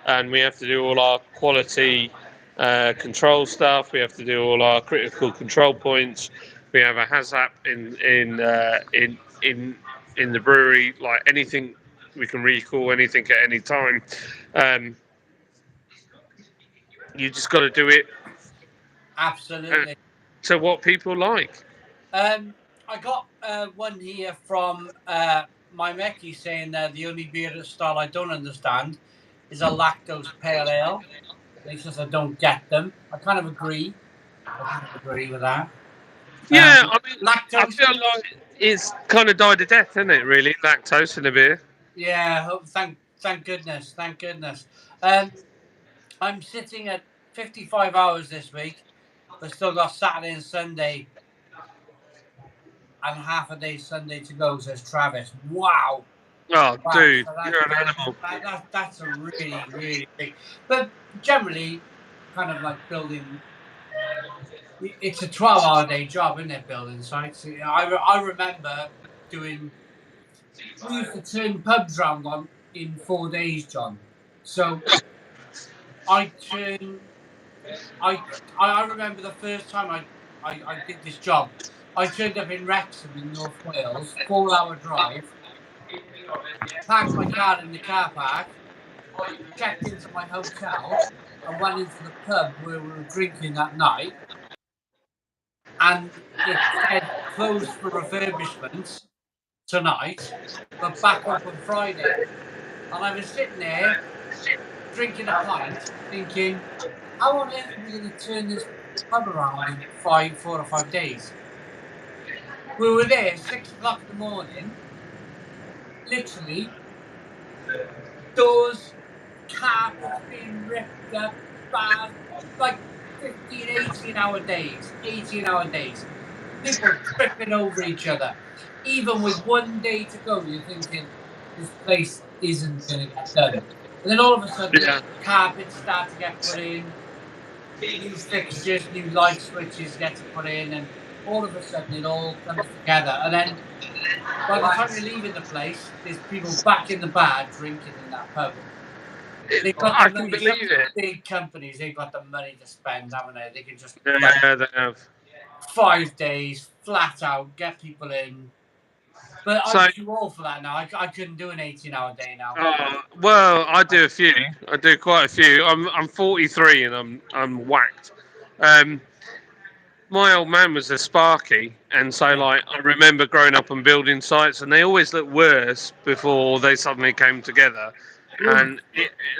and we have to do all our quality control stuff. We have to do all our critical control points. We have a HACCP in the brewery, like anything we can recall anything at any time. You just got to do it Absolutely. to what people like. I got one here from my mech. He's saying the only beer style I don't understand is a lactose pale ale. He says I don't get them. I kind of agree. With that. Yeah, I mean, lactose. I feel like it's kind of died a death, isn't it? Really, lactose in a beer. Yeah. Thank goodness. Thank goodness. I'm sitting at 55 hours this week. We've still got Saturday and Sunday and half a day Sunday to go, says Travis. Wow. Oh, wow. dude, So you're an animal. That's a really, really big. But generally, kind of like building. It's a 12-hour day job, isn't it, building sites? I remember doing. We used to turn pubs round in 4 days, John. So I remember the first time I did this job. I turned up in Wrexham in North Wales, 4-hour drive, parked my car in the car park, checked into my hotel, and went into the pub where we were drinking that night. And it said closed for refurbishment tonight, but back up on Friday. And I was sitting there drinking a pint, thinking, how on earth are we going to turn this pub around in 4 or 5 days? We were there 6 o'clock in the morning, literally, doors, carpets being ripped up, bars, like 15, 18-hour days. 18-hour days. People tripping over each other. Even with 1 day to go, you're thinking, this place isn't going to get done. And then all of a sudden, Yeah. carpets start to get put in, new fixtures, new light switches get to put in, and all of a sudden it all comes together. And then by the time you're leaving the place, there's people back in the bar drinking in that pub. They've got the I can money. Some believe it. big companies, they've got the money to spend, haven't they? They can just like Yeah, they have. 5 days flat out get people in. But So, I'm too old for that now. I couldn't do an 18-hour day now. well, I do a few. I do quite a few. I'm 43 and I'm whacked. Um, my old man was a Sparky, and so Yeah. like I remember growing up on building sites, and they always looked worse before they suddenly came together. Ooh, And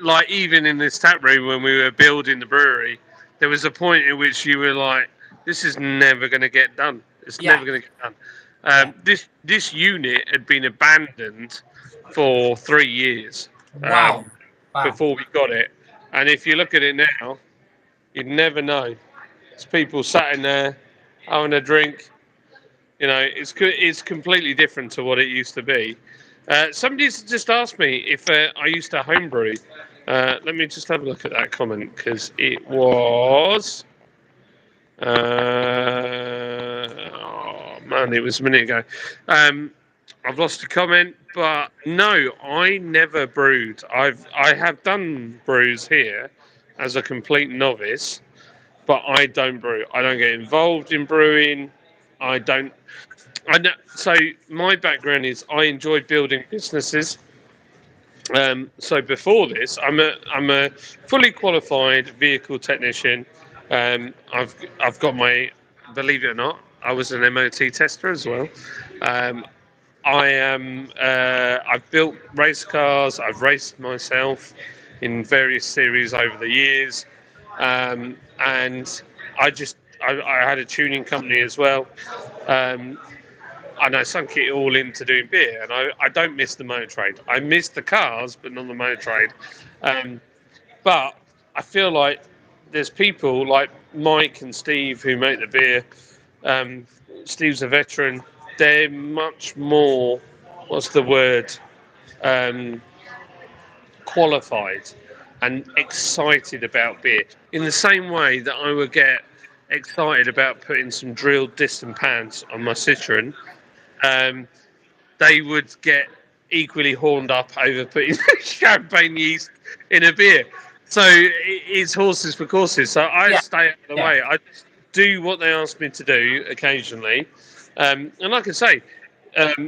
like even in this tap room when we were building the brewery, there was a point in which you were like, "This is never going to get done. It's yeah, never going to get done." yeah. This unit had been abandoned for 3 years Wow. Wow. before we got it, and if you look at it now, you'd never know. It's people sat in there having a drink. You know, it's completely different to what it used to be. Somebody's just asked me if I used to homebrew. Let me just have a look at that comment because it was. Oh man, it was a minute ago. I've lost a comment, but no, I never brewed. I have done brews here as a complete novice, but I don't brew. I don't get involved in brewing. I don't. I know. So my background is I enjoy building businesses. So before this, I'm a fully qualified vehicle technician. I've got my, believe it or not, I was an MOT tester as well. Um, I am. I've built race cars. I've raced myself in various series over the years, and I had a tuning company as well. Um, and I sunk it all into doing beer, and I don't miss the motor trade. I miss the cars, but not the motor trade. Um, but I feel like there's people like Mike and Steve who make the beer. Um, Steve's a veteran. They're much more, what's the word, um, qualified and excited about beer. In the same way that I would get excited about putting some drilled disc and pants on my Citroen, um, they would get equally horned up over putting champagne yeast in a beer. So it's horses for courses. So I Yeah, stay out of the yeah, way. I do what they ask me to do occasionally, and like I say,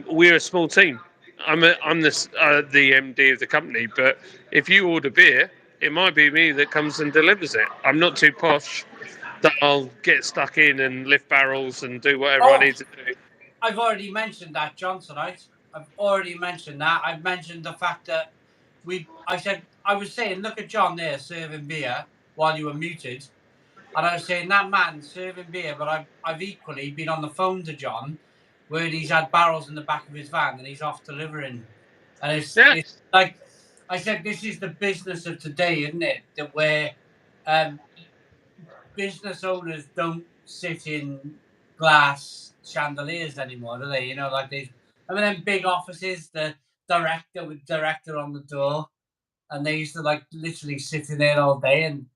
we're a small team. I'm the MD of the company, but if you order beer, it might be me that comes and delivers it. I'm not too posh that I'll get stuck in and lift barrels and do whatever I Oh, need to do. I've already mentioned that, John, tonight. I've already mentioned that. I've mentioned the fact that I was saying, look at John there serving beer while you were muted. And I was saying, that man serving beer, but I've equally been on the phone to John where he's had barrels in the back of his van and he's off delivering. And Yeah. it's like, I said, this is the business of today, isn't it? That where um, business owners don't sit in glass chandeliers anymore, do they? You know, like these. I mean, them big offices, the director on the door, and they used to like literally sit in there all day and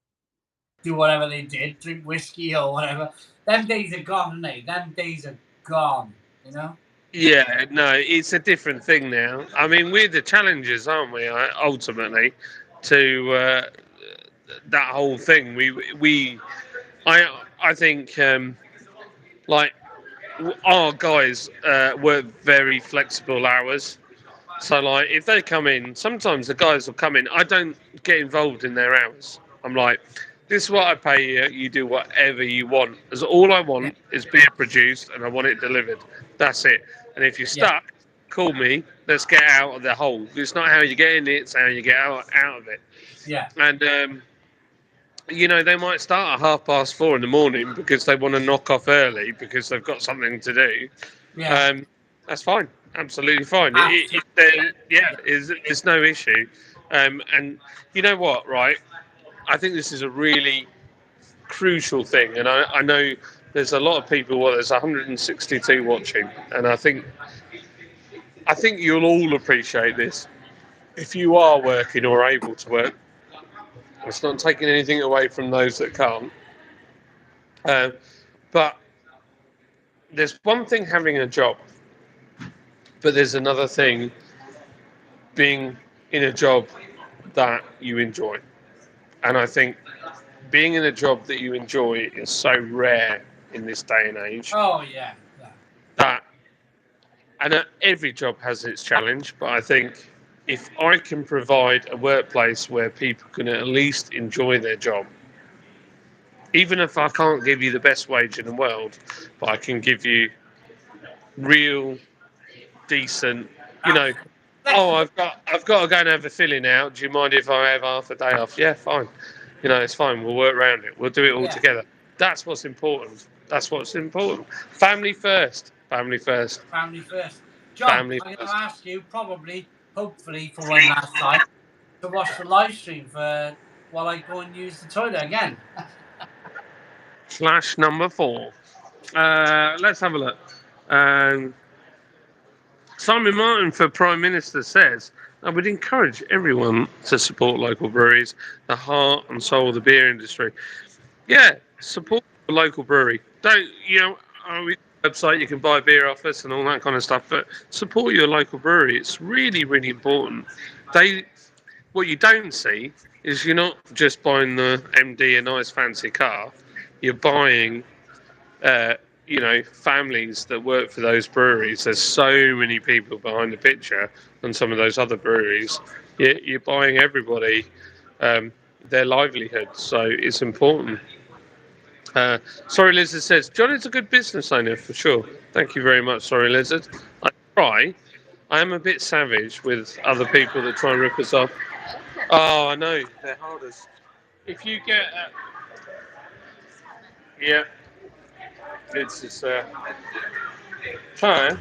do whatever they did, drink whiskey or whatever. Them days are gone, aren't they? Them days are gone. You know? Yeah, no, it's a different thing now. I mean, we're the challengers, aren't we? Ultimately, to that whole thing. I think, like our guys work very flexible hours. So, like, if they come in, sometimes the guys will come in. I don't get involved in their hours. I'm like, this is what I pay you. You do whatever you want. As all I Yeah, want is beer produced, and I want it delivered. That's it. And if you're yeah, stuck, call me. Let's get out of the hole. It's not how you get in it; it's how you get out of it. yeah, And they might start at 4:30 in the morning because they want to knock off early because they've got something to do. yeah. Um, that's fine, absolutely fine. Have to. Yeah, There's no issue. And you know what, right? I think this is a really crucial thing, and I know there's a lot of people. Well, there's 162 watching, and I think I think you'll all appreciate this. If you are working or able to work, it's not taking anything away from those that can't. But there's one thing having a job, but there's another thing being in a job that you enjoy. And I think being in a job that you enjoy is so rare in this day and age Oh, yeah. that, and every job has its challenge, but I think if I can provide a workplace where people can at least enjoy their job, even if I can't give you the best wage in the world, but I can give you real, decent, oh, I've got to go and have a filling out. Do you mind if I have half a day off? Yeah, fine. It's fine. We'll work around it. We'll do it all together. That's what's important. That's what's important. Family first. Family first. Family first. John, I'm going to ask you hopefully for one last time, to watch the live stream while I go and use the toilet again. Flash number 4. Let's have a look. Simon Martin for Prime Minister says, I would encourage everyone to support local breweries, the heart and soul of the beer industry. Yeah, support the local brewery. Don't, on the website you can buy beer off us and all that kind of stuff, but support your local brewery. It's really, really important. What you don't see is you're not just buying the MD a nice fancy car, you're buying families that work for those breweries. There's so many people behind the picture on some of those other breweries. You're buying everybody their livelihood, so it's important. Sorry Lizard says, John is a good business owner for sure. Thank you very much, Sorry Lizard. I am a bit savage with other people that try and rip us off. Oh, I know, they're hardest. If you get... yeah. It's just... Try.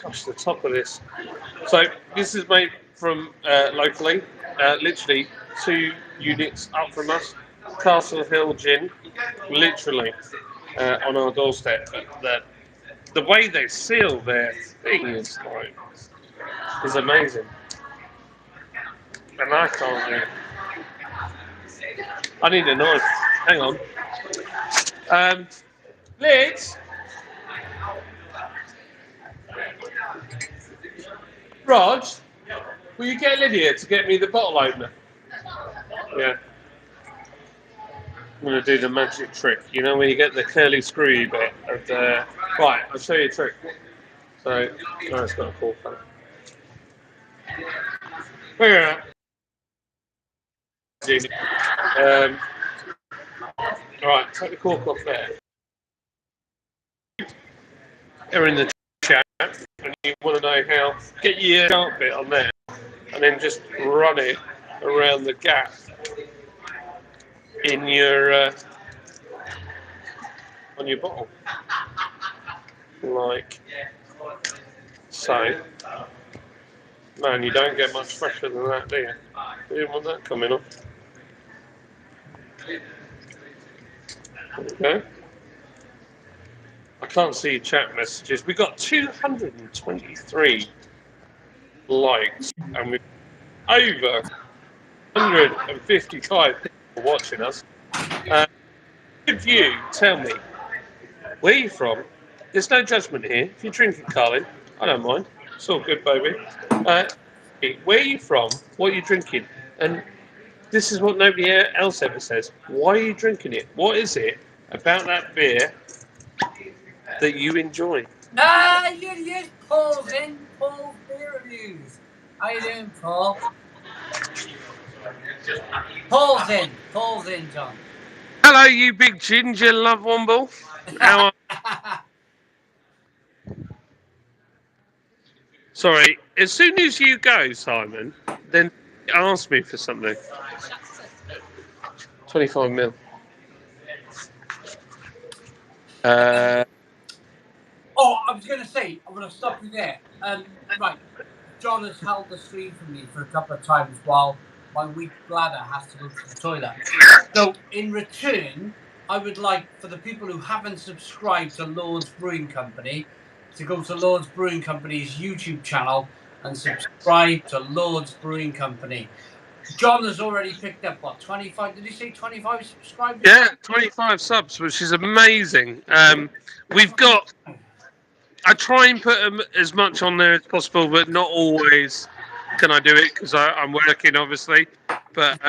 Gosh, the top of this. So this is made from locally, literally 2 units up from us. Castle Hill Gin, literally on our doorstep. The way they seal their thing is amazing, and I can't do it. I need a knife. Hang on. Liz. Rog, will you get Lydia to get me the bottle opener? Yeah. I'm going to do the magic trick. You know when you get the curly screwy bit of the... Right, I'll show you a trick. So, it's got a cork on it. Look at that. Right, take the cork off there. They're in the chat, and you want to know how... Get your sharp bit on there, and then just run it around the gap in your... on your bottle, like so. Man, you don't get much fresher than that, do you? You didn't want that coming off. Okay. I can't see chat messages. We got 223 likes, and we've over 155 people watching us. Could you tell me where you're from? There's no judgment here. If you're drinking, Carlin, I don't mind. It's all good, baby. Where are you from? What are you drinking? And this is what nobody else ever says. Why are you drinking it? What is it about that beer that you enjoy? Yes, Paul's beer reviews. How you doing, Paul? Paul's in, John. Hello, you big ginger love womble. How are Sorry, as soon as you go, Simon, then ask me for something. 25 mil. I was going to say, I'm going to stop you there. Right, John has held the stream for me for a couple of times while my weak bladder has to go to the toilet. So, in return, I would like, for the people who haven't subscribed to Lord's Brewing Company, to go to Lord's Brewing Company's YouTube channel and subscribe to Lord's Brewing Company. John has already picked up, what, 25? Did he say 25 subscribers? Yeah, 25 subs, which is amazing. We've got. I try and put as much on there as possible, but not always can I do it because I'm working, obviously. But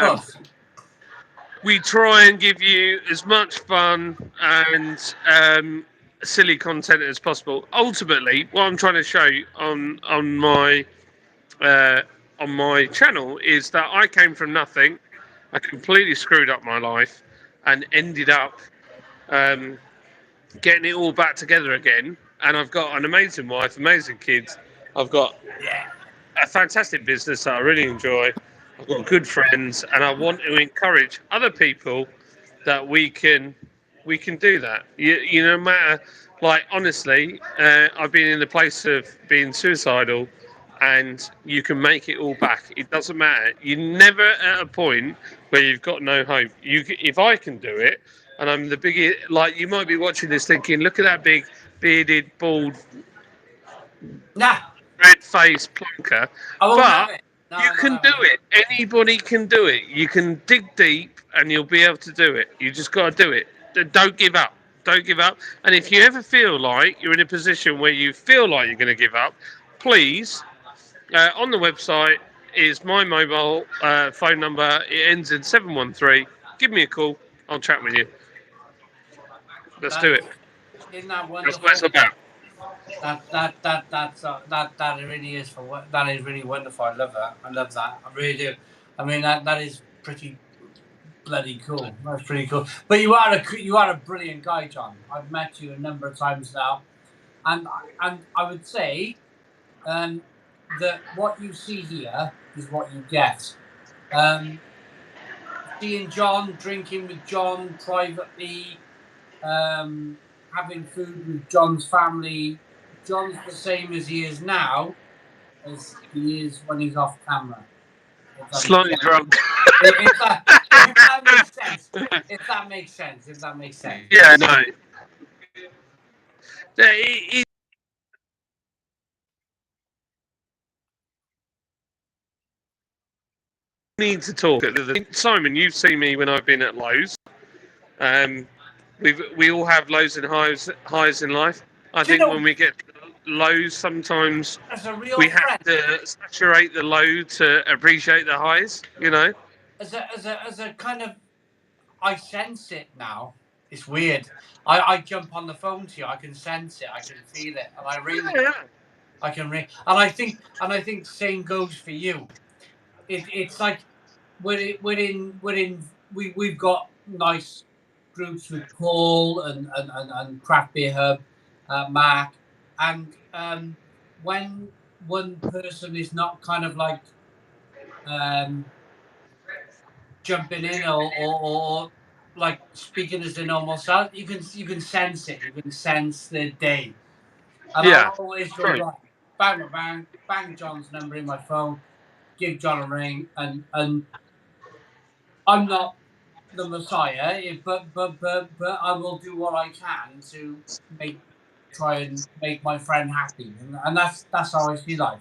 we try and give you as much fun and silly content as possible. Ultimately, what I'm trying to show uh, on my channel is that I came from nothing. I completely screwed up my life and ended up getting it all back together again. And I've got an amazing wife, amazing kids. I've got a fantastic business that I really enjoy. I've got good friends, and I want to encourage other people that we can do that. No matter, like, honestly, I've been in the place of being suicidal, and you can make it all back. It doesn't matter. You're never at a point where you've got no hope. If I can do it, and I'm the biggest, like, you might be watching this thinking, look at that big bearded, bald, red-faced plonker, but you can do it. Anybody can do it. You can dig deep and you'll be able to do it. You just got to do it. Don't give up. Don't give up. And if you ever feel like you're in a position where you feel like you're going to give up, please, on the website is my mobile phone number. It ends in 713. Give me a call. I'll chat with you. Let's do it. Isn't that That's wonderful? what it's about. That really is that is really wonderful. I love that. I love that. I really do. I mean, that is pretty bloody cool. That's pretty cool. But you are a brilliant guy, John. I've met you a number of times now, and I would say that what you see here is what you get. Seeing John, drinking with John privately, having food with John's family. John's the same as he is now as he is when he's off camera. Slightly drunk. If that makes sense. If that makes sense. If that makes sense. Yeah, no. It need to talk. Simon, you've seen me when I've been at lows. We all have lows and highs in life. I think when we get lows, sometimes we have to saturate the low to appreciate the highs. You know. As a kind of, I sense it now. It's weird. I jump on the phone to you. I can sense it. I can feel it, and I ring. Yeah. I can ring, and I think the same goes for you. It's like we've got nice groups with Paul and Craft Beer Hub, Mark, and when one person is not kind of like jumping in or like speaking as their normal self, you can sense it. You can sense the day, and Yeah. I'll always go right, bang, bang, bang John's number in my phone, give John a ring, and I'm not the Messiah, but I will do what I can to try and make my friend happy, and that's how I see life.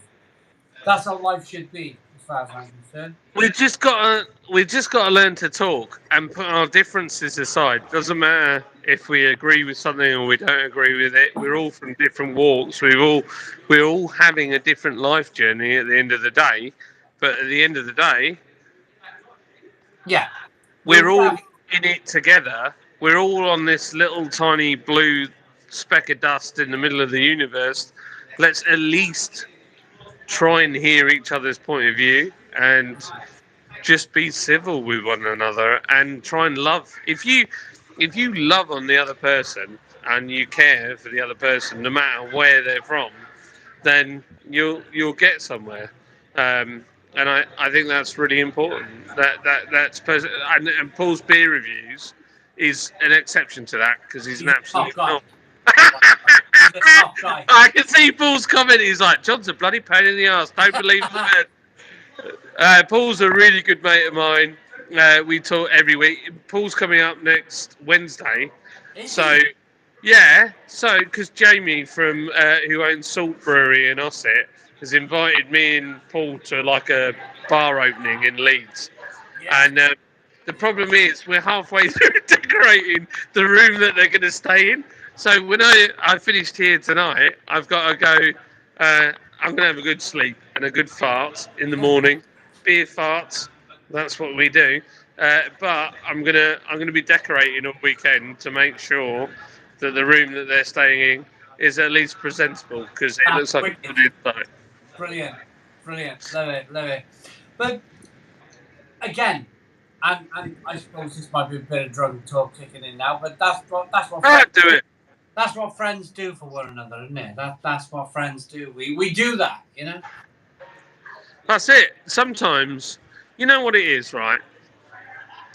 That's how life should be, as far as I'm concerned. We've just got to learn to talk and put our differences aside. Doesn't matter if we agree with something or we don't agree with it. We're all from different walks. We're all having a different life journey at the end of the day. But at the end of the day, yeah, we're all in it together. We're all on this little tiny blue speck of dust in the middle of the universe. Let's at least try and hear each other's point of view and just be civil with one another and try and love. If you love on the other person and you care for the other person, no matter where they're from, then you'll get somewhere. And I think that's really important. And Paul's beer reviews is an exception to that because he's an absolute knob. I can see Paul's comment. He's like, John's a bloody pain in the arse. Don't believe the word. Paul's a really good mate of mine. We talk every week. Paul's coming up next Wednesday. So, Yeah, so because Jamie from who owns Salt Brewery in Ossett has invited me and Paul to like a bar opening in Leeds, Yeah. and the problem is we're halfway through decorating the room that they're going to stay in. So when I finished here tonight, I've got to go. I'm going to have a good sleep and a good fart in the morning, beer farts. That's what we do. But I'm gonna be decorating all weekend to make sure that the room that they're staying in is at least presentable because it That's looks like a wicked. good inside. Brilliant. Brilliant. Love it. Love it. But again, and I suppose this might be a bit of drunk talk kicking in now, but that's what I friends do do. it. That's what friends do for one another, isn't it? That's what friends do. We do that, you know. That's it. Sometimes, you know what it is, right?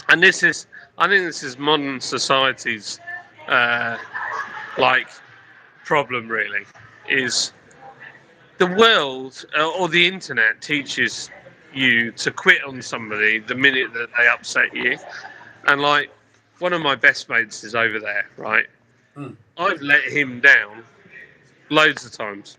And I think this is modern society's uh, like problem. Really, is the world or the internet teaches you to quit on somebody the minute that they upset you. And like one of my best mates is over there, right? Mm. I've let him down loads of times.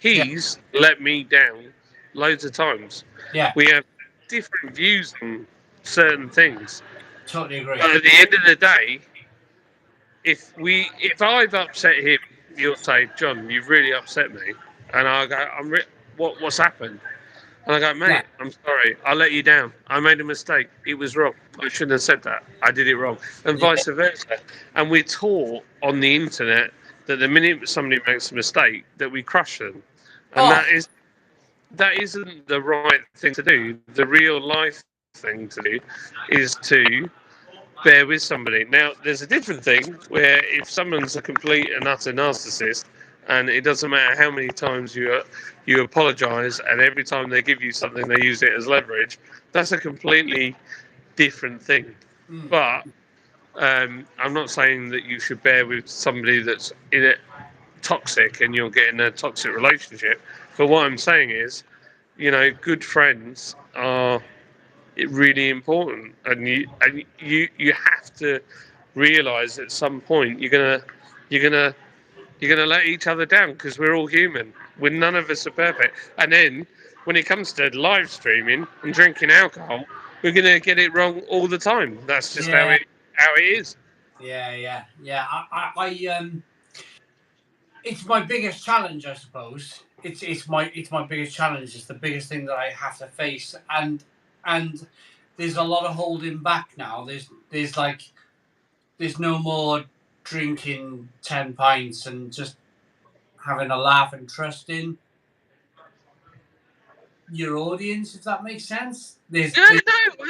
Yeah. He's let me down loads of times. Yeah. We have different views on certain things. Totally agree. But at the end of the day, if I've upset him, you'll say, John, you've really upset me. And I go, what's happened? And I go, Yeah. mate, I'm sorry. I let you down. I made a mistake. It was wrong. I shouldn't have said that. I did it wrong. And Yeah. vice versa. And we're taught on the internet that the minute somebody makes a mistake, that we crush them. And Oh, that isn't the right thing to do. The real life thing to do is to bear with somebody. Now, there's a different thing where if someone's a complete and utter narcissist, and it doesn't matter how many times you apologise, and every time they give you something, they use it as leverage. That's a completely different thing. mm. But I'm not saying that you should bear with somebody that's in it toxic and you're getting a toxic relationship. But what I'm saying is, good friends are really important, and you have to realize at some point you're gonna you're gonna let each other down because we're all human. We're none of us are perfect. And then when it comes to live streaming and drinking alcohol, we're gonna get it wrong all the time. That's just Yeah. how it is. Yeah. It's my biggest challenge, I suppose. It's my biggest challenge. It's the biggest thing that I have to face, and there's a lot of holding back now. There's no more drinking 10 pints and just having a laugh and trusting your audience, if that makes sense. Yeah, no,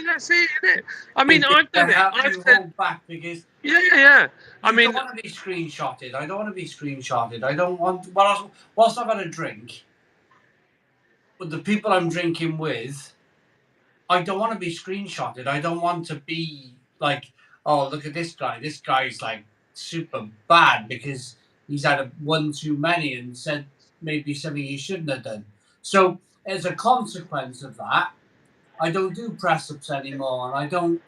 that's it, isn't it? I mean, I've To done it. help I've you said, hold back because yeah. I you don't mean, want to be screenshotted. I don't want to be screenshotted. I don't want. Whilst I've had a drink, with the people I'm drinking with, I don't want to be screenshotted. I don't want to be like, oh, look at this guy. This guy's like super bad because he's had one too many and said maybe something he shouldn't have done. So as a consequence of that, I don't do press ups anymore, and I don't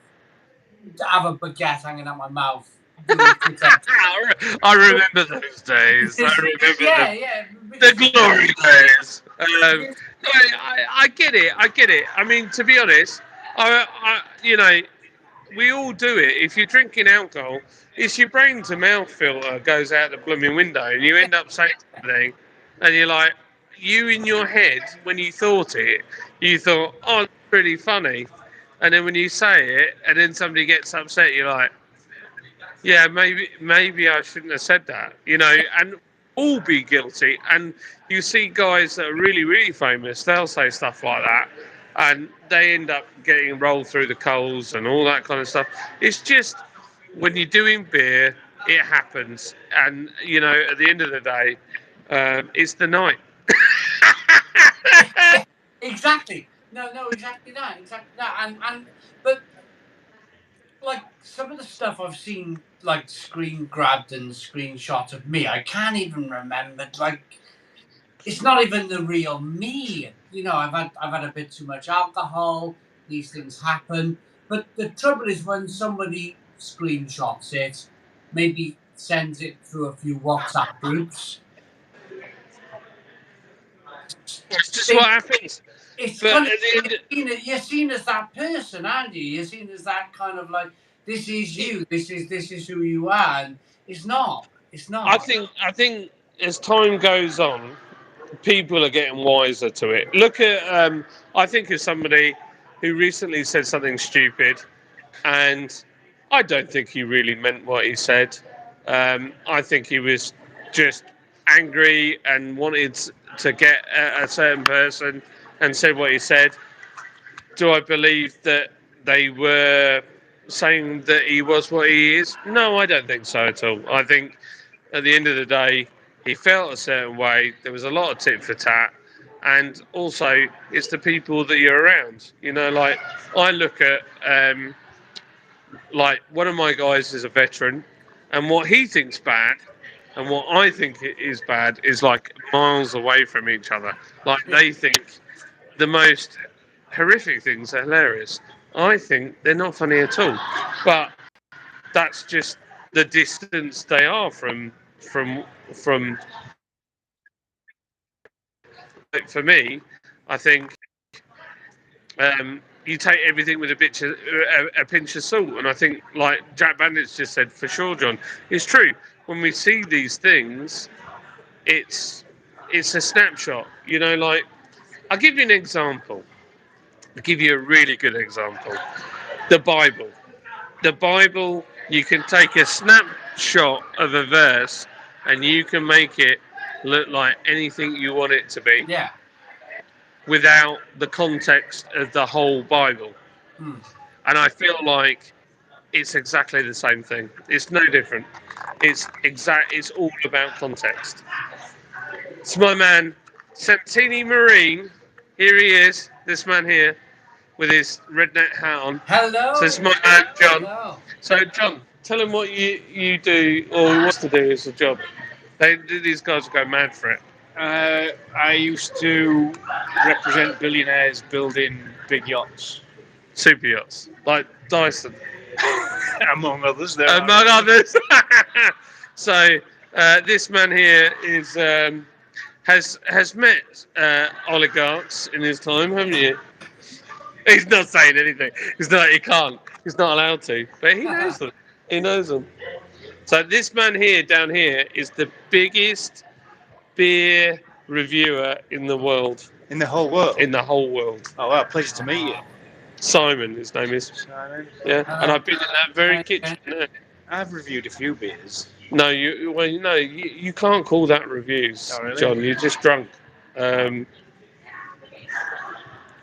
have a baguette hanging out my mouth doing sit ups. I remember those days. I remember Yeah, yeah. the Because, glory days. because No, I get it. I get it. I mean, to be honest, we all do it. If you're drinking alcohol, it's your brain to mouth filter goes out the blooming window, and you end up saying something, and you're like, you in your head when you thought it, you thought, oh, that's pretty funny, and then when you say it, and then somebody gets upset, you're like, yeah, maybe I shouldn't have said that, and all be guilty. And you see guys that are really, really famous, they'll say stuff like that, and they end up getting rolled through the coals and all that kind of stuff. It's just when you're doing beer, it happens, and at the end of the day, it's the night. exactly. No, exactly that. And but like some of the stuff I've seen, like screen grabbed and screenshot of me, I can't even remember. Like it's not even the real me. I've had a bit too much alcohol. These things happen. But the trouble is when somebody screenshots it, maybe sends it through a few WhatsApp groups. It's just what happens. It's But kind at of, the end, you're seen as that person, aren't you? You're seen as that kind of like, this is you. This is who you are. And it's not. It's not. I think as time goes on, people are getting wiser to it. Look at I think of somebody who recently said something stupid, and I don't think he really meant what he said. I think he was just angry and wanted to get a certain person and said what he said. Do I believe that they were saying that he was what he is? No, I don't think so at all. I think at the end of the day, he felt a certain way. There was a lot of tit for tat. And also, it's the people that you're around. You know, like I look at, like one of my guys is a veteran, and what he thinks bad and what I think is bad is like miles away from each other. Like they think the most horrific things are hilarious. I think they're not funny at all. But that's just the distance they are from. Like for me, I think you take everything with a pinch of salt, and I think like Jack Bandit's just said, for sure, John, it's true. When we see these things, it's a snapshot. You know, like I'll give you an example. I'll give you a really good example. The Bible. The Bible, you can take a snapshot of a verse and you can make it look like anything you want it to be. Yeah. Without the context of the whole Bible. Hmm. And I feel like it's exactly the same thing. It's no different. It's all about context. It's my man, Santini Marine. Here he is, this man here, with his redneck hat on. Hello. So it's my man, John. Hello. So, John, tell him what you do, or wants to do as a job. These guys go mad for it. I used to represent billionaires building big yachts. Super yachts, like Dyson. Among others, Among others. So, this man here is has met oligarchs in his time, haven't you? He's not saying anything. He's not. He can't. He's not allowed to. But he knows them. He knows them. So this man here, down here, is the biggest beer reviewer in the world. In the whole world? In the whole world. Oh, wow. Pleasure to meet you. Simon, his name is. Simon. Yeah, and I've been in that very kitchen there. I've reviewed a few beers. No, you can't call that reviews, Oh, really? John. You're just drunk.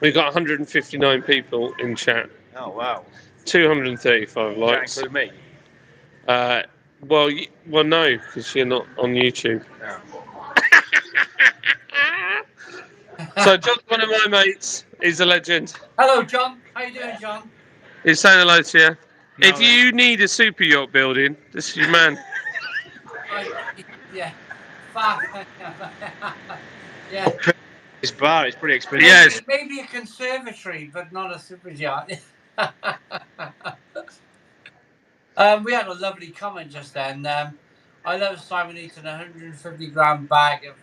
We've got 159 people in chat. Oh, wow. 235 Does likes. that include me? Well, no, because you're not on YouTube. No. So John's one of my mates. He's a legend. Hello, John. How you doing, John? He's saying hello to you. No, If you need a super yacht building, this is your man. Yeah. Fuck. Yeah. This bar is pretty expensive. Yes. Maybe a conservatory, but not a super yacht. We had a lovely comment just then. I love Simon eating a 150-gram bag of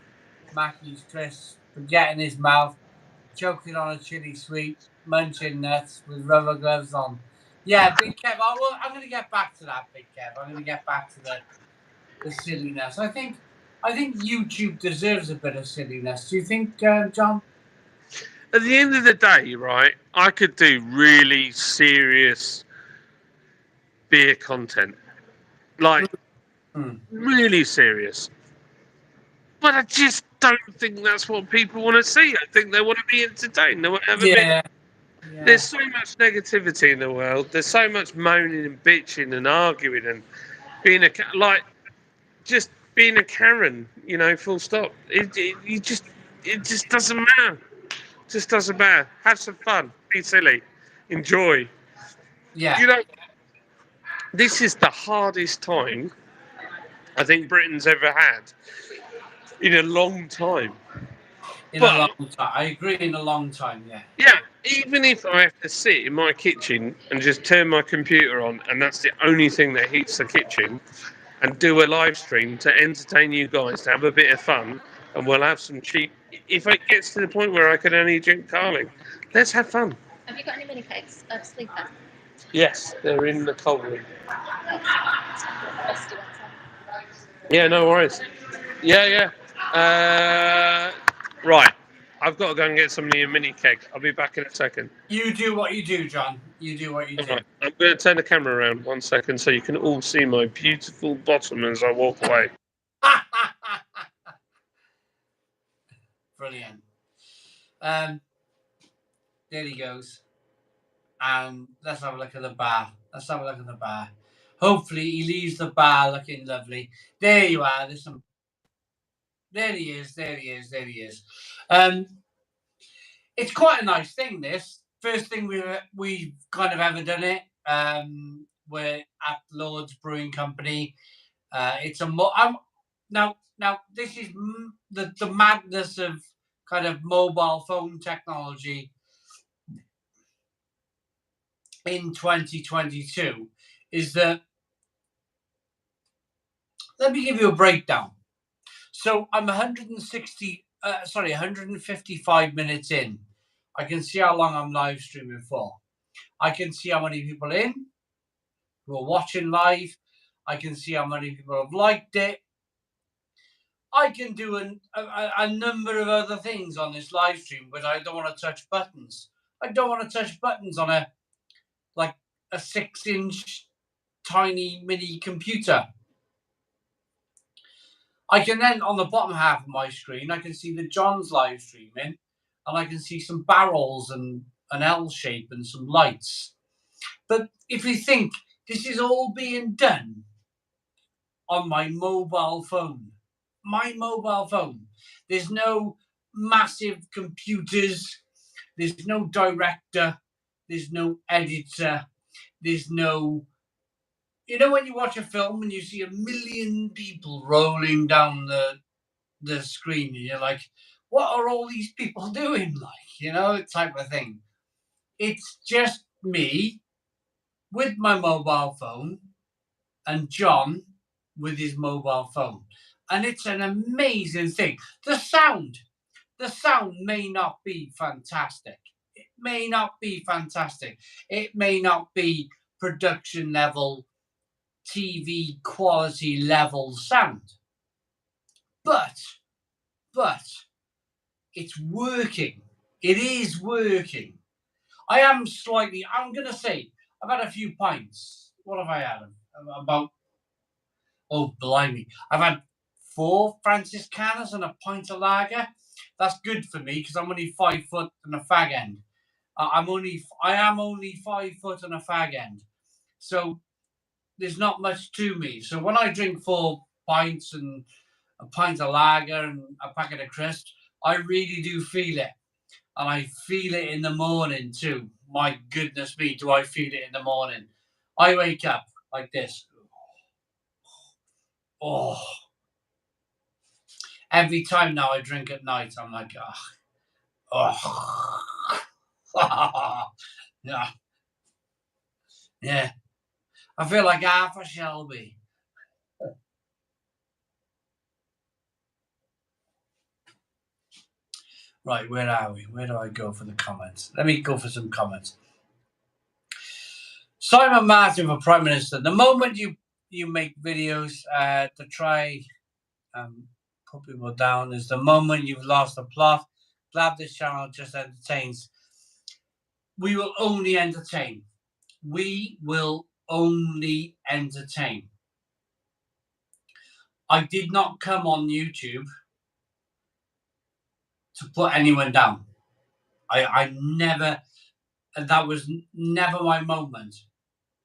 Mackey's crisps, forgetting his mouth, choking on a chili sweet, munching nuts with rubber gloves on. Yeah, Big Kev. I'm going to get back to that, Big Kev. I'm going to get back to the silliness. I think YouTube deserves a bit of silliness. Do you think, John? At the end of the day, right, I could do really serious beer content. Like, really serious. But I just don't think that's what people want to see. I think they want to be entertained. They want to have a bit. Yeah. There's so much negativity in the world. There's so much moaning and bitching and arguing and being just being a Karen, you know, full stop. It just doesn't matter. Just doesn't matter. Have some fun. Be silly. Enjoy. Yeah. You know, this is the hardest time I think Britain's ever had in a long time. In a long time. I agree, in a long time, yeah. Yeah, even if I have to sit in my kitchen and just turn my computer on and that's the only thing that heats the kitchen, and do a live stream to entertain you guys, to have a bit of fun, and we'll have some cheap. If it gets to the point where I can only drink Carling, let's have fun. Have you got any mini cakes of sleeper? Yes, they're in the cold room. Frosty ones, Yeah, no worries. Yeah. Right, I've got to go and get some of your mini keg. I'll be back in a second. You do what you do, John. You do what you do. Right, I'm going to turn the camera around 1 second so you can all see my beautiful bottom as I walk away. Brilliant. There he goes. And let's have a look at the bar. Hopefully he leaves the bar looking lovely. There you are. There he is. It's quite a nice thing, this. First thing we've kind of ever done it. We're at Lord's Brewing Company. It's a now this is the madness of kind of mobile phone technology in 2022 is that, let me give you a breakdown. So I'm 155 minutes in. I can see how long I'm live streaming for. I can see how many people in who are watching live. I can see how many people have liked it. I can do a number of other things on this live stream, but I don't want to touch buttons. I don't want to touch buttons on a 6-inch tiny mini computer. I can then, on the bottom half of my screen, I can see the John's live streaming, and I can see some barrels and an L shape and some lights. But if you think this is all being done on my mobile phone, there's no massive computers, there's no director, there's no editor, there's no, when you watch a film and you see a million people rolling down the screen and you're like, what are all these people doing? Type of thing. It's just me with my mobile phone and John with his mobile phone. And it's an amazing thing. The sound may not be fantastic. It may not be production level, TV quality level sound. But it's working. It is working. I'm going to say, I've had a few pints. What have I had? Blimey. I've had 4 Franciscanas and a pint of lager. That's good for me because I'm only 5 foot and a fag end. I am only 5 foot and a fag end. So there's not much to me. So when I drink 4 pints and a pint of lager and a packet of crisps, I really do feel it. And I feel it in the morning too. My goodness me, do I feel it in the morning. I wake up like this. Oh. Every time now I drink at night, I'm like, yeah. I feel like half a Shelby. Right, where are we? Where do I go for the comments? Let me go for some comments. Simon Martin for Prime Minister. The moment you make videos to try put people down is the moment you've lost the plot. Glad this channel just entertains. We will only entertain. I did not come on YouTube to put anyone down. I never, that was never my moment.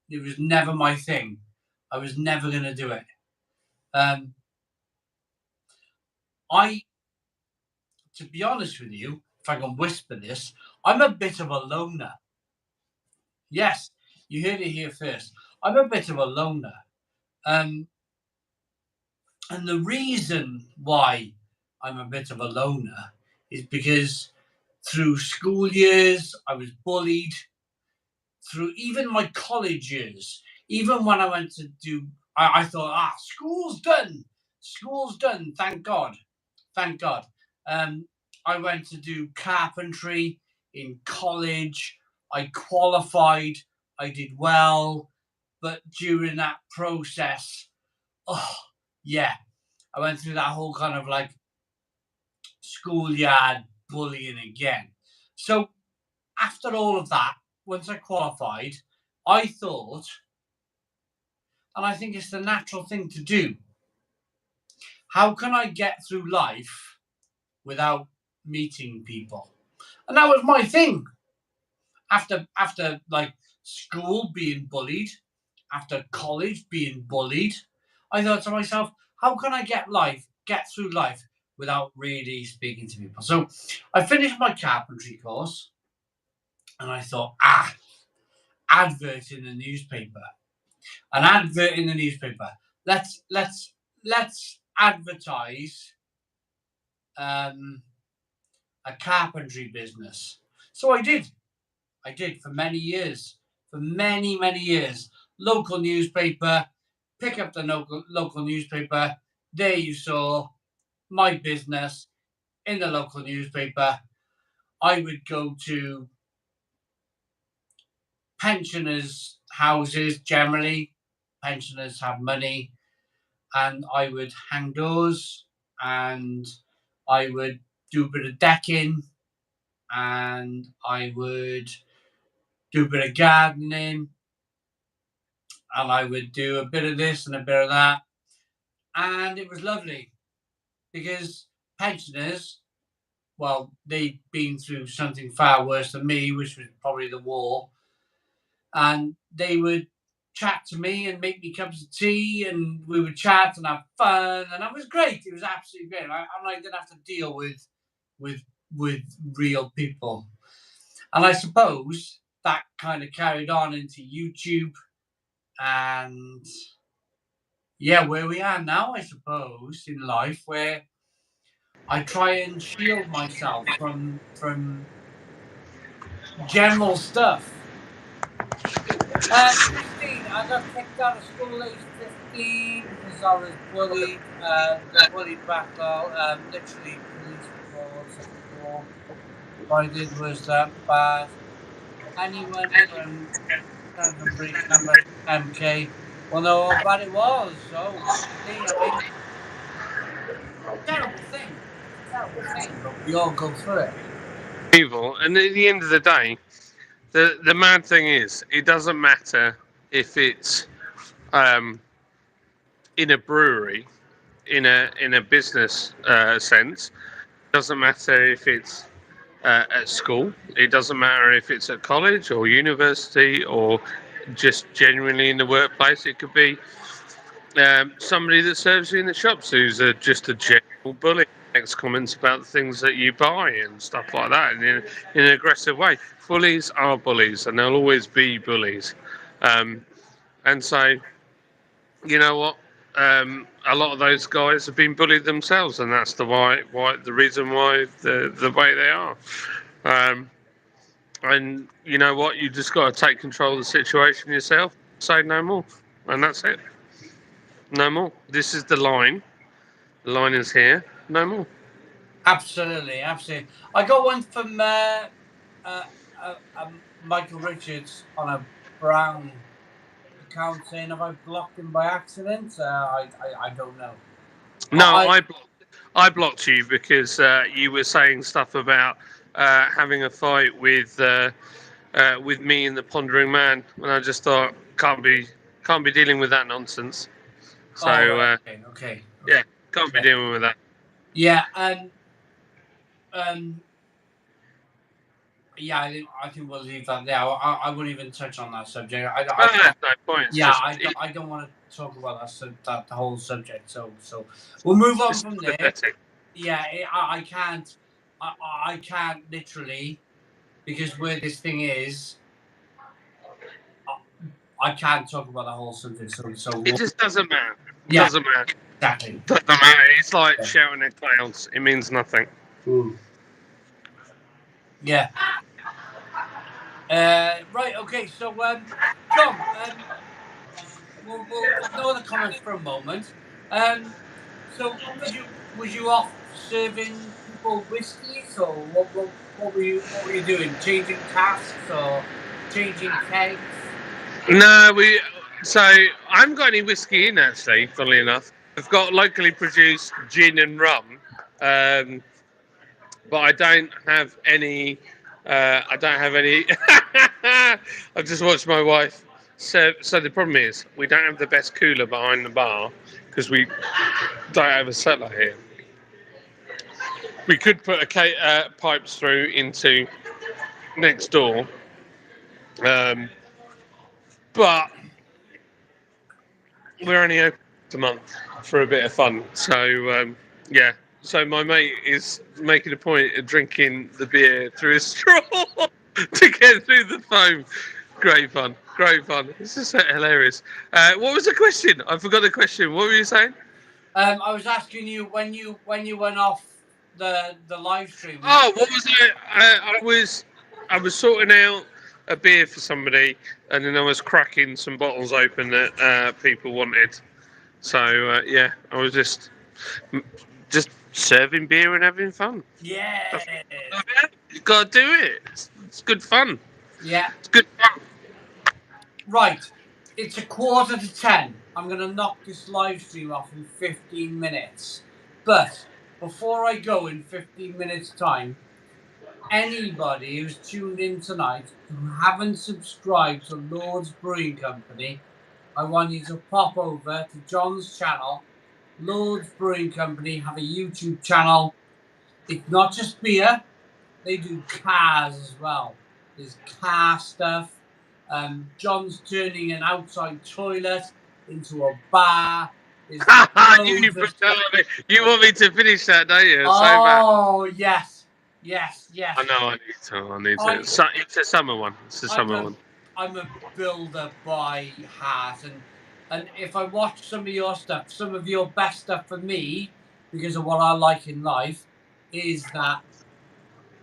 It was never my thing. I was never going to do it. To be honest with you, if I can whisper this, I'm a bit of a loner. Yes, you heard it here first. I'm a bit of a loner. And the reason why I'm a bit of a loner is because through school years, I was bullied. Through even my college years, even when I went to do I thought, school's done. School's done. Thank God. Thank God. I went to do carpentry in college. I qualified. I did well. But during that process, oh, yeah, I went through that whole kind of like schoolyard bullying again. So after all of that, once I qualified, I thought, and I think it's the natural thing to do, how can I get through life without meeting people? And that was my thing. After like school being bullied, after college being bullied, I thought to myself, how can I get through life without really speaking to people? So I finished my carpentry course and I thought, advert in the newspaper. An advert in the newspaper. Let's advertise a carpentry business. So I did. I did for many years. For many, many years. Local newspaper. Pick up the local newspaper. There you saw my business in the local newspaper. I would go to pensioners' houses generally. Pensioners have money. And I would hang doors and I would do a bit of decking and I would do a bit of gardening and I would do a bit of this and a bit of that. And it was lovely because pensioners, well, they'd been through something far worse than me, which was probably the war. And they would chat to me and make me cups of tea and we would chat and have fun and it was great. It was absolutely great. I didn't have to deal with real people. And I suppose that kind of carried on into YouTube and yeah, where we are now, I suppose, in life, where I try and shield myself from general stuff. Christine, I got kicked out of school age 15 because I was bullied, bullied back though, literally police reports at school. What I did was that bad. Anyone from London Bridge number MK will know how bad it was. So, Christine, I mean, terrible thing. It's a terrible thing, but we all go through it. Evil, and at the end of the day, the mad thing is, it doesn't matter if it's in a brewery, in a business sense. It doesn't matter if it's at school. It doesn't matter if it's at college or university or just genuinely in the workplace. It could be somebody that serves you in the shops who's just a general bully. Makes comments about the things that you buy and stuff like that in an aggressive way. Bullies are bullies, and they'll always be bullies. And so, you know what? A lot of those guys have been bullied themselves, and that's the reason why the way they are. And you know what? You just got to take control of the situation yourself. Say no more, and that's it. No more. This is the line. The line is here. No more. Absolutely, absolutely. I got one from Michael Richards on a Brown account saying, "Have I blocked him by accident?" I don't know. No, I I blocked you because you were saying stuff about having a fight with me and the Pondering Man, and I just thought can't be dealing with that nonsense. So right, okay. yeah, can't be dealing with that. Yeah, and yeah, I think we'll leave that there. I won't even touch on that subject. No point. It's Yeah, just, I don't want to talk about that the whole subject. So we'll move on it's from there. pathetic. Yeah, I can't. I can't literally because where this thing is, I can't talk about the whole subject. So It just doesn't matter. It yeah, doesn't matter. exactly. Doesn't matter. It's like shouting at clouds. It means nothing. Yeah. Right. Okay. So, Tom, we'll ignore the comments for a moment. So was you off serving people whiskies, or what were you doing? Changing casks or changing kegs? No, so I haven't got any whiskey in actually. Funnily enough, I've got locally produced gin and rum, but I don't have any. I don't have any. I've just watched my wife. So the problem is we don't have the best cooler behind the bar because we don't have a cellar here. We could put pipes through into next door, but we're only open a month for a bit of fun. So yeah. So my mate is making a point of drinking the beer through a straw to get through the foam. Great fun. Great fun. This is hilarious. What was the question? I forgot the question. What were you saying? I was asking you when you went off the live stream. Oh, what was it? I was sorting out a beer for somebody, and then I was cracking some bottles open that people wanted. So yeah, I was just serving beer and having fun. Yeah. You gotta do it. It's good fun. Yeah. It's good fun. Right. It's 9:45. I'm going to knock this live stream off in 15 minutes. But before I go in 15 minutes' time, anybody who's tuned in tonight who haven't subscribed to Lord's Brewing Company, I want you to pop over to John's channel. Lord's Brewing Company have a YouTube channel. It's not just beer, they do cars as well. There's car stuff. John's turning an outside toilet into a bar. There's you, loads of... you want me to finish that, don't you? Oh, yes. I know I need to. It's a summer one. It's a summer one. I'm a builder by heart, and if I watch some of your stuff, some of your best stuff for me, because of what I like in life, is that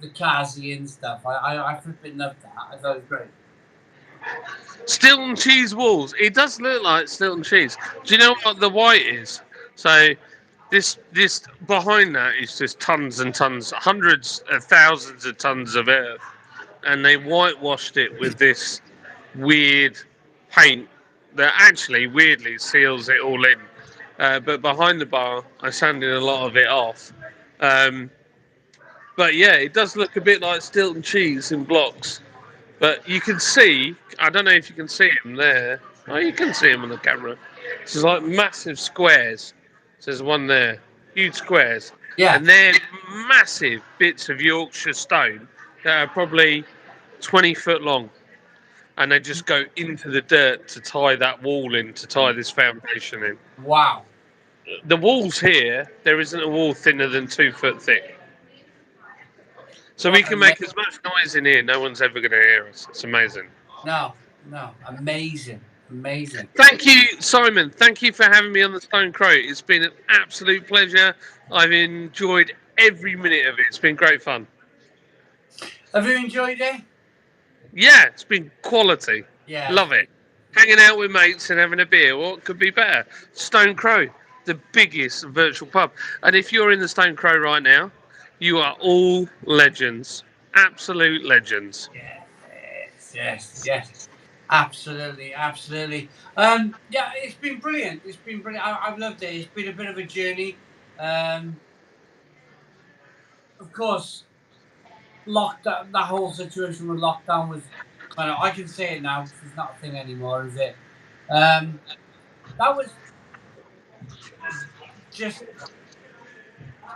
the Kazian stuff. I flipping love that. I thought it was great. Stilton cheese walls. It does look like Stilton cheese. Do you know what the white is? So this behind that is just tons and tons, hundreds of thousands of tons of earth, and they whitewashed it with this weird paint that actually weirdly seals it all in. But behind the bar, I sanded a lot of it off. But yeah, it does look a bit like Stilton cheese in blocks. But you can see, I don't know if you can see them there. Oh, you can see them on the camera. This is like massive squares. So there's one there, huge squares. Yeah. And then massive bits of Yorkshire stone that are probably 20 foot long. And they just go into the dirt to tie that wall in, to tie this foundation in. Wow. The walls here, there isn't a wall thinner than 2 foot thick. So we can make as much noise in here, no one's ever going to hear us. It's amazing. No, amazing. Thank you, Simon. Thank you for having me on the Stone Crow. It's been an absolute pleasure. I've enjoyed every minute of it. It's been great fun. Have you enjoyed it? Yeah, it's been quality. Yeah. Love it. Hanging out with mates and having a beer. What could be better? Stone Crow, the biggest virtual pub. And if you're in the Stone Crow right now, you are all legends. Absolute legends. Yes. Absolutely. Yeah, it's been brilliant. I've loved it. It's been a bit of a journey. Of course, lockdown. That whole situation with lockdown was kind of. I can say it now because it's not a thing anymore, is it? That was just.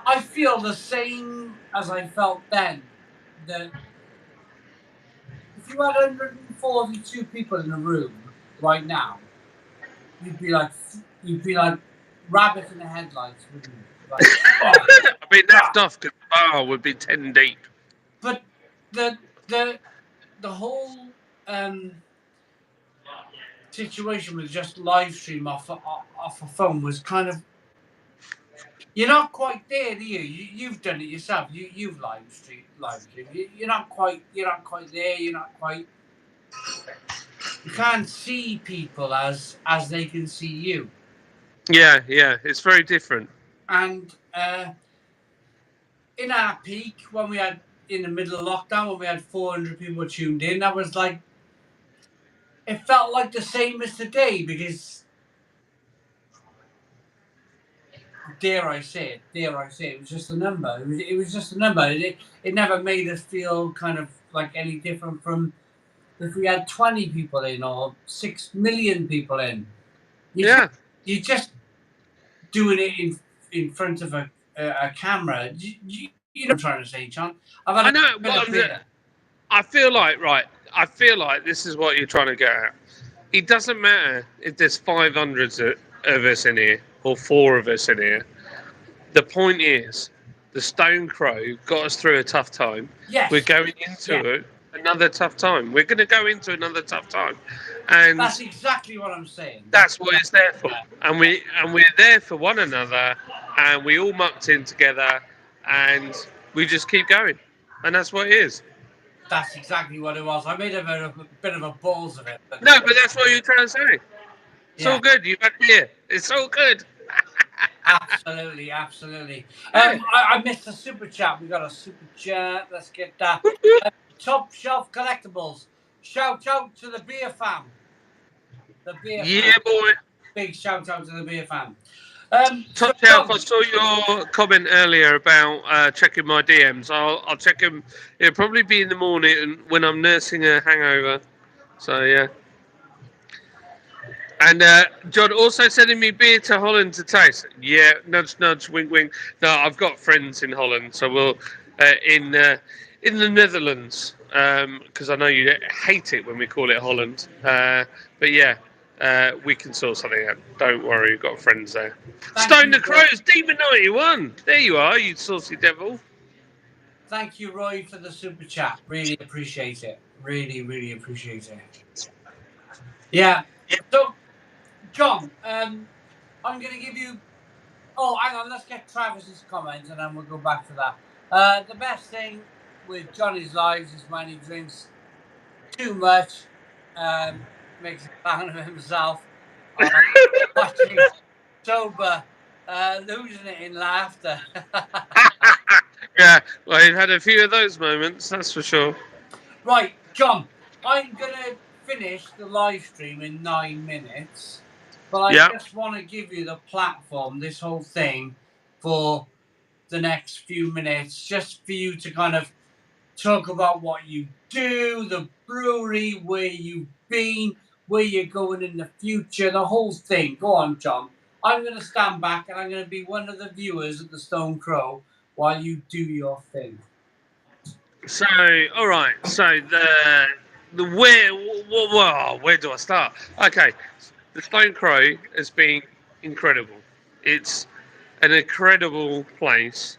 I feel the same as I felt then. That if you had 142 people in a room right now, you'd be like rabbit in the headlights, wouldn't you? Like, oh, I mean, that's tough because the bar would be 10 deep. but the whole situation with just live stream off a phone was kind of. You're not quite there, do you? You've done it yourself. You've live stream. You're not quite there. You're not quite. can't see people as they can see you. Yeah, it's very different. And in our peak, when we had in the middle of lockdown, when we had 400 people tuned in, that was like, it felt like the same as today because, dare I say it was just a number. It was just a number. It never made us feel kind of like any different from if we had 20 people in or 6 million people in. Yeah. You're just doing it in front of a camera. You know what I'm trying to say, John? I've had I know. a bit of beer. I feel like, right, I feel like this is what you're trying to get at. It doesn't matter if there's 500 of us in here or 4 of us in here. The point is, the Stone Crow got us through a tough time. Yes. We're going into another tough time. We're going to go into another tough time. And That's exactly what I'm saying. that's what it's there for. And we're there for one another, and we all mucked in together, and we just keep going. And that's what it is. That's exactly what it was. I made a bit of a balls of it. But No, but that's what you're trying to say. It's all yeah, good. You've had beer. It's all good. absolutely, absolutely. Yeah. I missed a super chat. We got a super chat. Let's get that. Top Shelf Collectibles. Shout out to the beer fam. The beer Yeah, fam. boy. Big shout out to the beer fam. Top Shelf, I saw your comment earlier about checking my DMs. I'll check them. It'll probably be in the morning when I'm nursing a hangover. So, yeah. And John also sending me beer to Holland to taste. Yeah, nudge, nudge, wink, wink. No, I've got friends in Holland, so we'll in the Netherlands because I know you hate it when we call it Holland. But yeah, we can sort something out. Don't worry, we've got friends there. Stone the Crows, Demon 91. There you are, you saucy devil. Thank you, Roy, for the super chat. Really appreciate it. Really, really appreciate it. Yeah. So, John, I'm going to give you. Oh, hang on. Let's get Travis's comments, and then we'll go back to that. The best thing with Johnny's lives is when he drinks too much, makes a clown of himself, watching sober, losing it in laughter. Yeah, well, you've had a few of those moments, that's for sure. Right, John, I'm going to finish the live stream in 9 minutes, but I just want to give you the platform, this whole thing, for the next few minutes, just for you to kind of talk about what you do, the brewery, where you've been, where you're going in the future, the whole thing. Go on, John. I'm going to stand back and I'm going to be one of the viewers at the Stone Crow while you do your thing. So, all right. So where do I start? Okay, the Stone Crow has been incredible. It's an incredible place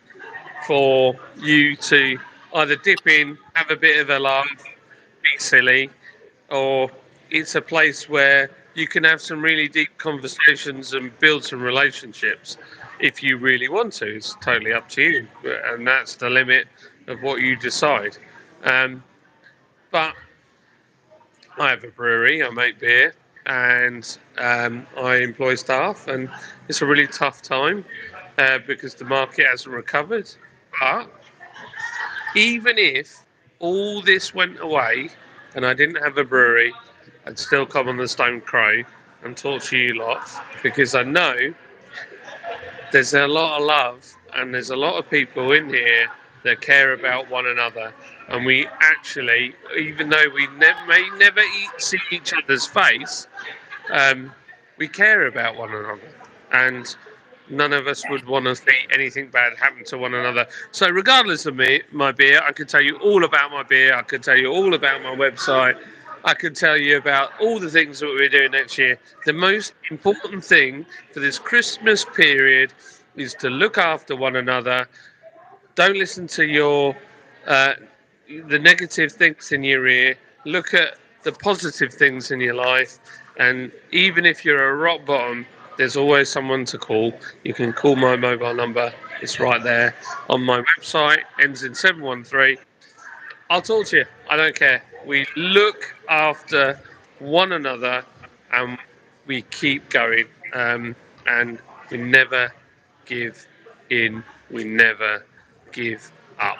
for you to either dip in, have a bit of a laugh, be silly, or it's a place where you can have some really deep conversations and build some relationships if you really want to. It's totally up to you, and that's the limit of what you decide. But I have a brewery, I make beer, and I employ staff, and it's a really tough time because the market hasn't recovered. But even if all this went away and I didn't have a brewery, I'd still come on the Stone Crow and talk to you lot because I know there's a lot of love and there's a lot of people in here that care about one another. And we actually, even though we may never see each other's face, we care about one another. And none of us would want to see anything bad happen to one another. So regardless of my beer, I could tell you all about my beer. I could tell you all about my website. I could tell you about all the things that we're doing next year. The most important thing for this Christmas period is to look after one another. Don't listen to the negative things in your ear. Look at the positive things in your life. And even if you're a rock bottom, there's always someone to call. You can call my mobile number. It's right there on my website. Ends in 713. I'll talk to you. I don't care. We look after one another, and we keep going. And we never give in. We never give up.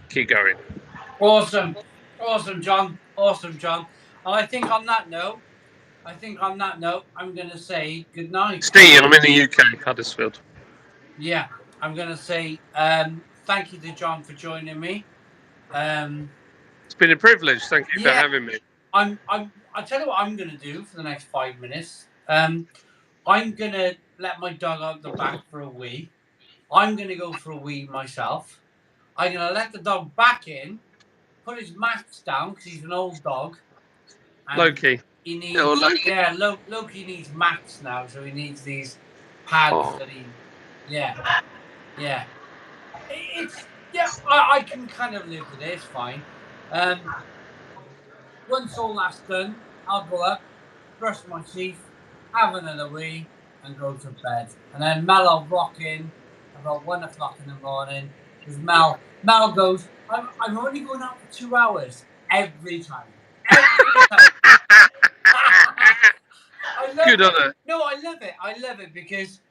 Keep going. Awesome, John. Awesome, John. And I think on that note, I'm going to say good night. Steve, I'm in the UK, Huddersfield. Yeah, I'm going to say thank you to John for joining me. It's been a privilege. Thank you for Yeah, having me. I'll tell you what I'm going to do for the next 5 minutes. I'm going to let my dog out the back for a wee. I'm going to go for a wee myself. I'm going to let the dog back in, put his mats down because he's an old dog. And Loki. he needs, Oh, Loki. yeah, Loki needs mats now, so he needs these pads Oh. that yeah. I can kind of live with it. It's fine. Once all that's done, I'll go up, brush my teeth, have another wee, and go to bed. And then Mel will rock in about 1 o'clock in the morning because Mel goes, I'm only going out for 2 hours every time. Every time. I love Good it. on her. No, I love it. I love it because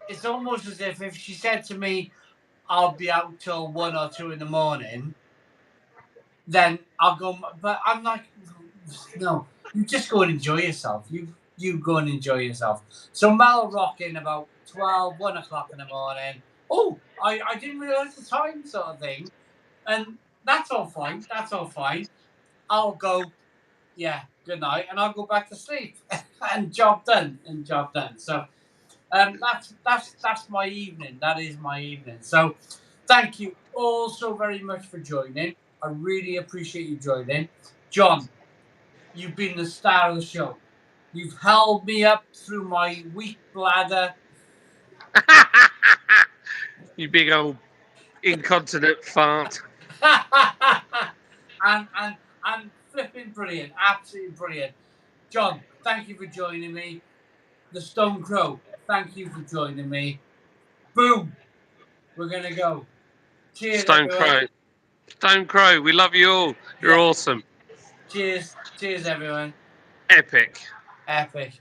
it's almost as if she said to me, I'll be out till 1 or 2 in the morning, then I'll go. But I'm like, no, you just go and enjoy yourself. You go and enjoy yourself. So Mel will rock in about 1 o'clock in the morning. Oh, I didn't realise the time, sort of thing. And that's all fine. That's all fine. I'll go, yeah, good night, and I'll go back to sleep. And job done. And job done. So that's my evening. That is my evening. So thank you all so very much for joining. I really appreciate you joining. John, you've been the star of the show. You've held me up through my weak bladder. You big old incontinent fart. and flipping brilliant. Absolutely brilliant. John, thank you for joining me. The Stone Crow, thank you for joining me. Boom. We're gonna go. Cheers, Stone everyone. Crow. Stone Crow, we love you all. You're Yeah. awesome. Cheers. Cheers, everyone. Epic. Epic.